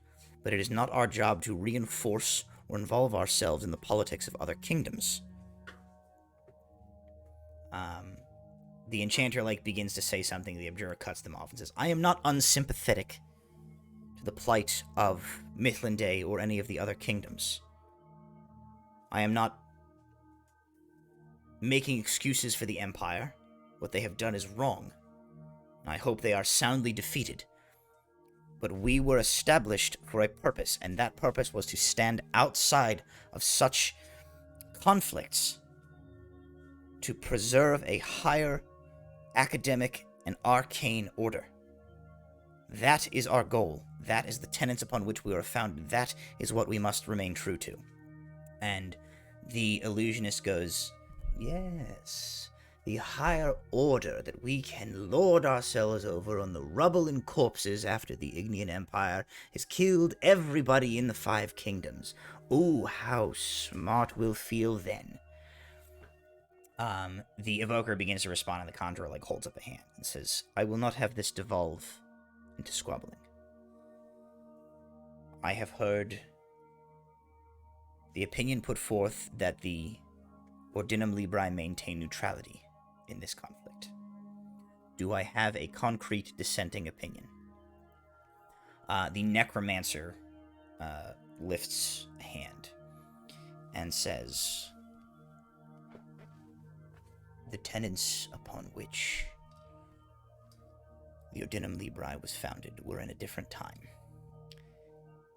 Speaker 2: but it is not our job to reinforce or involve ourselves in the politics of other kingdoms. The enchanter begins to say something. The abjurer cuts them off and says, I am not unsympathetic to the plight of Mithlinde or any of the other kingdoms. I am not making excuses for the Empire. What they have done is wrong. I hope they are soundly defeated. But we were established for a purpose, and that purpose was to stand outside of such conflicts to preserve a higher academic and arcane order. That is our goal. That is the tenets upon which we are founded. That is what we must remain true to. And the illusionist goes, yes, the higher order that we can lord ourselves over on the rubble and corpses after the Ignean Empire has killed everybody in the 5 kingdoms. Ooh, how smart we'll feel then. The evoker begins to respond, and the conjurer holds up a hand and says, I will not have this devolve into squabbling. I have heard the opinion put forth that the Ordinum Librae maintain neutrality in this conflict. Do I have a concrete dissenting opinion? The necromancer lifts a hand and says, the tenets upon which the Ordinum Librae was founded were in a different time.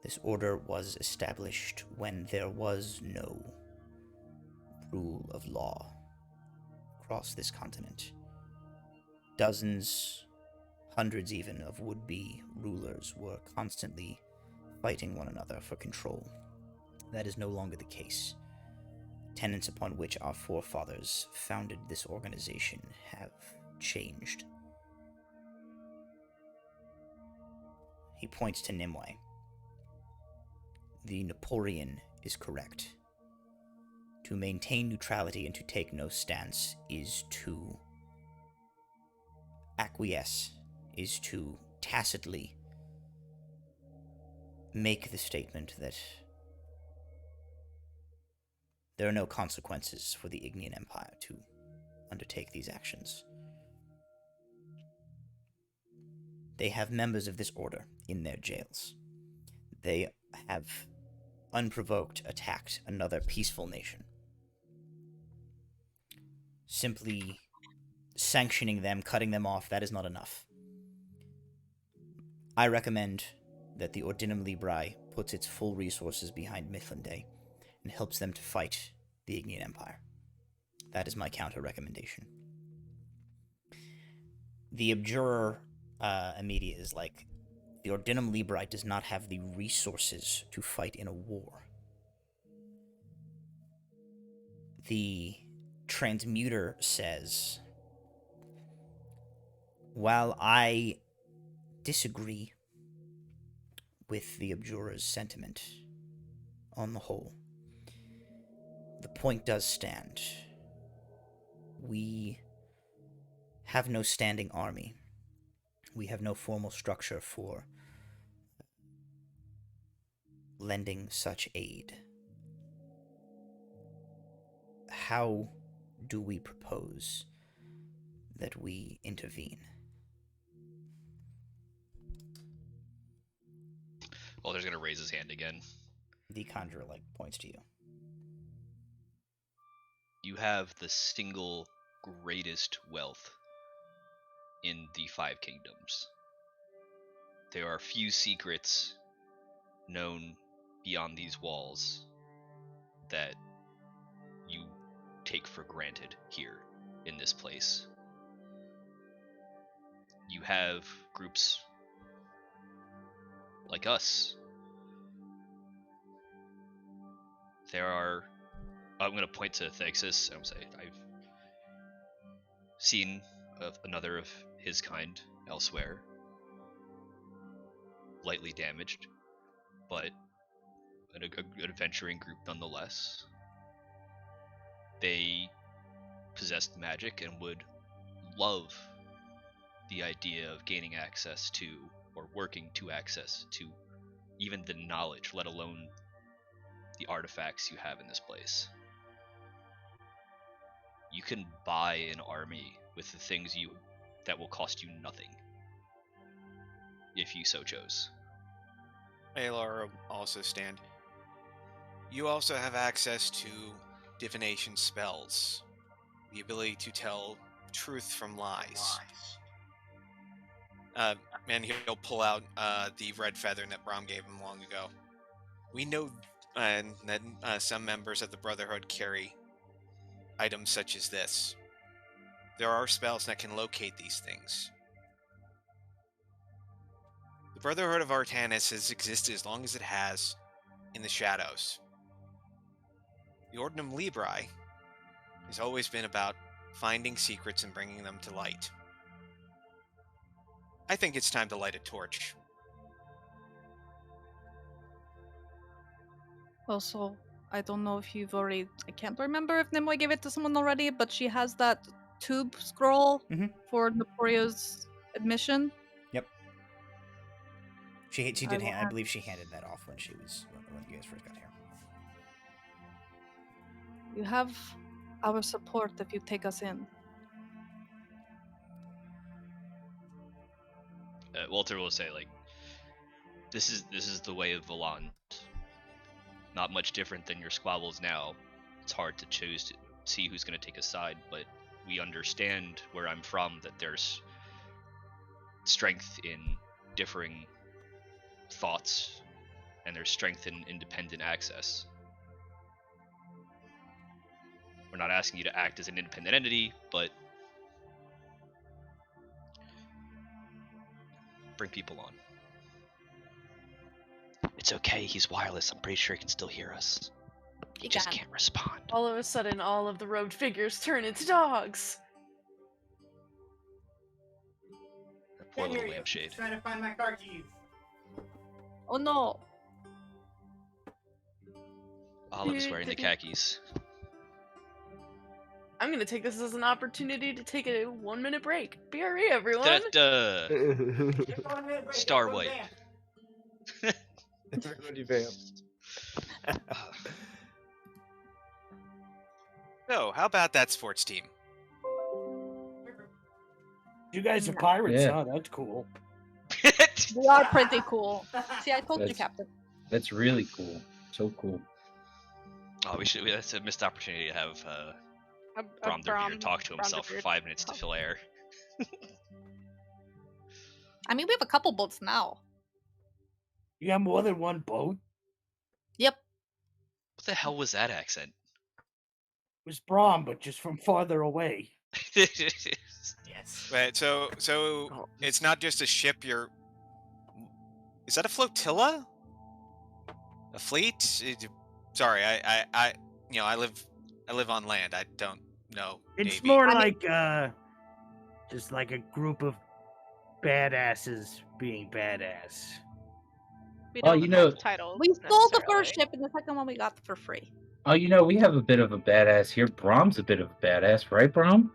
Speaker 2: This order was established when there was no rule of law across this continent. Dozens, hundreds even, of would-be rulers were constantly fighting one another for control. That is no longer the case. tenets upon which our forefathers founded this organization have changed. He points to Nimue. The Napoleon is correct. To maintain neutrality and to take no stance is to acquiesce, is to tacitly make the statement that there are no consequences for the Ignean Empire to undertake these actions. They have members of this order in their jails. They have unprovoked attacked another peaceful nation. Simply sanctioning them, cutting them off, that is not enough. I recommend that the Ordinum Librae puts its full resources behind Mithlinde and helps them to fight the Ignean Empire. That is my counter recommendation. The Abjurer immediate is like, the Ordinum Librae does not have the resources to fight in a war. The Transmuter says, while I disagree with the Abjurer's sentiment on the whole, the point does stand. We have no standing army. We have no formal structure for lending such aid. How do we propose that we intervene?
Speaker 4: Walter's gonna raise his hand again.
Speaker 2: The Conjurer, points to you.
Speaker 4: You have the single greatest wealth in the Five Kingdoms. There are few secrets known beyond these walls that you take for granted here in this place. You have groups like us. I'm going to point to Thexus and say, I've seen another of his kind elsewhere, lightly damaged, but an adventuring group nonetheless. They possessed magic and would love the idea of gaining access to, or working to access to, even the knowledge, let alone the artifacts you have in this place. You can buy an army with the things that will cost you nothing, if you so chose.
Speaker 5: Alar will also stand. You also have access to divination spells, the ability to tell truth from lies. And he'll pull out the red feather that Brahm gave him long ago. We know that some members of the Brotherhood carry items such as this. There are spells that can locate these things. The Brotherhood of Artanis has existed as long as it has in the shadows. The Ordinum Librae has always been about finding secrets and bringing them to light. I think it's time to light a torch.
Speaker 1: Also, I don't know if you've already... I can't remember if Nimue gave it to someone already, but she has that tube scroll for Naporio's admission.
Speaker 2: Yep. She did I believe she handed that off when you guys first got here.
Speaker 1: You have our support if you take us in.
Speaker 4: Walter will say, this is the way of Volant. Not much different than your squabbles now. It's hard to choose to see who's going to take a side, but we understand where I'm from that there's strength in differing thoughts, and there's strength in independent access. We're not asking you to act as an independent entity, but bring people on.
Speaker 12: It's okay, he's wireless. I'm pretty sure he can still hear us.
Speaker 4: He just can't respond.
Speaker 9: All of a sudden, all of the robed figures turn into dogs.
Speaker 4: Poor little lampshade.
Speaker 2: Trying to find my car keys.
Speaker 1: Oh no.
Speaker 4: Olive is wearing the khakis.
Speaker 9: I'm gonna take this as an opportunity to take a 1-minute break. BRE, everyone.
Speaker 4: Star White.
Speaker 11: Everybody vamp.
Speaker 5: So, how about that sports team?
Speaker 6: You guys are pirates,
Speaker 3: Yeah.
Speaker 6: huh? That's cool.
Speaker 1: We are pretty cool. See, I told you, Captain.
Speaker 3: That's really cool. So cool.
Speaker 4: Oh, that's a missed opportunity to have Brom talk to himself for 5 minutes to fill air.
Speaker 1: I mean, we have a couple boats now.
Speaker 6: You have more than one boat?
Speaker 1: Yep.
Speaker 4: What the hell was that accent?
Speaker 6: It was Brom, but just from farther away.
Speaker 2: Yes.
Speaker 5: Right, so it's not just a ship. Is that a flotilla? A fleet? Sorry, I live on land. I don't know.
Speaker 6: It's
Speaker 5: Navy.
Speaker 6: more like just like a group of badasses being badass.
Speaker 8: We
Speaker 3: Oh,
Speaker 8: don't
Speaker 3: you
Speaker 8: know
Speaker 3: know-
Speaker 8: the titles.
Speaker 1: We stole the
Speaker 8: necessarily.
Speaker 1: first ship, and the second one we got for free.
Speaker 3: Oh, we have a bit of a badass here. Brom's a bit of a badass, right, Brom?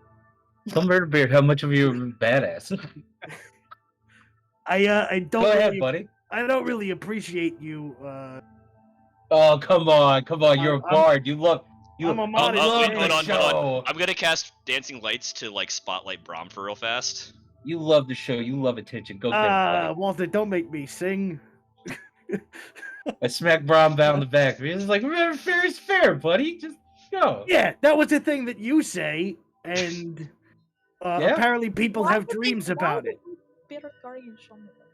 Speaker 3: Tell Murderbeard how much of you are a badass.
Speaker 6: I don't
Speaker 3: Go
Speaker 6: really,
Speaker 3: ahead, buddy.
Speaker 6: I don't really appreciate you.
Speaker 3: Oh, come on. You're a bard. You love.
Speaker 6: I'm a
Speaker 4: Oh,
Speaker 6: modest
Speaker 4: wait,
Speaker 6: man.
Speaker 4: hold on.
Speaker 3: show.
Speaker 4: I'm gonna cast dancing lights to like spotlight Brom for real fast.
Speaker 3: You love the show. You love attention. Go get it, buddy.
Speaker 6: Walter, don't make me sing.
Speaker 3: I smacked Brom down the back. He's just like, remember, fair is fair, buddy. Just go.
Speaker 6: Yeah, that was the thing that you say, and
Speaker 3: Yeah?
Speaker 6: apparently people
Speaker 1: Why
Speaker 6: have
Speaker 1: would they-
Speaker 6: dreams
Speaker 1: why
Speaker 6: about
Speaker 1: would
Speaker 6: it.
Speaker 1: Spirit Guardian show me that?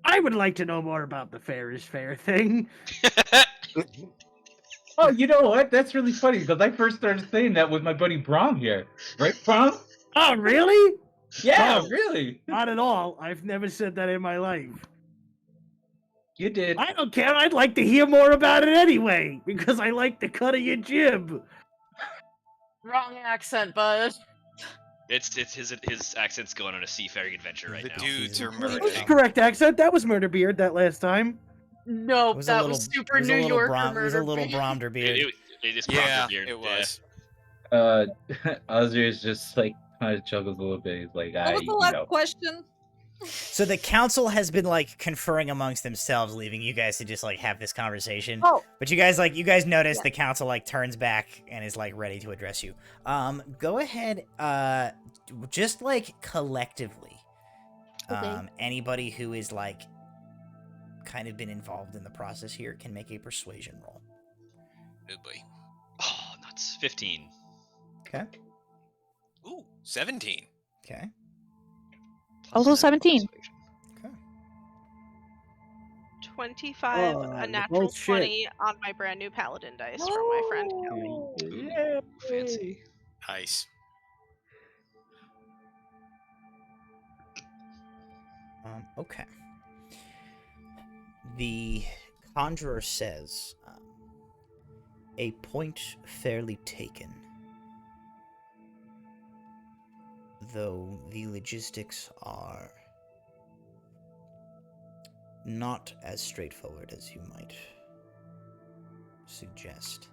Speaker 6: I would like to know more about the fair is fair thing.
Speaker 3: Oh, you know what? That's really funny because I first started saying that with my buddy Brom here. Right, Brom?
Speaker 6: Oh, really?
Speaker 3: Yeah,
Speaker 6: Oh.
Speaker 3: really.
Speaker 6: Not at all. I've never said that in my life.
Speaker 3: You did.
Speaker 6: I don't care. I'd like to hear more about it anyway, because I like the cut of your jib.
Speaker 9: Wrong accent, bud.
Speaker 4: It's his accent's going on a seafaring adventure right
Speaker 5: The
Speaker 4: now.
Speaker 5: dudes are
Speaker 6: That was the
Speaker 5: merging.
Speaker 6: correct accent. That was Murderbeard that last time.
Speaker 9: Nope,
Speaker 2: It
Speaker 9: that was super New York.
Speaker 2: It was a little Bromder beard.
Speaker 4: It is
Speaker 5: Yeah,
Speaker 4: Beard.
Speaker 5: it was.
Speaker 3: Ozzy is just like kind of chuckles a little bit. He's like,
Speaker 1: What was the last question?
Speaker 2: So the council has been like conferring amongst themselves, leaving you guys to just like have this conversation.
Speaker 1: Oh.
Speaker 2: But you guys notice the council like turns back and is like ready to address you. Go ahead, just like collectively.
Speaker 1: Okay.
Speaker 2: Anybody who is like kind of been involved in the process here can make a persuasion roll.
Speaker 5: Oh boy.
Speaker 4: Oh, nuts. 15.
Speaker 2: Okay.
Speaker 5: Ooh, 17.
Speaker 2: Okay.
Speaker 1: Also 17.
Speaker 2: Okay.
Speaker 8: 25,
Speaker 6: Oh,
Speaker 8: a
Speaker 6: they're
Speaker 8: natural
Speaker 6: both shit.
Speaker 8: 20 on my brand new paladin dice from my friend Kelly.
Speaker 4: Ooh, fancy.
Speaker 5: Nice.
Speaker 2: Okay. The conjurer says, a point fairly taken. Though the logistics are not as straightforward as you might suggest.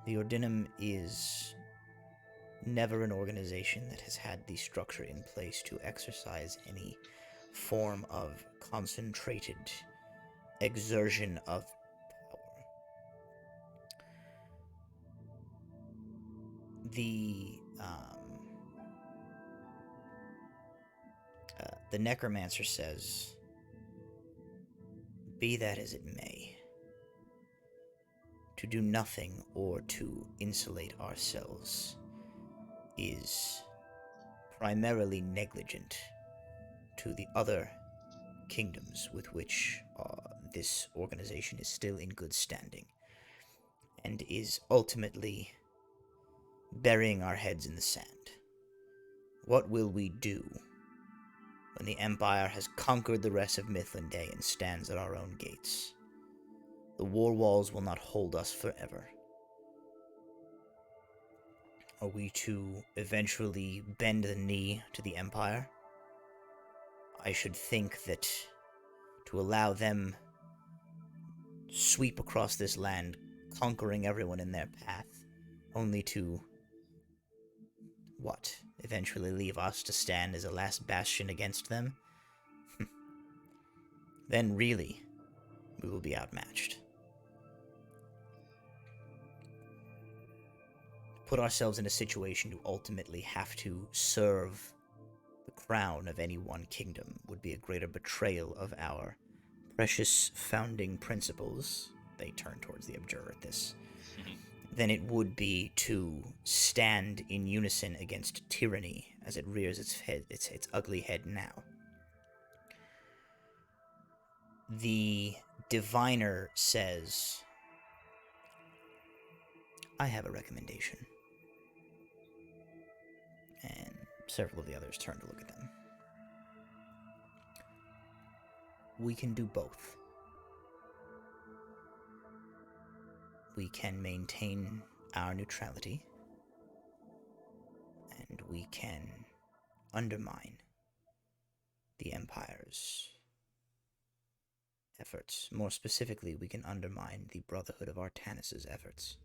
Speaker 2: The Ordinum is never an organization that has had the structure in place to exercise any form of concentrated exertion of power. The necromancer says, be that as it may, to do nothing or to insulate ourselves is primarily negligent to the other kingdoms with which this organization is still in good standing, and is ultimately burying our heads in the sand. What will we do when the Empire has conquered the rest of Mythland Day and stands at our own gates? The war walls will not hold us forever. Are we to eventually bend the knee to the Empire? I should think that to allow them sweep across this land, conquering everyone in their path, only to, what, eventually leave us to stand as a last bastion against them? Then really, we will be outmatched. Put ourselves in a situation to ultimately have to serve the crown of any one kingdom would be a greater betrayal of our precious founding principles, they turn towards the Abjurer at this, than it would be to stand in unison against tyranny as it rears its ugly head now. The diviner says, I have a recommendation. And several of the others turn to look at them. We can do both. We can maintain our neutrality, and we can undermine the Empire's efforts. More specifically, we can undermine the Brotherhood of Artanis' efforts.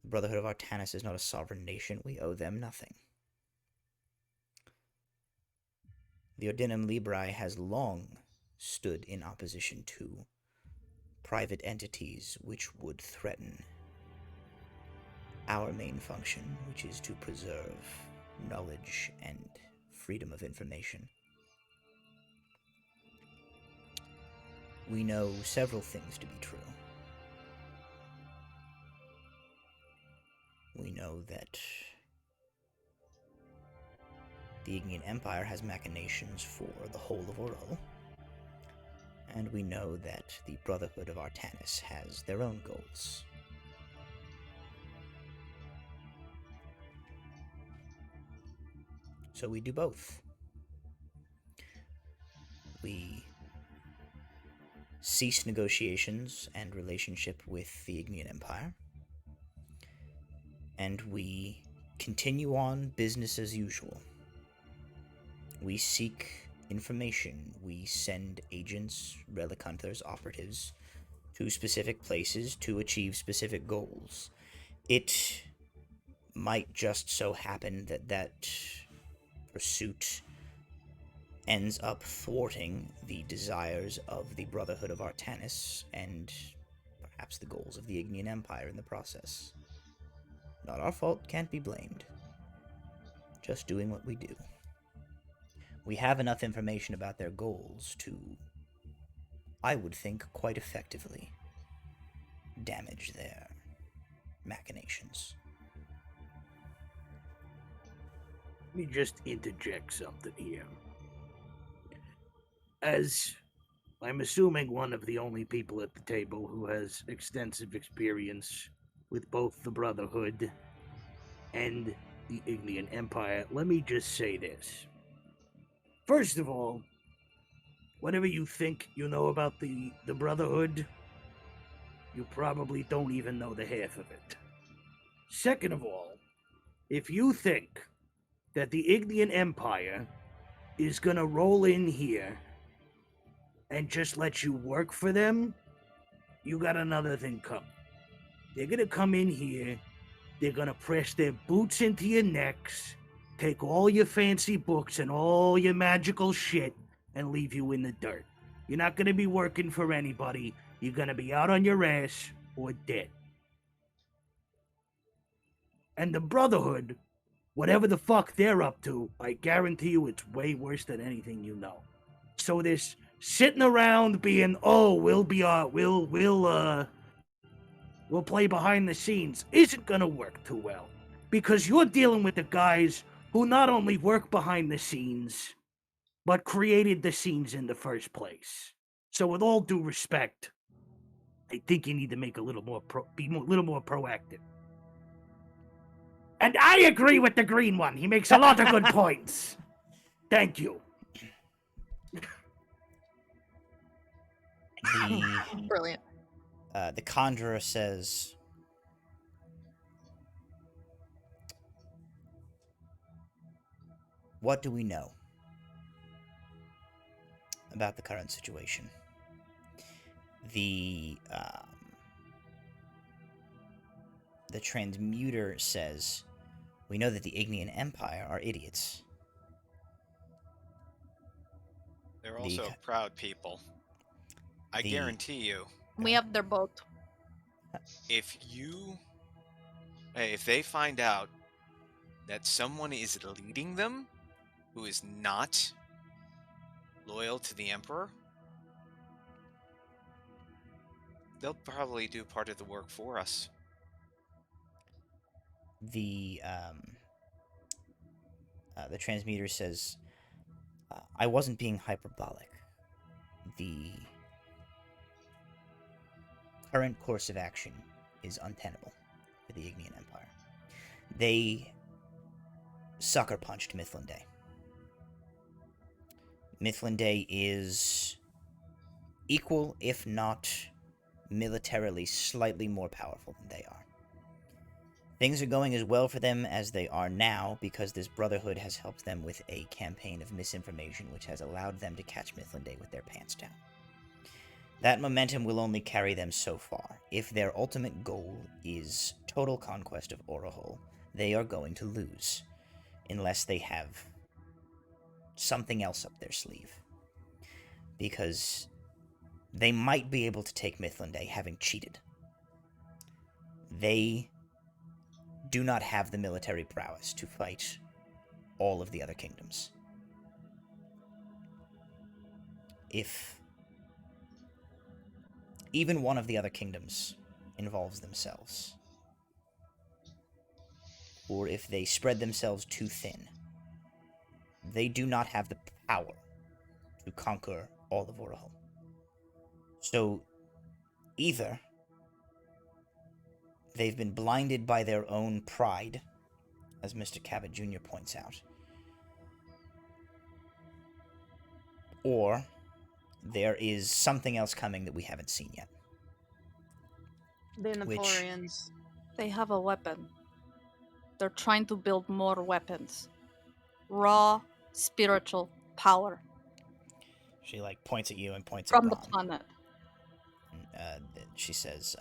Speaker 2: The Brotherhood of Artanis is not a sovereign nation. We owe them nothing. The Ordinum Librae has long stood in opposition to private entities which would threaten our main function, which is to preserve knowledge and freedom of information. We know several things to be true. We know that the Ignean Empire has machinations for the whole of Orel, and we know that the Brotherhood of Artanis has their own goals. So we do both. We cease negotiations and relationship with the Ignean Empire, and we continue on business as usual. We seek information. We send agents, relic hunters, operatives to specific places to achieve specific goals. It might just so happen that that pursuit ends up thwarting the desires of the Brotherhood of Artanis and perhaps the goals of the Ignean Empire in the process. Not our fault, can't be blamed. Just doing what we do. We have enough information about their goals to, I would think, quite effectively damage their machinations.
Speaker 6: Let me just interject something here. As I'm assuming one of the only people at the table who has extensive experience with both the Brotherhood and the Ignean Empire, let me just say this. First of all, whatever you think you know about the Brotherhood, you probably don't even know the half of it. Second of all, if you think that the Ignean Empire is gonna roll in here and just let you work for them, you got another thing coming. They're gonna come in here, they're gonna press their boots into your necks, take all your fancy books and all your magical shit, and leave you in the dirt. You're not gonna be working for anybody, you're gonna be out on your ass or dead. And the Brotherhood, whatever the fuck they're up to, I guarantee you it's way worse than anything you know. So this sitting around being, oh, we'll play behind the scenes isn't gonna work too well. Because you're dealing with the guys who not only work behind the scenes, but created the scenes in the first place. So with all due respect, I think you need to make be a little more proactive. And I agree with the green one. He makes a lot of good points. Thank you.
Speaker 10: Brilliant.
Speaker 2: The conjurer says, "What do we know about the current situation?" The transmuter says, "We know that the Ignean Empire are idiots."
Speaker 5: They're also proud people. I guarantee you.
Speaker 1: We have their boat.
Speaker 5: If they find out that someone is leading them who is not loyal to the Emperor, they'll probably do part of the work for us.
Speaker 2: The transmuter says, "I wasn't being hyperbolic. The current course of action is untenable for the Ignean Empire. They sucker punched Mifflin Day. Mifflin Day is equal, if not militarily slightly more powerful than they are. Things are going as well for them as they are now because this Brotherhood has helped them with a campaign of misinformation which has allowed them to catch Mifflin Day with their pants down. That momentum will only carry them so far. If their ultimate goal is total conquest of Orahol, they are going to lose, unless they have something else up their sleeve. Because they might be able to take Mifflin Day having cheated. They do not have the military prowess to fight all of the other kingdoms. If even one of the other kingdoms involves themselves, or if they spread themselves too thin, they do not have the power to conquer all of Orahol. So, either they've been blinded by their own pride, as Mr. Cabot Jr. points out, or there is something else coming that we haven't seen yet.
Speaker 9: The Napoleons.
Speaker 1: They have a weapon. They're trying to build more weapons. Raw, spiritual power.
Speaker 2: She, points at you and points
Speaker 1: from
Speaker 2: at
Speaker 1: the
Speaker 2: Braun.
Speaker 1: planet.
Speaker 2: She says,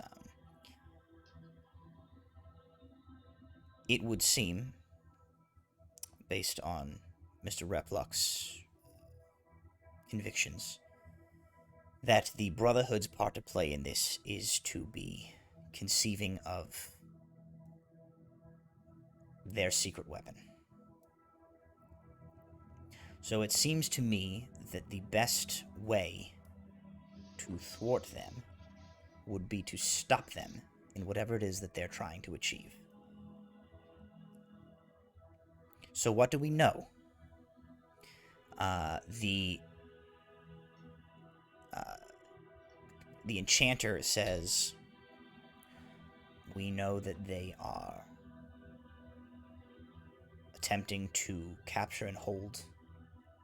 Speaker 2: it would seem, based on Mr. Repluck's convictions, that the Brotherhood's part to play in this is to be conceiving of their secret weapon. So it seems to me that the best way to thwart them would be to stop them in whatever it is that they're trying to achieve. So what do we know? The enchanter says, we know that they are attempting to capture and hold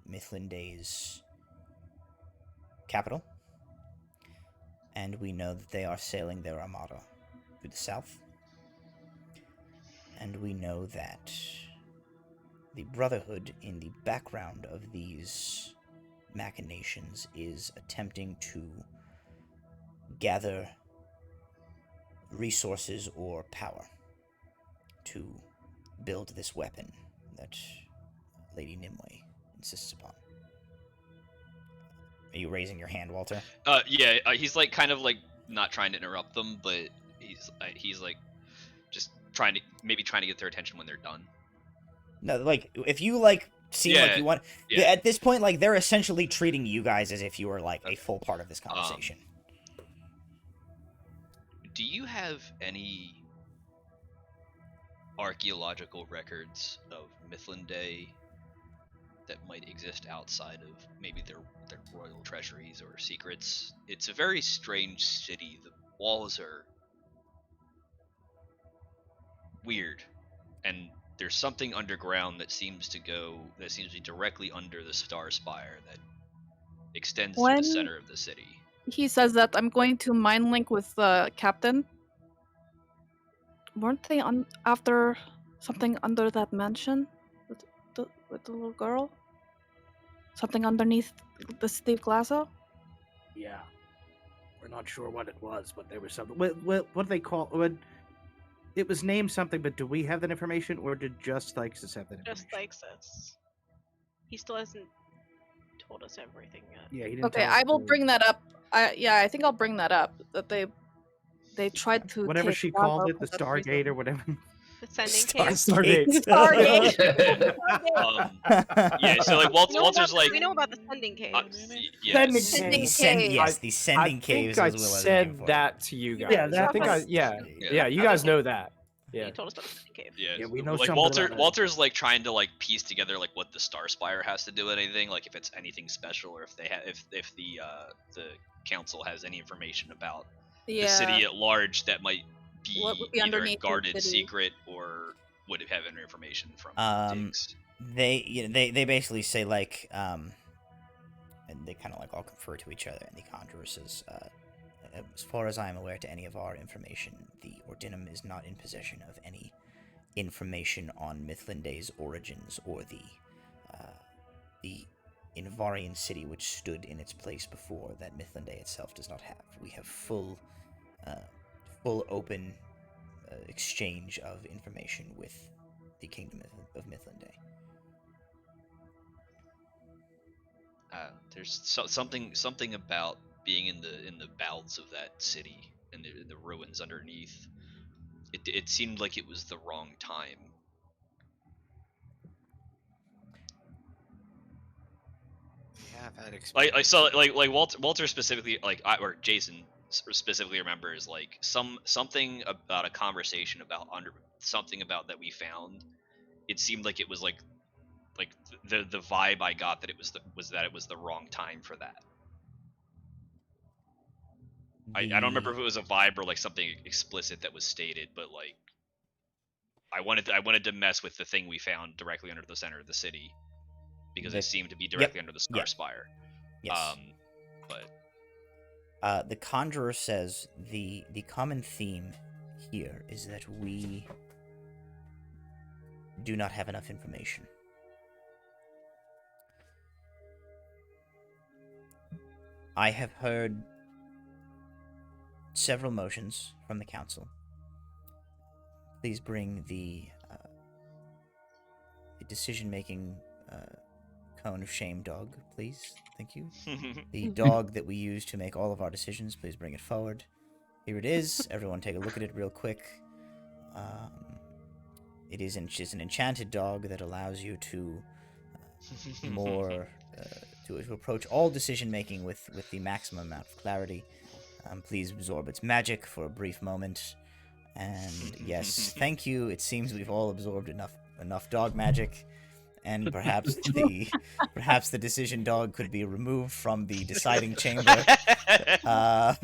Speaker 2: Mifflin Day's capital, and we know that they are sailing their armada through the south, and we know that the Brotherhood in the background of these machinations is attempting to gather resources or power to build this weapon that Lady Nimue insists upon. Are you raising your hand, Walter?
Speaker 4: Yeah, he's kind of not trying to interrupt them, but he's just trying to get their attention when they're done.
Speaker 2: No, if you seem like you want, at this point, they're essentially treating you guys as if you were a full part of this conversation.
Speaker 4: Do you have any archaeological records of Mifflin Day that might exist outside of maybe their royal treasuries or secrets? It's a very strange city. The walls are weird, and there's something underground that seems to be directly under the Star Spire that extends to the center of the city.
Speaker 1: he says that I'm going to mind link with the captain. Weren't they after something under that mansion with the little girl? Something underneath the Steve Glasso?
Speaker 6: Yeah. We're not sure what it was, but there was something. What do they call it? It was named something, but do we have that information, or did Just Lykes have that information?
Speaker 8: Just likes us. He still hasn't told us everything yet.
Speaker 6: Yeah, he didn't
Speaker 1: Okay,
Speaker 6: tell us.
Speaker 1: I will bring that up. I think I'll bring that up. That they tried to
Speaker 6: whatever
Speaker 1: take
Speaker 6: she
Speaker 1: Glasso
Speaker 6: called it,
Speaker 1: for
Speaker 6: the
Speaker 1: that reason.
Speaker 6: Stargate or whatever.
Speaker 8: The sending
Speaker 11: Stargate.
Speaker 8: cave.
Speaker 9: Stargate.
Speaker 4: Yeah, so like Walter's like,
Speaker 8: we know about the sending caves.
Speaker 6: Sending
Speaker 1: Sending
Speaker 6: cave.
Speaker 1: cave.
Speaker 2: Yes, the sending
Speaker 11: I
Speaker 2: caves.
Speaker 11: think I
Speaker 2: is what was
Speaker 11: said
Speaker 2: named for.
Speaker 11: that to you guys.
Speaker 6: Yeah,
Speaker 11: I
Speaker 6: that
Speaker 11: think
Speaker 6: was-
Speaker 11: yeah, you guys know that. Yeah.
Speaker 8: He told us about the sending cave.
Speaker 4: Yeah,
Speaker 6: Yeah, we know
Speaker 4: like
Speaker 6: something
Speaker 4: Walter.
Speaker 6: about that.
Speaker 4: Walter's like trying to like piece together like what the Star Spire has to do with anything, like if it's anything special, or if they have, if the council has any information about the city at large that might be
Speaker 1: What would be
Speaker 4: either a
Speaker 1: underneath the
Speaker 4: guarded
Speaker 1: city?
Speaker 4: secret or would it have any information from digs.
Speaker 2: They basically say like and they kind of like all confer to each other, and the Conjurer says, as far as I am aware, to any of our information, the Ordinum is not in possession of any information on Mithlinde's origins or the Invarian city which stood in its place before that Mithlinde itself does not have. We have full open exchange of information with the Kingdom of Mithlinde.
Speaker 4: There's something about being in the bowels of that city and the ruins underneath. It seemed like it was the wrong time.
Speaker 5: Yeah, that experience.
Speaker 4: Like so like Walter specifically, like or Jason specifically remembers like something about a conversation about something about that we found. It seemed like it was like the vibe I got that it was that it was the wrong time for that. I don't remember if it was a vibe or like something explicit that was stated, but like I wanted to mess with the thing we found directly under the center of the city because it seemed to be directly under the Star Spire.
Speaker 2: Yes.
Speaker 4: But
Speaker 2: the Conjurer says the common theme here is that we do not have enough information. I have heard several motions from the council. Please bring the decision-making cone of shame dog, please. Thank you. The dog that we use to make all of our decisions, please bring it forward. Here it is. Everyone take a look at it real quick. It is an enchanted dog that allows you to to approach all decision-making with the maximum amount of clarity. Please absorb its magic for a brief moment. And yes, thank you. It seems we've all absorbed enough dog magic. And perhaps the decision dog could be removed from the deciding chamber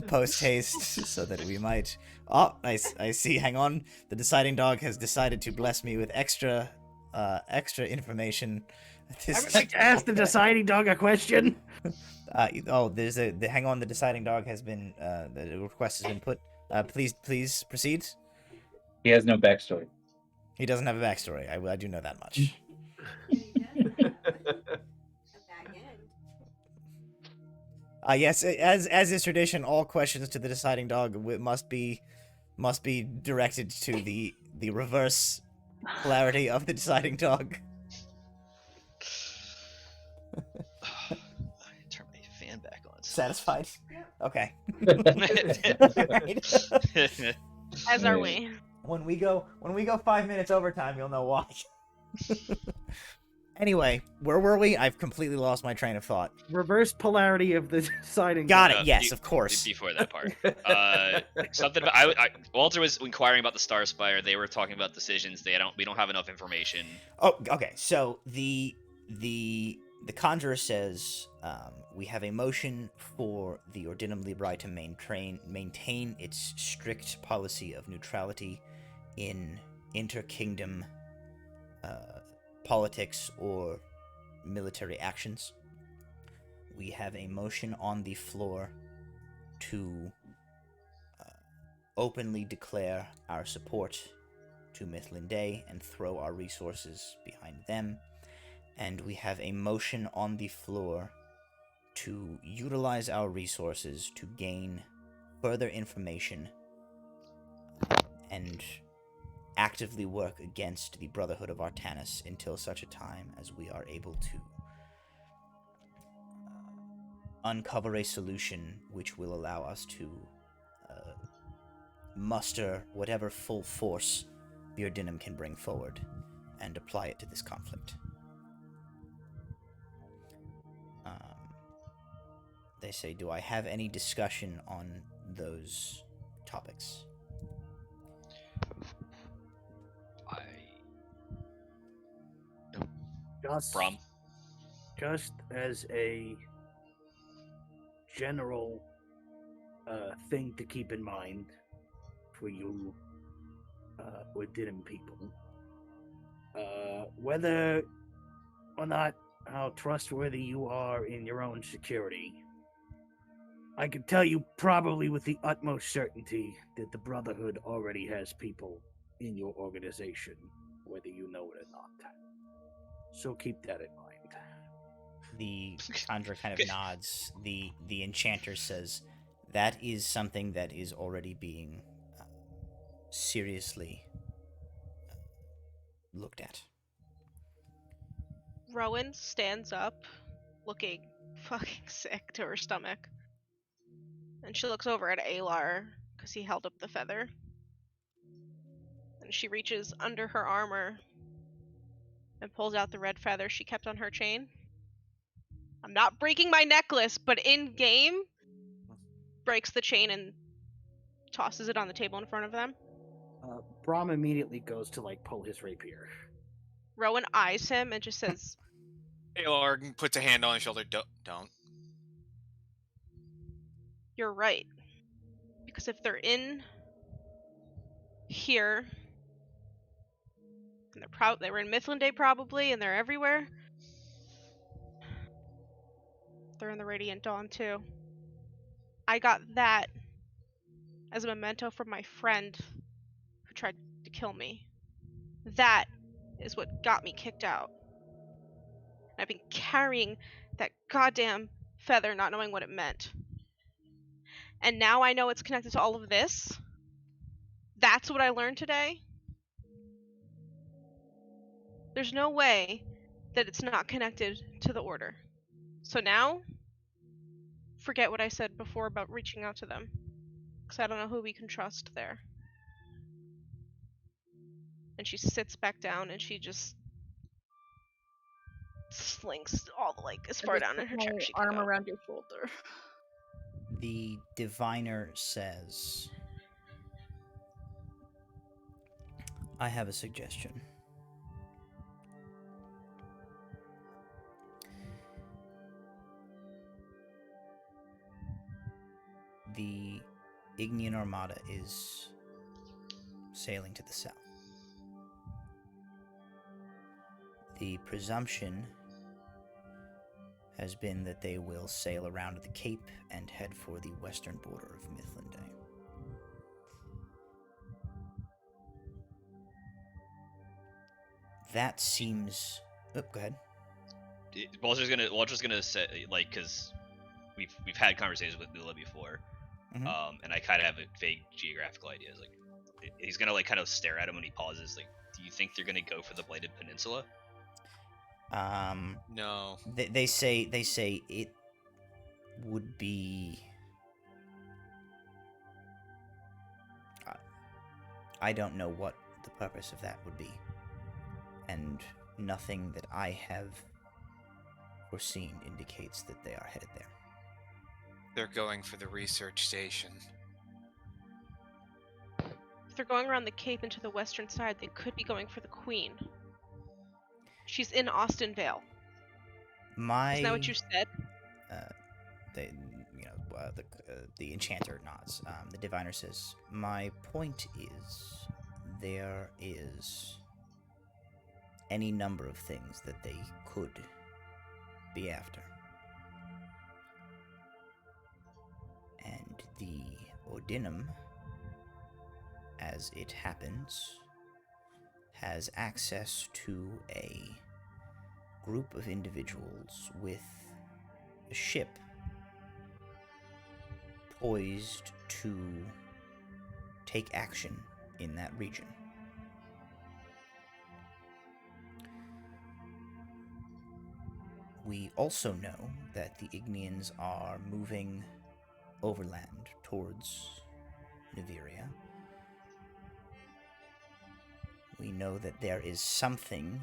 Speaker 2: post haste, so that we might. Oh, I see. Hang on. The deciding dog has decided to bless me with extra information.
Speaker 6: I would like to ask the deciding dog a question.
Speaker 2: hang on. The deciding dog has been. The request has been put. Please proceed.
Speaker 3: He has no backstory.
Speaker 2: He doesn't have a backstory. I do know that much. Yes, as is tradition, all questions to the deciding dog must be directed to the reverse polarity of the deciding dog.
Speaker 4: Turn my fan back on.
Speaker 2: Satisfied? Okay.
Speaker 8: As are we.
Speaker 2: When we go 5 minutes overtime, you'll know why. Anyway, where were we? I've completely lost my train of thought.
Speaker 6: Reverse polarity of the deciding.
Speaker 2: Got it. Yes, of course.
Speaker 4: Before that part, something about Walter was inquiring about the Star Spire. They were talking about decisions. We don't have enough information.
Speaker 2: Oh, okay. So the Conjurer says we have a motion for the Ordinum Librae to maintain its strict policy of neutrality in inter-kingdom politics or military actions. We have a motion on the floor to openly declare our support to Mithlin Day and throw our resources behind them. And we have a motion on the floor to utilize our resources to gain further information and actively work against the Brotherhood of Artanis until such a time as we are able to uncover a solution which will allow us to muster whatever full force Beardinum can bring forward and apply it to this conflict. They say, do I have any discussion on those topics?
Speaker 6: Just as a general thing to keep in mind for you Ordinum people, whether or not how trustworthy you are in your own security, I can tell you probably with the utmost certainty that the Brotherhood already has people in your organization, whether you know it or not. So keep that in mind.
Speaker 2: The Chandra kind of nods. The enchanter says, that is something that is already being seriously looked at.
Speaker 8: Rowan stands up, looking fucking sick to her stomach. And she looks over at Alar, because he held up the feather. And she reaches under her armor and pulls out the red feather she kept on her chain. I'm not breaking my necklace, but in game, breaks the chain and tosses it on the table in front of them.
Speaker 6: Brahm immediately goes to pull his rapier.
Speaker 8: Rowan eyes him and just says,
Speaker 5: Alar puts a hand on his shoulder. Don't.
Speaker 8: You're right. Because if they're in here, and they were in Mithlin Day probably, and they're everywhere, they're in the Radiant Dawn too. I got that as a memento from my friend who tried to kill me. That is what got me kicked out. And I've been carrying that goddamn feather, not knowing what it meant. And now I know it's connected to all of this. That's what I learned today. There's no way that it's not connected to the Order. So now, forget what I said before about reaching out to them. Because I don't know who we can trust there. And she sits back down and she just slinks all the as far down in her chair she can
Speaker 10: arm
Speaker 8: go.
Speaker 10: around your shoulder.
Speaker 2: The diviner says, I have a suggestion. The Ignean Armada is sailing to the south. The presumption has been that they will sail around the Cape and head for the western border of Mithlin Day. That seems... Oh, go ahead.
Speaker 4: Walter's gonna say, because we've had conversations with Nula before, and I kind of have a vague geographical idea. He's gonna kind of stare at him when he pauses. Do you think they're gonna go for the Blighted Peninsula?
Speaker 5: No.
Speaker 2: They say it would be. I don't know what the purpose of that would be, and nothing that I have foreseen indicates that they are headed there.
Speaker 5: They're going for the research station.
Speaker 8: If they're going around the Cape into the western side, they could be going for the Queen. She's in Austin Vale. Isn't that what you said?
Speaker 2: The enchanter nods. The diviner says, my point is, there is any number of things that they could be after. And Ordinum, as it happens, has access to a group of individuals with a ship poised to take action in that region. We also know that the Ignians are moving overland towards Niveria. We know that there is something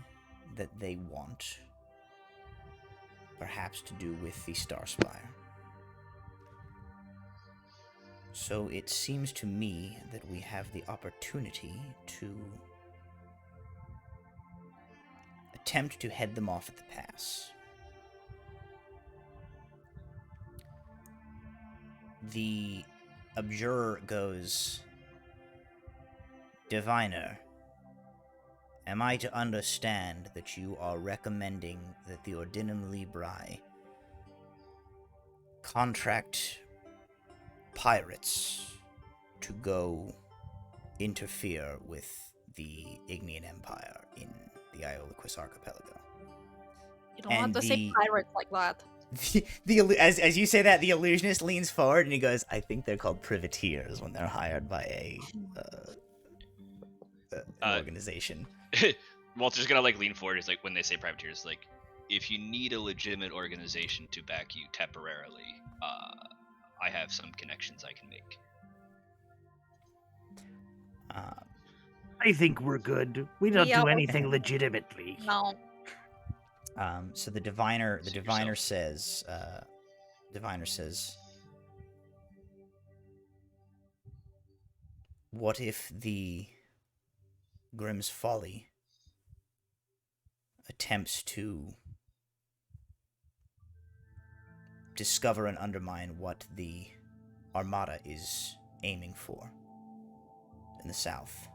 Speaker 2: that they want, perhaps to do with the Starspire. So it seems to me that we have the opportunity to attempt to head them off at the pass. The abjurer goes, Diviner, am I to understand that you are recommending that the Ordinum Librae contract pirates to go interfere with the Ignean Empire in the Iolaquis Archipelago?
Speaker 1: You don't have to say pirates like that.
Speaker 2: As you say that, the illusionist leans forward and he goes, I think they're called privateers when they're hired by an organization.
Speaker 4: Walter's gonna like lean forward. He's like, when they say privateers, like, if you need a legitimate organization to back you temporarily, I have some connections I can make.
Speaker 6: I think we're good. We don't do anything legitimately.
Speaker 1: No.
Speaker 2: So the diviner says, what if the Grimm's Folly attempts to discover and undermine what the Armada is aiming for in the south,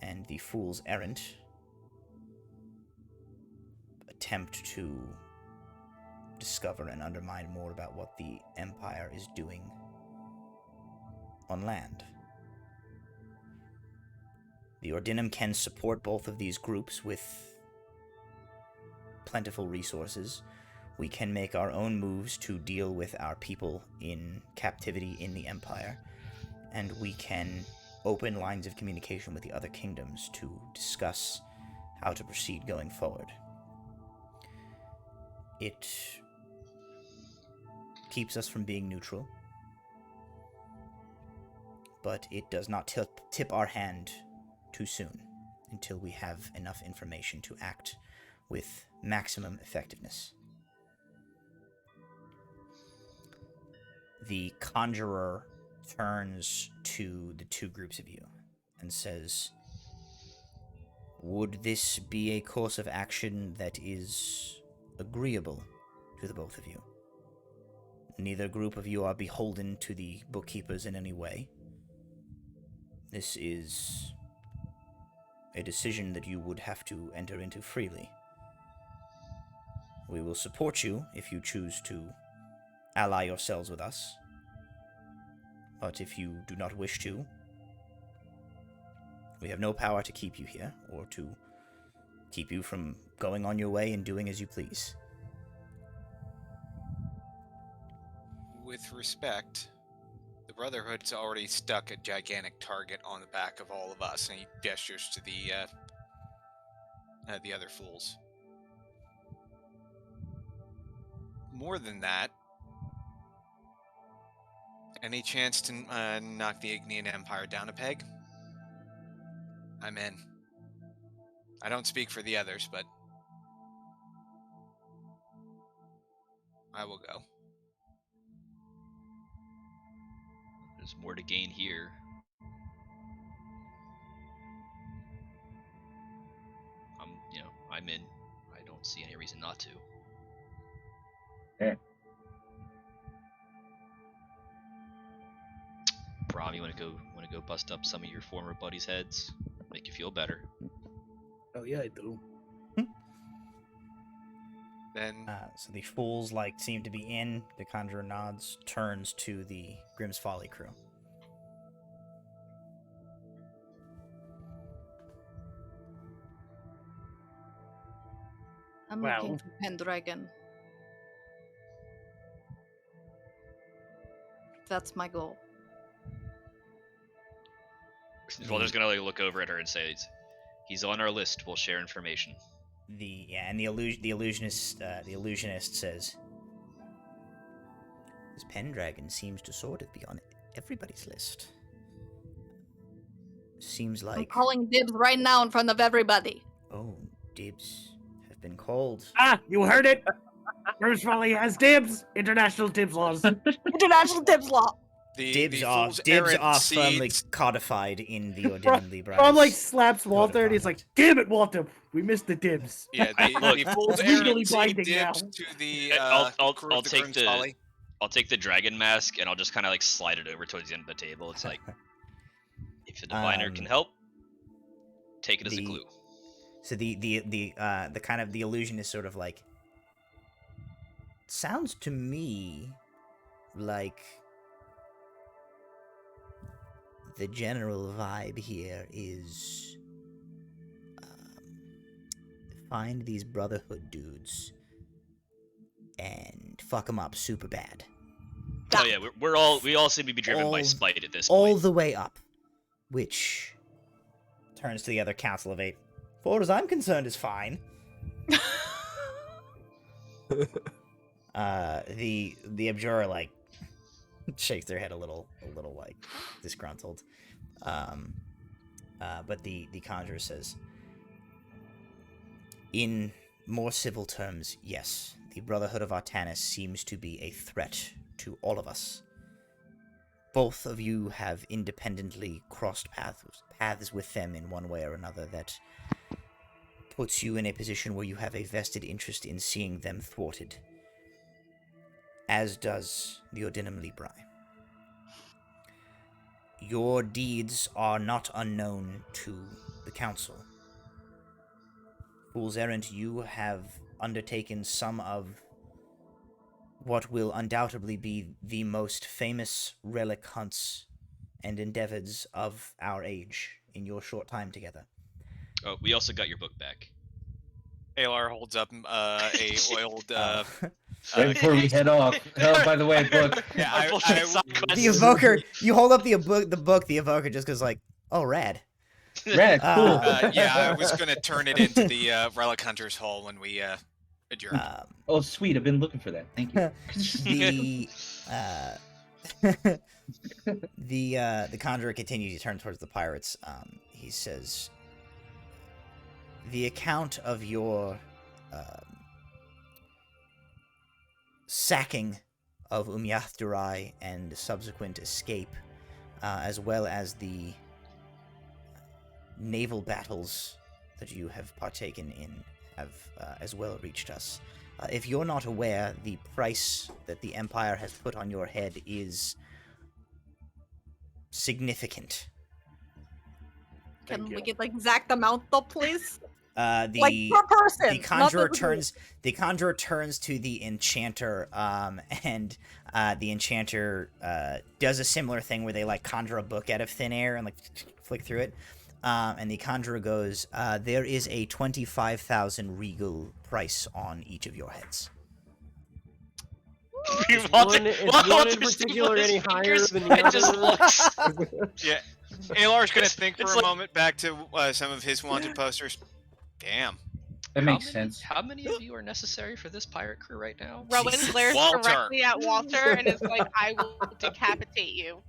Speaker 2: and the Fool's Errant attempt to discover and undermine more about what the Empire is doing on land? The Ordinum can support both of these groups with plentiful resources. We can make our own moves to deal with our people in captivity in the Empire, and we can open lines of communication with the other kingdoms to discuss how to proceed going forward. It keeps us from being neutral, but it does not tip our hand too soon until we have enough information to act with maximum effectiveness. The conjurer turns to the two groups of you and says, would this be a course of action that is agreeable to the both of you? Neither group of you are beholden to the bookkeepers in any way. This is a decision that you would have to enter into freely. We will support you if you choose to ally yourselves with us. But if you do not wish to, we have no power to keep you here or to keep you from going on your way and doing as you please.
Speaker 5: With respect, the Brotherhood's already stuck a gigantic target on the back of all of us, and he gestures to the other fools. More than that, any chance to knock the Ignean Empire down a peg? I'm in. I don't speak for the others, but I will go.
Speaker 4: There's more to gain here. I'm in. I don't see any reason not to.
Speaker 3: Yeah.
Speaker 4: Brom, you want to go bust up some of your former buddies' heads? Make you feel better.
Speaker 6: Oh yeah, I do.
Speaker 5: Then
Speaker 2: So the fools seem to be in. The conjurer nods, turns to the Grimm's Folly crew.
Speaker 1: I'm
Speaker 6: Well.
Speaker 1: looking for Pendragon. That's my goal.
Speaker 4: Walter's gonna look over at her and say, "He's on our list. We'll share information."
Speaker 2: The illusionist says, "This Pendragon seems to sort of be on everybody's list. Seems
Speaker 1: I'm
Speaker 2: like
Speaker 1: calling dibs right now in front of everybody."
Speaker 2: oh, dibs have been called.
Speaker 6: Ah, you heard it. Grimm's Folly has dibs. International dibs laws.
Speaker 1: International dibs law.
Speaker 2: Dibs
Speaker 5: the
Speaker 2: are
Speaker 5: Fool's Errant
Speaker 2: firmly
Speaker 5: seeds-
Speaker 2: codified in the Ordinum Librae.
Speaker 6: Ron slaps Walter
Speaker 2: Code of
Speaker 6: and he's like, "Damn it, Walter, we missed the dibs."
Speaker 5: Yeah, the Fool's
Speaker 6: Legally
Speaker 5: Errant seed
Speaker 6: binding
Speaker 5: dibs
Speaker 6: now.
Speaker 5: to the
Speaker 4: I'll
Speaker 5: crew of the
Speaker 4: take
Speaker 5: Grimm's
Speaker 4: the
Speaker 5: Folly.
Speaker 4: I'll take the dragon mask and I'll just kind of slide it over towards the end of the table. It's like, if the diviner can help, take it as a clue.
Speaker 2: So the kind of the illusion is sort of sounds to me like the general vibe here is find these Brotherhood dudes and fuck them up super bad.
Speaker 4: Oh yeah, we all seem to be driven by spite at this point.
Speaker 2: All the way up, which turns to the other Council of Eight. Far as I'm concerned, is fine. The abjurer shakes their head a little disgruntled. But the conjurer says, in more civil terms, yes, the Brotherhood of Artanis seems to be a threat to all of us. Both of you have independently crossed paths with them in one way or another that puts you in a position where you have a vested interest in seeing them thwarted, as does the Ordinum Librae. Your deeds are not unknown to the Council. Fool's Errant, you have undertaken some of what will undoubtedly be the most famous relic hunts and endeavors of our age in your short time together.
Speaker 4: Oh, we also got your book back.
Speaker 5: Alar holds up a oiled.
Speaker 3: Right before we head off. Oh, by the way, book.
Speaker 5: Yeah,
Speaker 2: the evoker. You hold up the book. The evoker just goes "Oh, rad."
Speaker 3: Rad, cool.
Speaker 5: Yeah, I was gonna turn it into the Relic Hunter's Hall when we adjourned.
Speaker 3: Oh, sweet! I've been looking for that. Thank you.
Speaker 2: The conjurer continues. He turns towards the pirates. He says, "The account of your sacking of Umyathdurai and subsequent escape, as well as the naval battles that you have partaken in, have as well reached us. If you're not aware, the price that the Empire has put on your head is significant."
Speaker 1: Can we get exact amount though, please?
Speaker 2: Per
Speaker 1: person.
Speaker 2: The conjurer turns to the enchanter, and the enchanter does a similar thing where they conjure a book out of thin air and flick through it. And the conjurer goes, "There is a 25,000 regal price on each of your heads."
Speaker 11: Is one in particular any higher than the other?
Speaker 5: Yeah, Alar's gonna think for a moment back to some of his wanted posters. Damn.
Speaker 3: That makes sense.
Speaker 4: How many of you are necessary for this pirate crew right now?
Speaker 8: Rowan glares
Speaker 5: Walter.
Speaker 8: directly at Walter and is like, "I will decapitate you."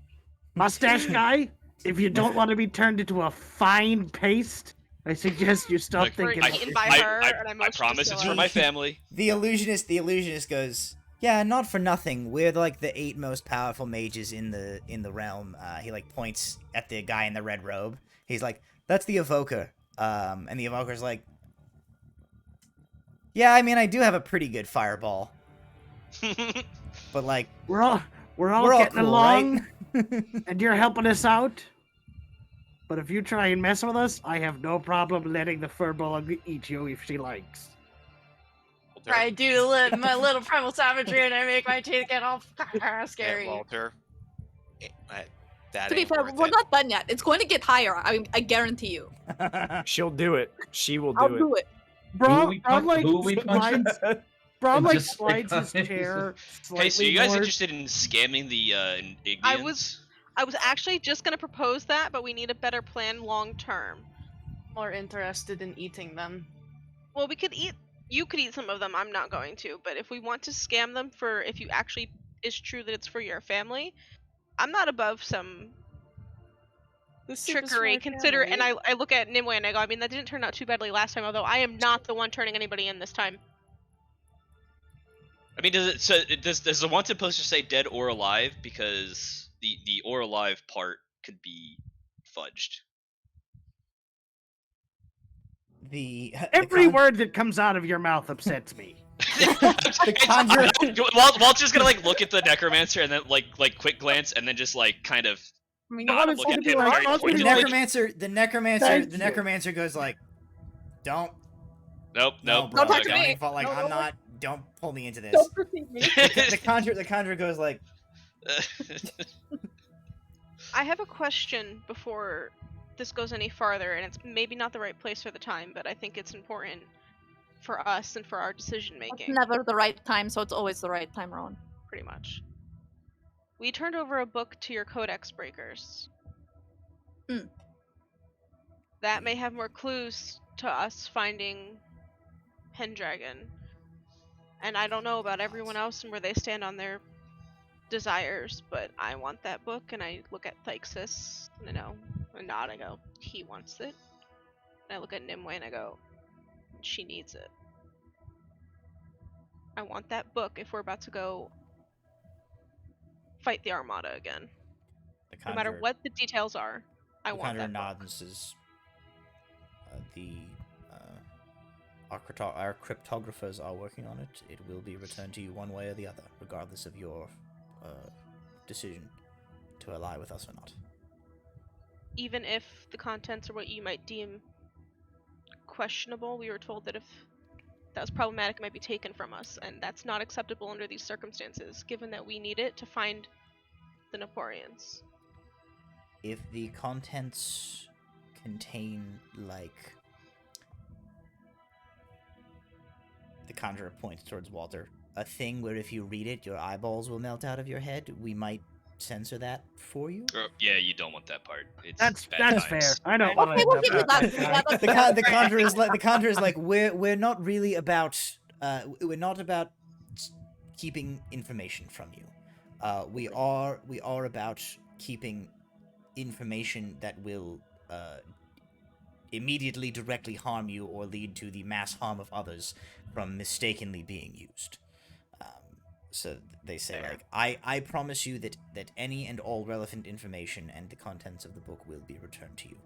Speaker 6: Mustache guy, if you don't want to be turned into a fine paste, I suggest you stop
Speaker 4: Look,
Speaker 6: thinking.
Speaker 8: eaten by her, and I
Speaker 4: I
Speaker 8: motion
Speaker 4: promise
Speaker 8: to
Speaker 4: it's
Speaker 8: Scylla.
Speaker 4: for my family.
Speaker 2: The illusionist goes, "Yeah, not for nothing. We're the 8 most powerful mages in the realm." He points at the guy in the red robe. He's like, "That's the evoker." And the evoker's like, "Yeah, I mean, I do have a pretty good fireball, but
Speaker 6: we're all
Speaker 2: all
Speaker 6: getting
Speaker 2: cool,
Speaker 6: along, and you're helping us out. But if you try and mess with us, I have no problem letting the furball eat you if she likes."
Speaker 9: I do my little primal savagery and I make my teeth get all scary.
Speaker 5: Walter, that
Speaker 10: To be
Speaker 5: ain't
Speaker 10: fair,
Speaker 5: worth
Speaker 10: we're
Speaker 5: it.
Speaker 10: not done yet. It's going to get higher. I guarantee you.
Speaker 11: She'll do it. She will
Speaker 10: I'll
Speaker 11: do it.
Speaker 10: do it.
Speaker 6: Braun like
Speaker 3: who we punching?
Speaker 6: Braun like
Speaker 3: Just
Speaker 6: slides his
Speaker 3: like-
Speaker 6: chair slightly
Speaker 4: Hey, so you guys
Speaker 6: more.
Speaker 4: interested in scamming the Ignians?
Speaker 8: I was actually just gonna propose that, but we need a better plan long term.
Speaker 9: More interested in eating them.
Speaker 8: Well, we could eat. You could eat some of them. I'm not going to. But if we want to scam them for, if you actually is true that it's for your family, I'm not above some trickery. Consider, and I look at Nimue and I go, I mean, that didn't turn out too badly last time. Although I am not the one turning anybody in this time.
Speaker 4: I mean, does the wanted poster say dead or alive? Because the or alive part could be fudged.
Speaker 6: Every word that comes out of your mouth upsets me.
Speaker 4: Walter's gonna like look at the necromancer and then like quick glance and then just like kind of not look at him very pointedly.
Speaker 2: The necromancer goes like, "Don't."
Speaker 4: Nope.
Speaker 10: Don't talk to me.
Speaker 2: Like,
Speaker 10: no,
Speaker 2: I'm
Speaker 10: no.
Speaker 2: not. Don't pull me into this.
Speaker 10: Don't perceive me.
Speaker 2: The conjurer goes like,
Speaker 8: I have a question before this goes any farther, and it's maybe not the right place for the time, but I think it's important for us and for our decision
Speaker 10: It's
Speaker 8: making.
Speaker 10: never the right time, so it's always the right time, Rowan.
Speaker 8: Pretty much. We turned over a book to your codex breakers. That may have more clues to us finding Pendragon. And I don't know about everyone else and where they stand on their desires, but I want that book, and I look at Thixis, and I know, I nod, I go, he wants it. And I look at Nimue and I go, she needs it. I want that book if we're about to go fight the Armada again. No matter what the details are, I want that book.
Speaker 2: nods and says, our cryptographers are working on it. It will be returned to you one way or the other, regardless of your decision to ally with us or not.
Speaker 8: Even if the contents are what you might deem questionable, we were told that if that was problematic, it might be taken from us, and that's not acceptable under these circumstances, given that we need it to find the Naporians.
Speaker 2: If the contents contain, like... The conjurer points towards Walter. A thing where if you read it, your eyeballs will melt out of your head, we might censor that for you?
Speaker 4: Yeah, you don't want that part. It's
Speaker 6: That's
Speaker 4: bad
Speaker 6: fair.
Speaker 4: times.
Speaker 6: I don't
Speaker 10: Okay, we'll give you that. Yeah,
Speaker 2: The conjurer is like we're not really about we're not about keeping information from you. We are about keeping information that will immediately directly harm you or lead to the mass harm of others from mistakenly being used. So they say, like, I promise you that any and all relevant information and the contents of the book will be returned to you.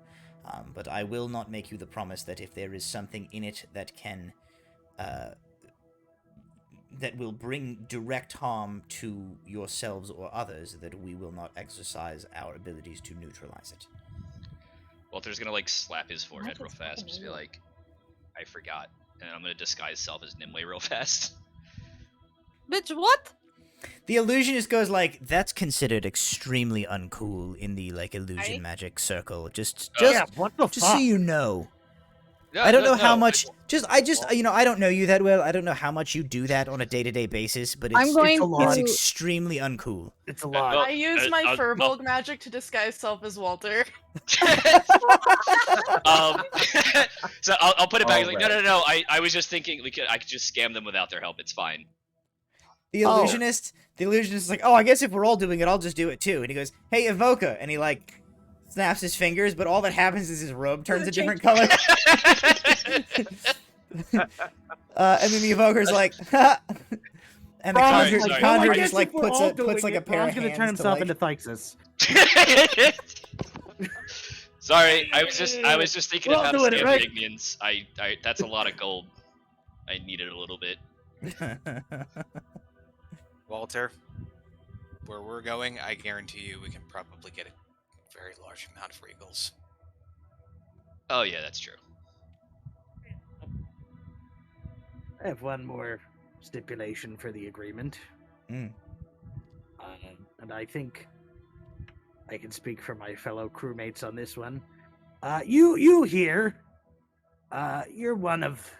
Speaker 2: But I will not make you the promise that if there is something in it that can, that will bring direct harm to yourselves or others, that we will not exercise our abilities to neutralize it.
Speaker 4: Walter's gonna like slap his forehead real fast and just be like, I forgot. And I'm gonna disguise self as Nimue real fast.
Speaker 10: Bitch, what?
Speaker 2: The illusionist goes like, that's considered extremely uncool in the like illusion magic circle. Just
Speaker 6: what the fuck?
Speaker 2: so you know.
Speaker 4: No,
Speaker 2: I don't know how
Speaker 4: no,
Speaker 2: much. I don't know you that well. I don't know how much you do that on a day-to-day basis, but it's extremely uncool.
Speaker 6: It's a lot.
Speaker 9: I use my Furbolg magic to disguise self as Walter.
Speaker 4: So I'll put it back. Like, no. I was just thinking I could just scam them without their help. It's fine.
Speaker 2: The illusionist is like, oh, I guess if we're all doing it, I'll just do it too. And he goes, hey, Evoca, and he like snaps his fingers, but all that happens is his robe turns a different color. And then the evoker's like, and the conjurer just like puts like a pair of hands.
Speaker 6: He's gonna turn himself into Thixis.
Speaker 4: Sorry, I was just thinking of how to scam
Speaker 6: right?
Speaker 4: the Ignians. I that's a lot of gold. I needed a little bit.
Speaker 5: Walter, where we're going, I guarantee you we can probably get a very large amount of regals.
Speaker 4: Oh yeah, that's true.
Speaker 6: I have one more stipulation for the agreement.
Speaker 2: Mm.
Speaker 6: And I think I can speak for my fellow crewmates on this one. You here, you're one of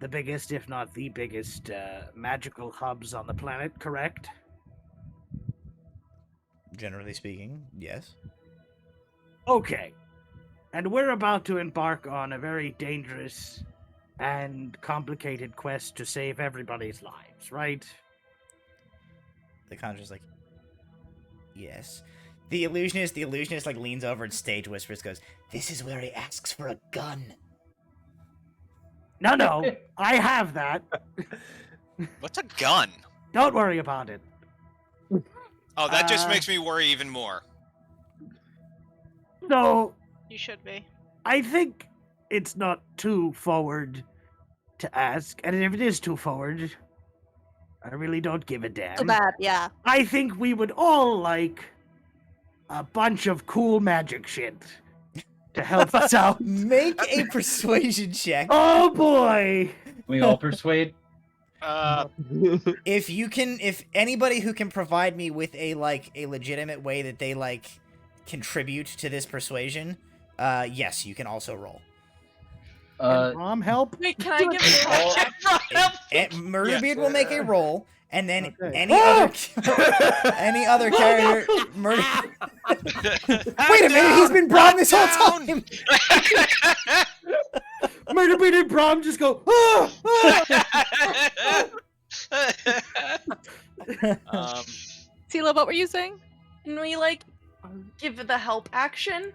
Speaker 6: the biggest, if not the biggest, magical hubs on the planet, correct?
Speaker 2: Generally speaking, yes.
Speaker 6: Okay. And we're about to embark on a very dangerous and complicated quest to save everybody's lives, right?
Speaker 2: The conjurer's like, yes. The illusionist like leans over and stage whispers, goes, "This is where he asks for a gun."
Speaker 6: No, I have that.
Speaker 5: What's a gun?
Speaker 6: Don't worry about it.
Speaker 5: Oh, that just makes me worry even more.
Speaker 6: So,
Speaker 8: You should be.
Speaker 6: I think it's not too forward to ask, and if it is too forward, I really don't give a damn.
Speaker 1: Too bad, yeah.
Speaker 6: I think we would all like a bunch of cool magic shit to help us out.
Speaker 2: Make a persuasion check.
Speaker 6: Oh boy!
Speaker 3: We all persuade.
Speaker 2: If anybody who can provide me with a legitimate way that they contribute to this persuasion, yes, you can also roll.
Speaker 6: Can Mom help?
Speaker 9: Wait, can I give it
Speaker 2: Murderbeard will make a roll, and then
Speaker 6: Okay.
Speaker 2: any other character. Murder. Wait a minute, he's been Braum this whole time.
Speaker 6: Murderbeard and Brom just go.
Speaker 10: Sela, what were you saying?
Speaker 9: Can we give the help action?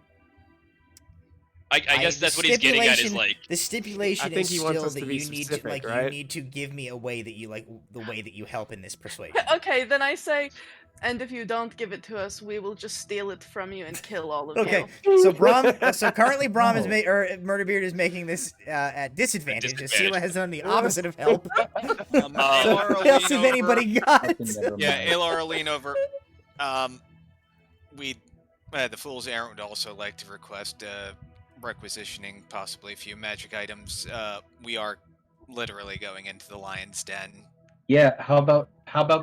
Speaker 4: I guess that's what he's getting at is
Speaker 2: the stipulation
Speaker 11: I think
Speaker 2: is
Speaker 11: he wants
Speaker 2: still
Speaker 11: us to
Speaker 2: that
Speaker 11: be
Speaker 2: you need
Speaker 11: specific,
Speaker 2: to
Speaker 11: right?
Speaker 2: you need to give me a way that you the way that you help in this persuasion.
Speaker 9: Okay, then I say, and if you don't give it to us, we will just steal it from you and kill all of
Speaker 2: Okay,
Speaker 9: you.
Speaker 2: so currently Braum is Murderbeard is making this at disadvantage. As Sela has done the opposite of help. So what else has anybody got?
Speaker 5: Yeah, Alar will lean over. The Fool's Errant would also like to request requisitioning possibly a few magic items. We are literally going into the lion's den.
Speaker 3: Yeah, how about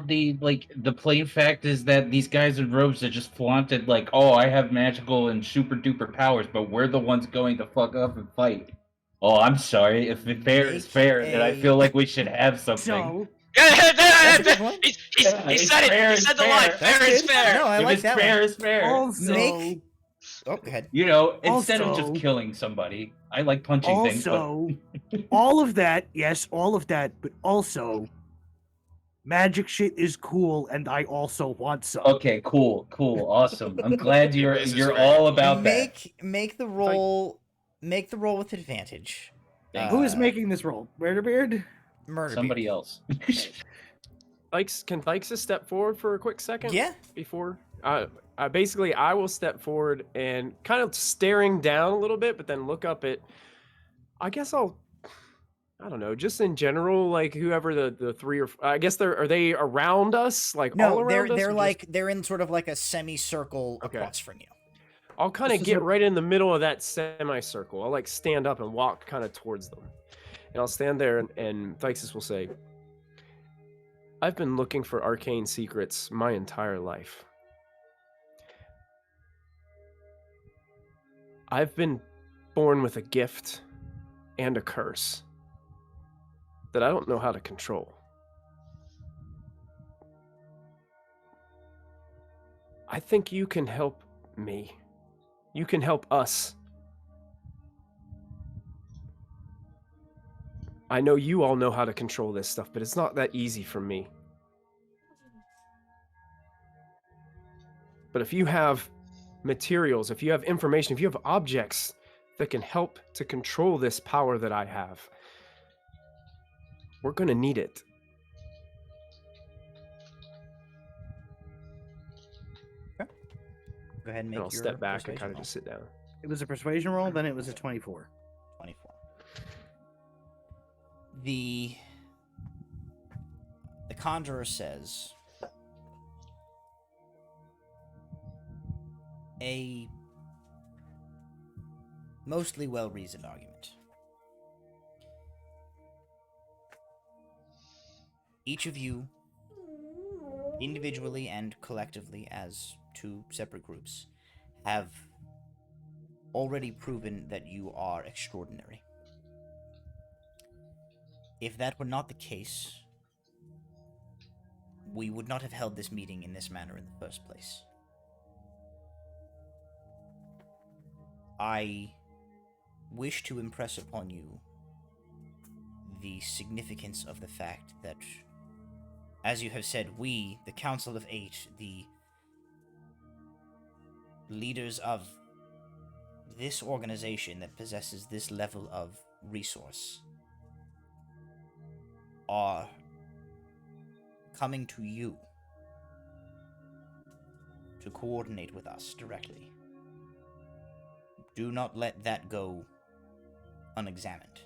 Speaker 3: the plain fact is that these guys in robes that just flaunted oh, I have magical and super duper powers, but we're the ones going to fuck up and fight. Oh, I'm sorry. If fair is fair, then I feel like we should have something.
Speaker 6: So,
Speaker 4: he said it. He said the line. Fair is fair.
Speaker 2: No, I
Speaker 3: If
Speaker 2: like
Speaker 3: it's
Speaker 2: that
Speaker 3: fair
Speaker 2: one.
Speaker 3: is fair.
Speaker 6: also,
Speaker 2: Oh, go ahead.
Speaker 3: Instead of just
Speaker 6: Also-
Speaker 3: killing somebody, I like punching things.
Speaker 6: also, all of that, yes, all of that, but also, magic shit is cool, and I also want some.
Speaker 3: Okay, cool, awesome. I'm glad you're
Speaker 5: very
Speaker 3: all about that.
Speaker 2: Make the roll. Make the roll with advantage.
Speaker 6: Who is making this roll? Murderbeard?
Speaker 2: Murder?
Speaker 3: Somebody else.
Speaker 11: Can Thykes step forward for a quick second?
Speaker 2: Yeah.
Speaker 11: Before basically, I will step forward and kind of staring down a little bit, but then look up at. I guess I don't know, just in general, whoever the three or I guess are they around us? All
Speaker 2: No,
Speaker 11: around us?
Speaker 2: they're in sort of like a semicircle across from you.
Speaker 11: I'll kind of
Speaker 6: This is
Speaker 11: get
Speaker 6: a-
Speaker 11: right in the middle of that semicircle. I'll stand up and walk kind of towards them. And I'll stand there and Thykes will say, I've been looking for arcane secrets my entire life. I've been born with a gift and a curse that I don't know how to control. I think you can help me. You can help us. I know you all know how to control this stuff, but it's not that easy for me. But if you have materials, if you have information, if you have objects that can help to control this power that I have, we're going to need it.
Speaker 2: Go ahead and make
Speaker 11: And I'll
Speaker 2: your
Speaker 11: step back and
Speaker 2: persuasion
Speaker 11: kind of
Speaker 2: roll.
Speaker 11: just sit down.
Speaker 6: It was a persuasion roll, then it was a 24.
Speaker 2: 24. The conjurer says a mostly well-reasoned argument. each of you, individually and collectively as two separate groups, have already proven that you are extraordinary. If that were not the case, we would not have held this meeting in this manner in the first place. I wish to impress upon you the significance of the fact that, as you have said, we, the Council of Eight, the leaders of this organization that possesses this level of resource, are coming to you to coordinate with us directly. Do not let that go unexamined.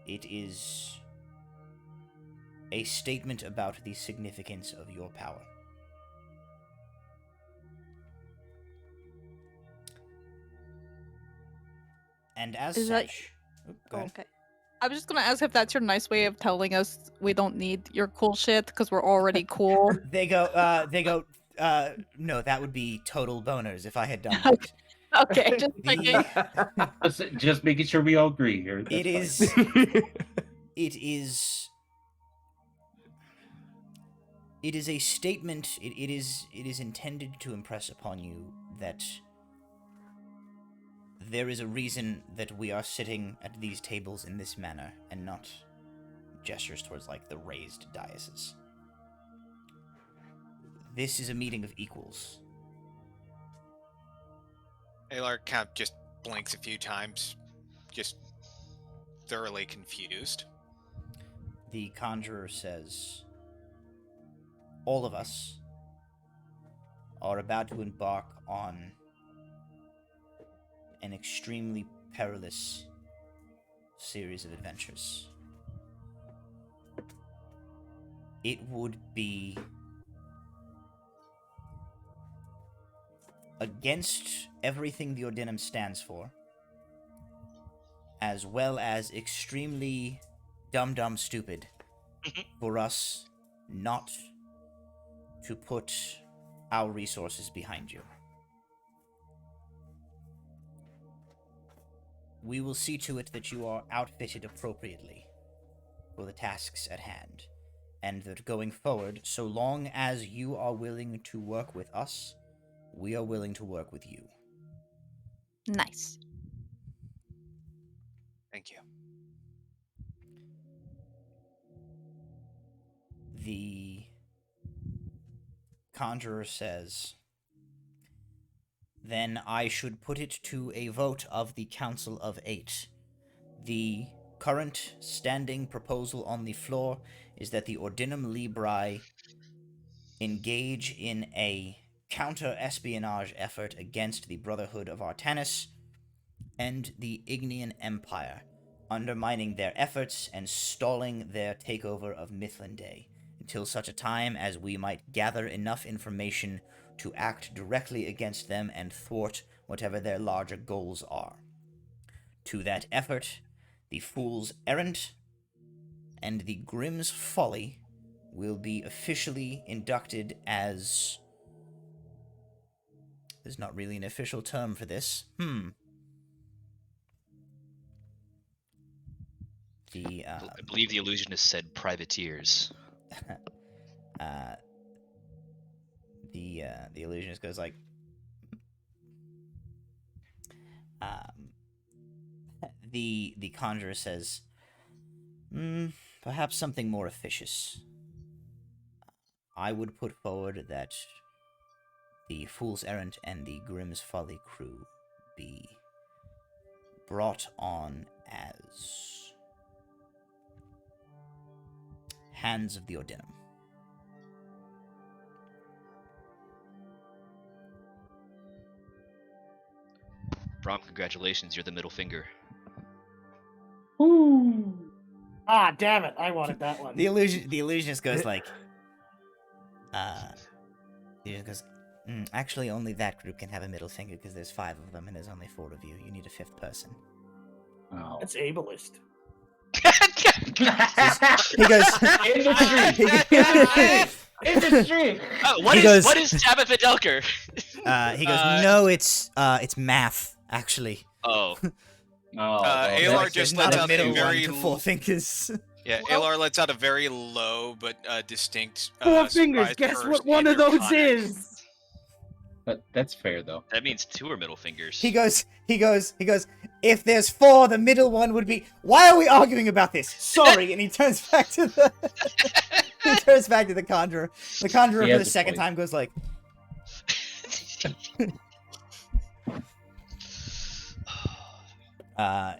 Speaker 2: It is a statement about the significance of your power. And as
Speaker 1: Is that-
Speaker 2: such... Go ahead.
Speaker 1: Okay. I was just gonna ask if that's your nice way of telling us we don't need your cool shit because we're already cool.
Speaker 2: They go, no, that would be total boners if I had done
Speaker 1: Okay.
Speaker 2: that.
Speaker 1: Okay, just thinking.
Speaker 3: Just making sure we all agree here. That's
Speaker 2: it is a statement. It is intended to impress upon you that there is a reason that we are sitting at these tables in this manner and not gestures towards like the raised daises. This is a meeting of equals.
Speaker 5: Alar kind of just blinks a few times, just thoroughly confused.
Speaker 2: The conjurer says, all of us are about to embark on an extremely perilous series of adventures. It would be against everything the Ordinum stands for, as well as extremely dumb stupid for us not to put our resources behind you. We will see to it that you are outfitted appropriately for the tasks at hand, and that going forward, so long as you are willing to work with us, we are willing to work with you.
Speaker 1: Nice.
Speaker 5: Thank you.
Speaker 2: The conjurer says, then I should put it to a vote of the Council of Eight. The current standing proposal on the floor is that the Ordinum Librae engage in a counter-espionage effort against the Brotherhood of Artanis and the Ignean Empire, undermining their efforts and stalling their takeover of Mithlande until such a time as we might gather enough information to act directly against them and thwart whatever their larger goals are. To that effort, the Fool's Errant and the Grimm's Folly will be officially inducted as... There's not really an official term for this.
Speaker 4: I believe the illusionist said privateers.
Speaker 2: The illusionist goes like, the conjurer says, perhaps something more officious. I would put forward that the Fool's Errant and the Grimm's Folly crew be brought on as hands of the Ordinum.
Speaker 4: Brom, congratulations, you're the middle finger.
Speaker 6: Ooh. Ah, damn it! I wanted that one.
Speaker 2: The illusionist goes like, actually only that group can have a middle finger because there's 5 of them and there's only 4 of you. You need a 5th person.
Speaker 3: Oh.
Speaker 6: That's ableist.
Speaker 2: He goes.
Speaker 3: In the street. In the street.
Speaker 4: What is Tabitha Delker?
Speaker 2: He goes. No, it's math actually.
Speaker 4: Oh.
Speaker 5: Alar just lets out a very
Speaker 2: four fingers.
Speaker 5: Yeah, Alar lets out a very low but distinct.
Speaker 6: 4 fingers. Guess what one of those is?
Speaker 3: But that's fair though.
Speaker 4: That means 2 are middle fingers.
Speaker 2: He goes. If there's 4, the middle one would be. Why are we arguing about this? Sorry. And he turns back to the. He turns back to the conjurer. The conjurer for the second time goes like.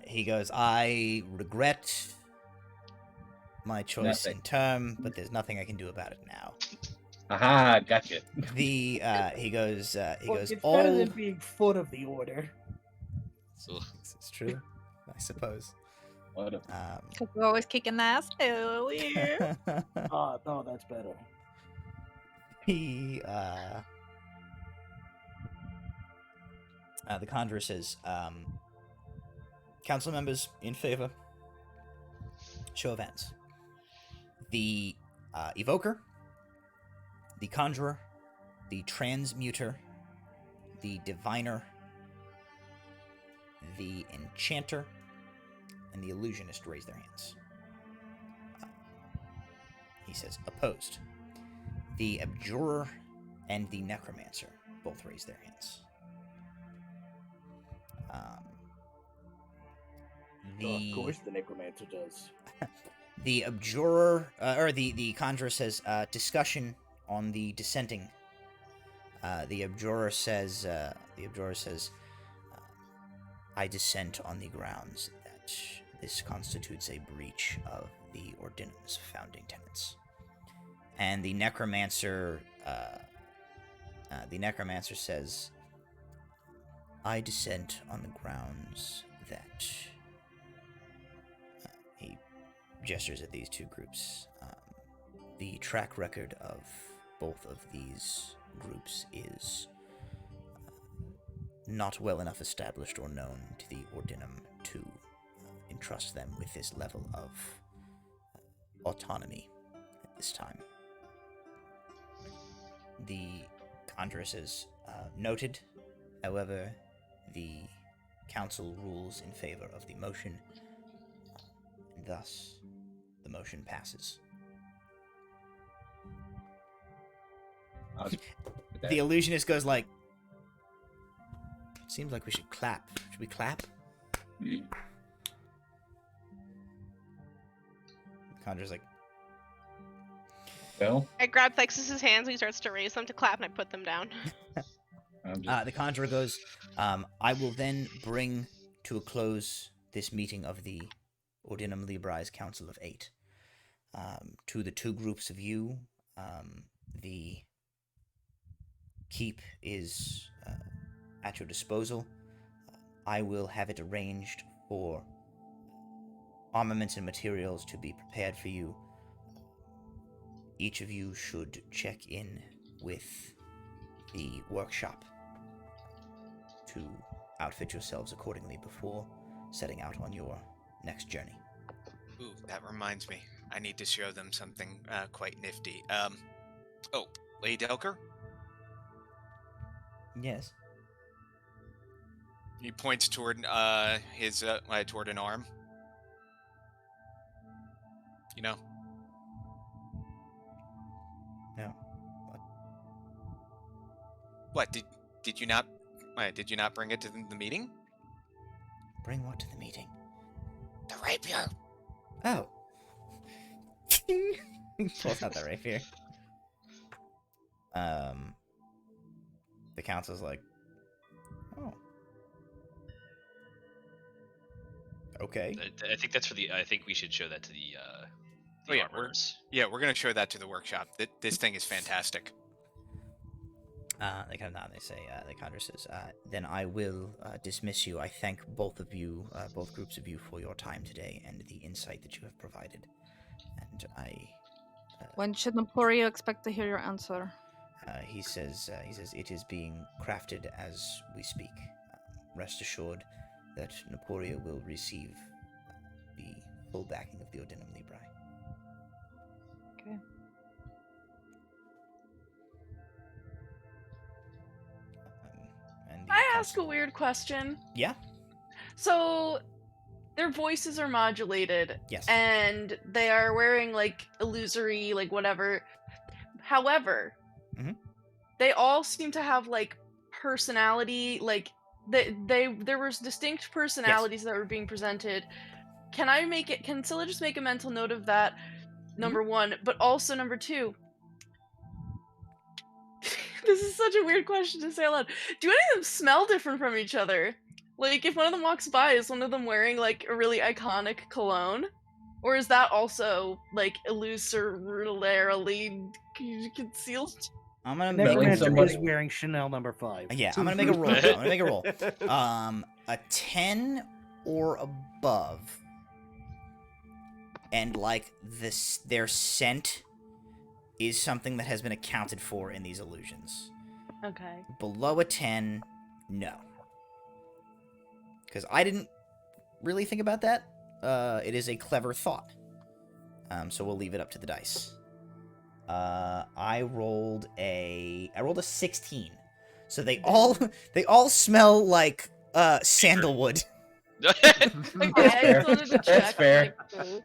Speaker 2: He goes. I regret my choice in term, but there's nothing I can do about it now.
Speaker 3: Aha, gotcha.
Speaker 2: He goes.
Speaker 6: It's
Speaker 2: all.
Speaker 6: better than being foot of the order.
Speaker 2: It's true, I suppose.
Speaker 3: What a...
Speaker 10: Because we're always kicking ass. Oh, yeah.
Speaker 6: No, that's better.
Speaker 2: He the conjurer says, council members in favor. Show of hands. The evoker, the conjurer, the transmuter, the diviner, the enchanter, and the illusionist raise their hands. He says, opposed. The abjurer and the necromancer both raise their hands.
Speaker 6: Of course the necromancer does.
Speaker 2: The abjurer, or the conjurer says, discussion on the dissenting. The abjurer says, I dissent on the grounds that this constitutes a breach of the Ordinum's founding tenets. And the necromancer says, I dissent on the grounds that he gestures at these two groups. The track record of both of these groups is not well enough established or known to the Ordinum to entrust them with this level of autonomy at this time. The conjurer says, noted. However, the council rules in favor of the motion, and thus the motion passes. The illusionist goes like, seems like we should clap. Should we clap? The conjurer's like,
Speaker 3: well,
Speaker 8: I grab Thexus's hands and he starts to raise them to clap and I put them down.
Speaker 2: the conjurer goes, I will then bring to a close this meeting of the Ordinum Libri's Council of 8. To the two groups of you, the keep is at your disposal. I will have it arranged for armaments and materials to be prepared for you. Each of you should check in with the workshop to outfit yourselves accordingly before setting out on your next journey.
Speaker 5: Ooh, that reminds me. I need to show them something quite nifty. Oh, Lady Delker?
Speaker 2: Yes.
Speaker 5: He points toward his toward an arm. You know?
Speaker 2: No.
Speaker 5: What did you not bring it to the meeting?
Speaker 2: Bring what to the meeting?
Speaker 5: The rapier.
Speaker 2: Oh. Pulls out the rapier. The council's like, oh. Okay.
Speaker 4: I think that's for the. I think we should show that to the.
Speaker 5: Oh yeah,
Speaker 4: armorers.
Speaker 5: we're gonna show that to the workshop. This thing is fantastic.
Speaker 2: They come down. They say, the conjurer says, then I will dismiss you. I thank both of you, both groups of you, for your time today and the insight that you have provided. And
Speaker 1: When should Emporio expect to hear your answer?
Speaker 2: he says it is being crafted as we speak. Rest assured that Naporio will receive the full backing of the Odinum Libri.
Speaker 1: Okay.
Speaker 2: And the
Speaker 9: I ask a weird question.
Speaker 2: Yeah.
Speaker 9: So their voices are modulated.
Speaker 2: Yes.
Speaker 9: And they are wearing like illusory, like whatever. However, they all seem to have like personality, like there was distinct personalities that were being presented. Can Scylla just make a mental note of that? Number one, but also number two. This is such a weird question to say out loud. Do any of them smell different from each other? Like, if one of them walks by, is one of them wearing, like, a really iconic cologne? Or is that also, like, illusorily concealed?
Speaker 2: I'm gonna
Speaker 6: The
Speaker 2: make a
Speaker 6: necromancer
Speaker 2: roll.
Speaker 6: is wearing Chanel number 5.
Speaker 2: Yeah, I'm gonna make a roll. I'm gonna make a roll. A 10 or above, and like this, their scent is something that has been accounted for in these illusions.
Speaker 9: Okay.
Speaker 2: Below a 10, no. Because I didn't really think about that. It is a clever thought. So we'll leave it up to the dice. I rolled a 16. So they all smell like sandalwood.
Speaker 3: That's fair.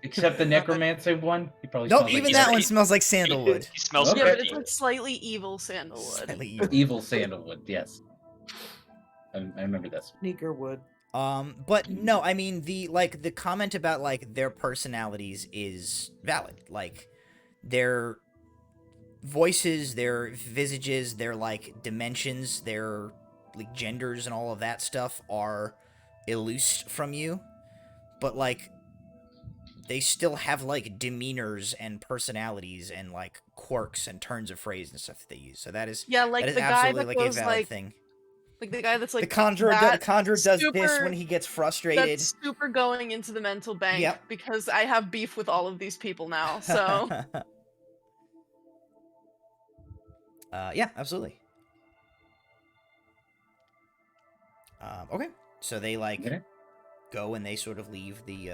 Speaker 3: Except the necromancer one, he probably
Speaker 2: Nope,
Speaker 3: smells
Speaker 2: even
Speaker 3: like
Speaker 2: that one smells like sandalwood.
Speaker 4: He smells
Speaker 3: Okay.
Speaker 9: Yeah, but it's like slightly evil sandalwood.
Speaker 2: Slightly evil.
Speaker 3: Evil sandalwood, yes. I remember this.
Speaker 6: Sneaker wood.
Speaker 2: But no, I mean the comment about like their personalities is valid. Like their voices, their visages, their like dimensions, their like genders and all of that stuff are elusive from you. But like they still have like demeanors and personalities and like quirks and turns of phrase and stuff that they use. So that is
Speaker 9: like
Speaker 2: that is
Speaker 9: the guy
Speaker 2: absolutely
Speaker 9: that
Speaker 2: like a
Speaker 9: goes
Speaker 2: valid
Speaker 9: like
Speaker 2: thing.
Speaker 9: Like the guy that's like
Speaker 2: The conjurer, does this
Speaker 9: super-
Speaker 2: when he gets frustrated.
Speaker 9: That's super going into the mental bank because I have beef with all of these people now. So
Speaker 2: yeah, absolutely. Okay, so they like go and they sort of leave the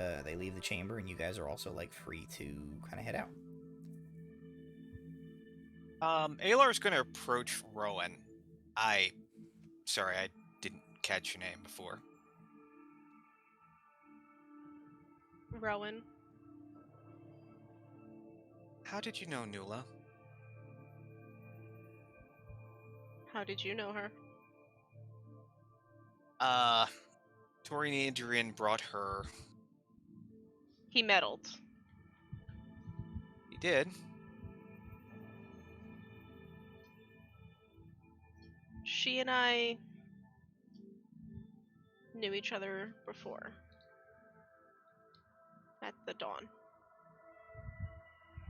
Speaker 2: chamber, and you guys are also like free to kind of head out.
Speaker 5: Alar's gonna approach Rowan. Sorry, I didn't catch your name before.
Speaker 8: Rowan.
Speaker 5: How did you know Nula?
Speaker 8: How did you know her?
Speaker 5: Tori and Adrian brought her.
Speaker 8: He meddled.
Speaker 5: He did.
Speaker 8: She and I knew each other before. At the dawn.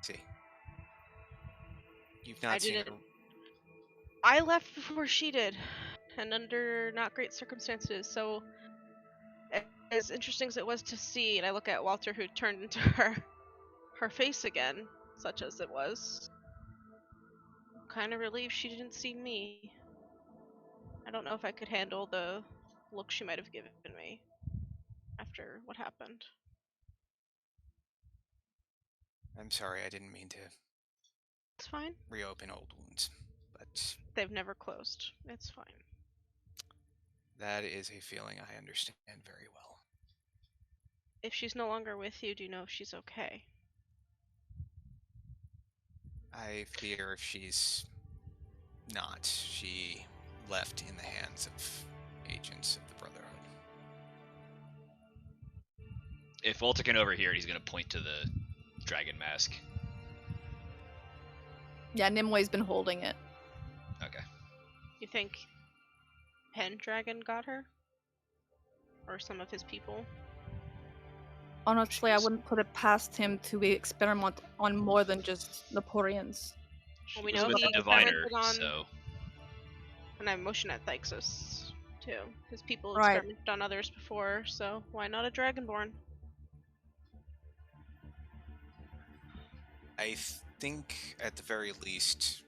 Speaker 5: See. You've not seen her.
Speaker 8: I left before she did, and under not great circumstances, so as interesting as it was to see, and I look at Walter who turned into her face again, such as it was, I'm kind of relieved she didn't see me. I don't know if I could handle the look she might have given me after what happened.
Speaker 5: I'm sorry, I didn't mean to.
Speaker 8: It's fine.
Speaker 5: Reopen old wounds, but
Speaker 8: they've never closed. It's fine.
Speaker 5: That is a feeling I understand very well.
Speaker 8: If she's no longer with you, do you know if she's okay?
Speaker 5: I fear if she's not. She left in the hands of agents of the Brotherhood.
Speaker 4: If Walter can overhear it, he's gonna point to the dragon mask.
Speaker 1: Yeah, Nimwe's been holding it.
Speaker 4: Okay.
Speaker 8: You think Pendragon got her? Or some of his people?
Speaker 1: Honestly, I wouldn't put it past him to experiment on more than just Naporians.
Speaker 8: Well, we
Speaker 4: He was
Speaker 8: know
Speaker 4: with
Speaker 8: he
Speaker 4: the diviner,
Speaker 8: experimented on,
Speaker 4: so
Speaker 8: and I motion at Thixus too. His people
Speaker 1: Right.
Speaker 8: experimented on others before, so why not a Dragonborn?
Speaker 5: I think, at the very least,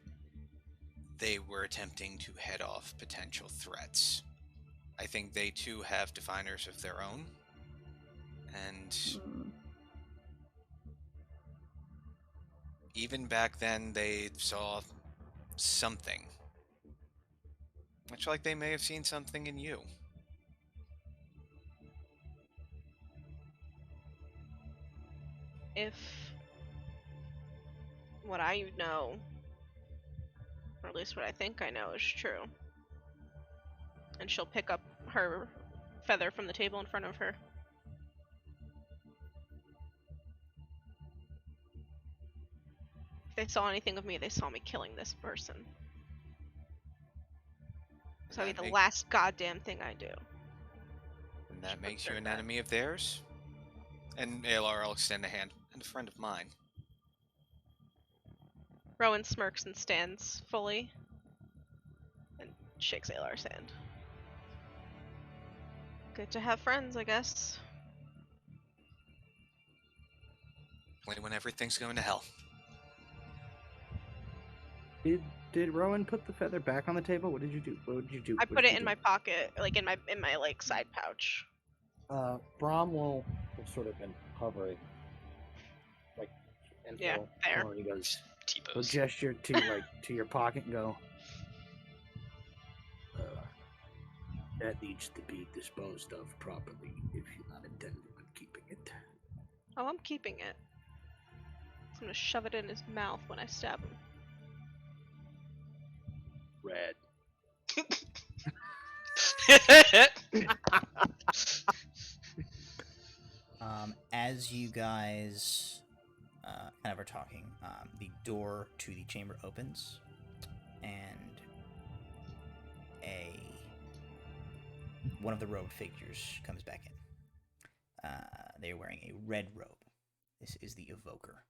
Speaker 5: they were attempting to head off potential threats. I think they too have diviners of their own, and even back then they saw something. Much like they may have seen something in you.
Speaker 8: If what I know, or at least what I think I know, is true, and she'll pick up her feather from the table in front of her. If they saw anything of me, they saw me killing this person. So that'd be the last goddamn thing I do.
Speaker 5: And that makes you an enemy of theirs? And Alar, I'll extend a hand. And a friend of mine.
Speaker 8: Rowan smirks and stands fully and shakes Alar's hand. Good to have friends, I guess.
Speaker 5: Only when everything's going to hell.
Speaker 6: Did Rowan put the feather back on the table? What did you do? What did you do?
Speaker 8: I put it in my pocket, like in my like side pouch.
Speaker 6: Brom will sort of been hovering, like, and
Speaker 8: Yeah, there.
Speaker 6: He goes,
Speaker 4: T-pose.
Speaker 6: he'll gesture to your pocket and go, that needs to be disposed of properly if you're not intending on keeping it.
Speaker 8: Oh, I'm keeping it. I'm gonna shove it in his mouth when I stab him.
Speaker 6: Red.
Speaker 2: As you guys kind of are talking, the door to the chamber opens, and one of the robed figures comes back in. They are wearing a red robe. This is the Evoker.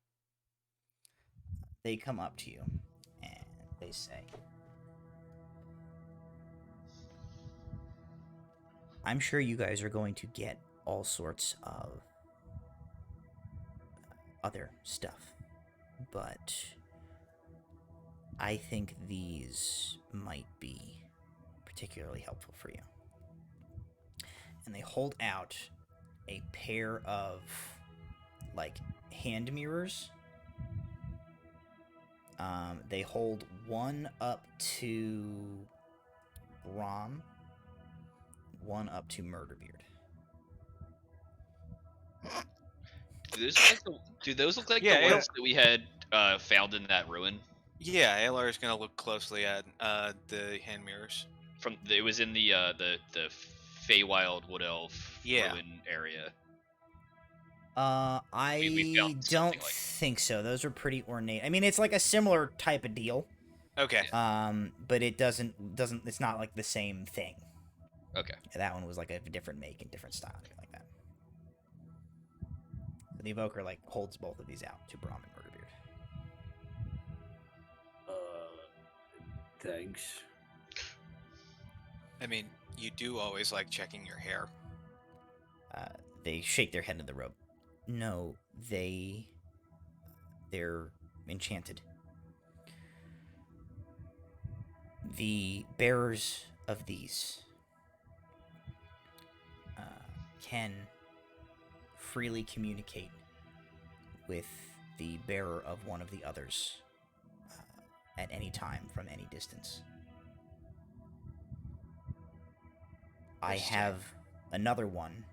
Speaker 2: They come up to you, and they say, I'm sure you guys are going to get all sorts of other stuff, but I think these might be particularly helpful for you. And they hold out a pair of, like, hand mirrors. They hold one up to Rom, one up to Murderbeard.
Speaker 4: Do those look like
Speaker 5: Yeah,
Speaker 4: the ones that we had found in that ruin?
Speaker 5: Yeah, Alar is going to look closely at the hand mirrors.
Speaker 4: It was in the Feywild Wood Elf ruin area.
Speaker 2: I don't think so. Those are pretty ornate. I mean, it's like a similar type of deal.
Speaker 5: Okay.
Speaker 2: But it doesn't. It's not like the same thing.
Speaker 4: Okay.
Speaker 2: That one was like a different make and different style, like that. The Evoker like holds both of these out to Brahm and Murderbeard.
Speaker 6: Thanks.
Speaker 5: I mean, you do always like checking your hair.
Speaker 2: They shake their head in the robe. No, they're enchanted. The bearers of these can freely communicate with the bearer of one of the others at any time from any distance. I have another one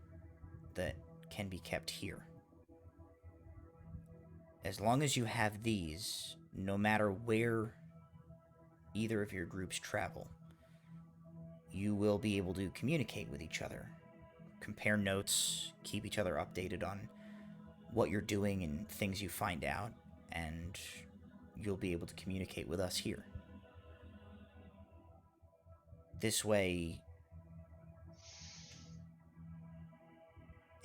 Speaker 2: that can be kept here. As long as you have these, no matter where either of your groups travel, you will be able to communicate with each other, compare notes, keep each other updated on what you're doing and things you find out, and you'll be able to communicate with us here. This way,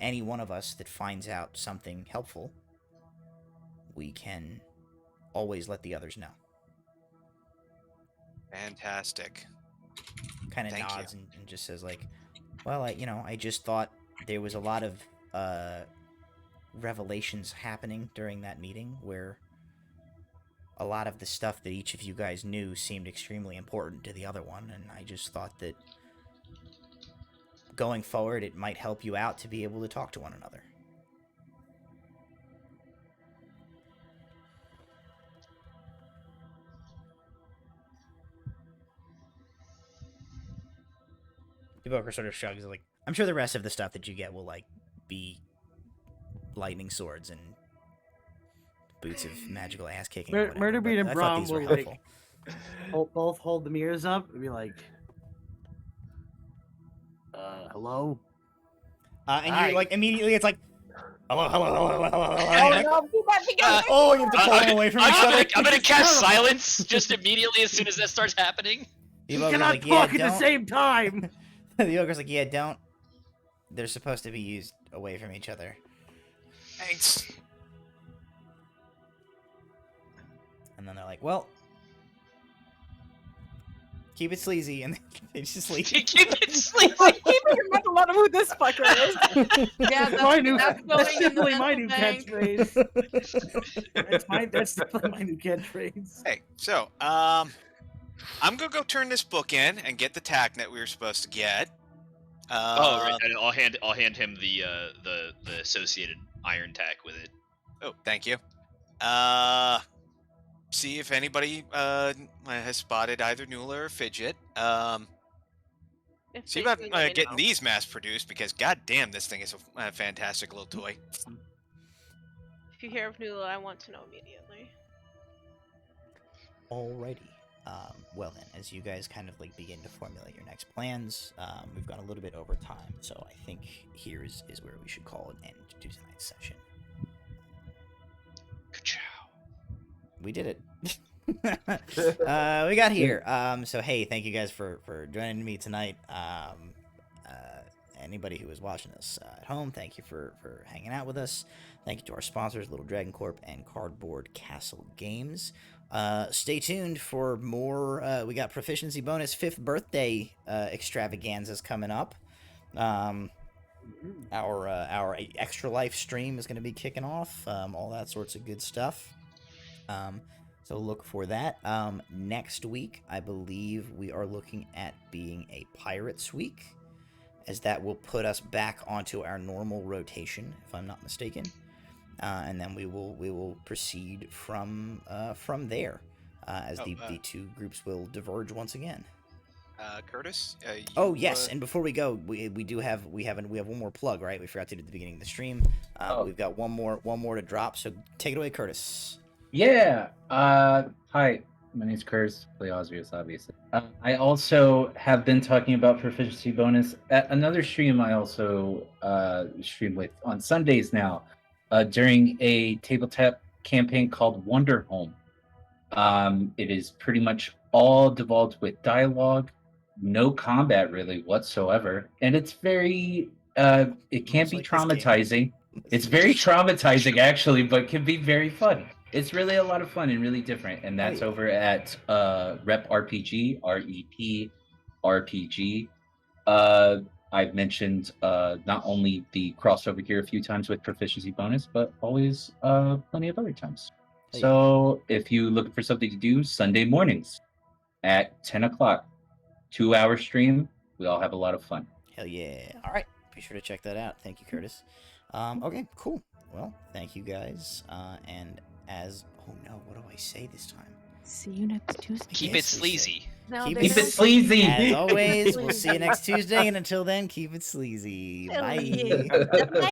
Speaker 2: any one of us that finds out something helpful, we can always let the others know.
Speaker 5: Fantastic.
Speaker 2: Kind of nods and just says, like, well, I just thought there was a lot of revelations happening during that meeting where a lot of the stuff that each of you guys knew seemed extremely important to the other one, and I just thought that going forward it might help you out to be able to talk to one another. Evoker sort of shrugs, like, I'm sure the rest of the stuff that you get will, like, be lightning swords and boots of magical ass kicking.
Speaker 6: Murderbeard and
Speaker 2: I thought
Speaker 6: Brom
Speaker 2: these were
Speaker 6: will
Speaker 2: helpful.
Speaker 6: both hold the mirrors up and be like, hello?
Speaker 2: And
Speaker 6: Hi.
Speaker 2: you're like, immediately it's like, hello.
Speaker 10: Oh no, keep that together.
Speaker 2: Oh, you have to pull them away from each other.
Speaker 4: I'm gonna cast silence just immediately as soon as that starts happening.
Speaker 6: You
Speaker 2: Evoker's
Speaker 6: cannot
Speaker 2: like,
Speaker 6: talk at
Speaker 2: don't.
Speaker 6: the same time!
Speaker 2: The ogre's like, yeah, don't. They're supposed to be used away from each other.
Speaker 5: Thanks.
Speaker 2: And then they're like, well, keep it sleazy, and they just leave.
Speaker 4: Keep it sleeping.
Speaker 10: I'm keeping your mental note of who this fucker is.
Speaker 9: Yeah,
Speaker 6: That's
Speaker 9: that's
Speaker 6: definitely
Speaker 9: going
Speaker 6: my
Speaker 9: in
Speaker 6: new
Speaker 9: the bank.
Speaker 6: catchphrase. That's definitely my new catchphrase.
Speaker 5: Hey, so I'm gonna go turn this book in and get the tacnet we were supposed to get.
Speaker 4: Oh, right. And I'll hand him the associated iron tack with it.
Speaker 5: Oh, thank you. See if anybody has spotted either Nula or Fidget.
Speaker 8: If
Speaker 5: See
Speaker 8: they
Speaker 5: about
Speaker 8: do, let me
Speaker 5: getting
Speaker 8: know.
Speaker 5: these mass produced because goddamn, this thing is a fantastic little toy.
Speaker 8: If you hear of Nula, I want to know immediately.
Speaker 2: Alrighty. Well then, as you guys kind of like begin to formulate your next plans, we've gone a little bit over time, so I think here is where we should call an end to tonight's session.
Speaker 4: Ka-chow.
Speaker 2: We did it. We got here. So hey, thank you guys for joining me tonight. Anybody who is watching us at home, thank you for hanging out with us. Thank you to our sponsors, Little Dragon Corp and Cardboard Castle Games. Stay tuned for more. We got proficiency bonus 5th birthday extravaganzas coming up. Our extra life stream is going to be kicking off. All that sorts of good stuff. So look for that. Next week, I believe we are looking at being a Pirates Week, as that will put us back onto our normal rotation, if I'm not mistaken. And then we will proceed from there, as the two groups will diverge once again.
Speaker 5: Curtis.
Speaker 2: Oh yes, and before we go, we have one more plug, right? We forgot to do at the beginning of the stream. We've got one more to drop. So take it away, Curtis.
Speaker 3: Yeah. Hi, my name's Curtis. Play Osrius, obviously. I also have been talking about proficiency bonus at another stream. I also stream with on Sundays now, during a tabletop campaign called Wonder Home. It is pretty much all devolved with dialogue, no combat really whatsoever, and it's very it can be traumatizing. It's very traumatizing actually, but can be very fun. It's really a lot of fun and really different, and that's over at Rep RPG, REP RPG. I've mentioned not only the crossover here a few times with proficiency bonus, but always plenty of other times. So if you're looking for something to do, Sunday mornings at 10 o'clock, 2-hour stream. We all have a lot of fun.
Speaker 2: Hell yeah. All right. Be sure to check that out. Thank you, Curtis. Okay, cool. Well, thank you guys. And oh no, what do I say this time?
Speaker 10: See you next Tuesday.
Speaker 4: Keep it sleazy.
Speaker 2: Keep
Speaker 3: it sleazy.
Speaker 2: As always, we'll see you next Tuesday, and until then, keep it sleazy. Bye.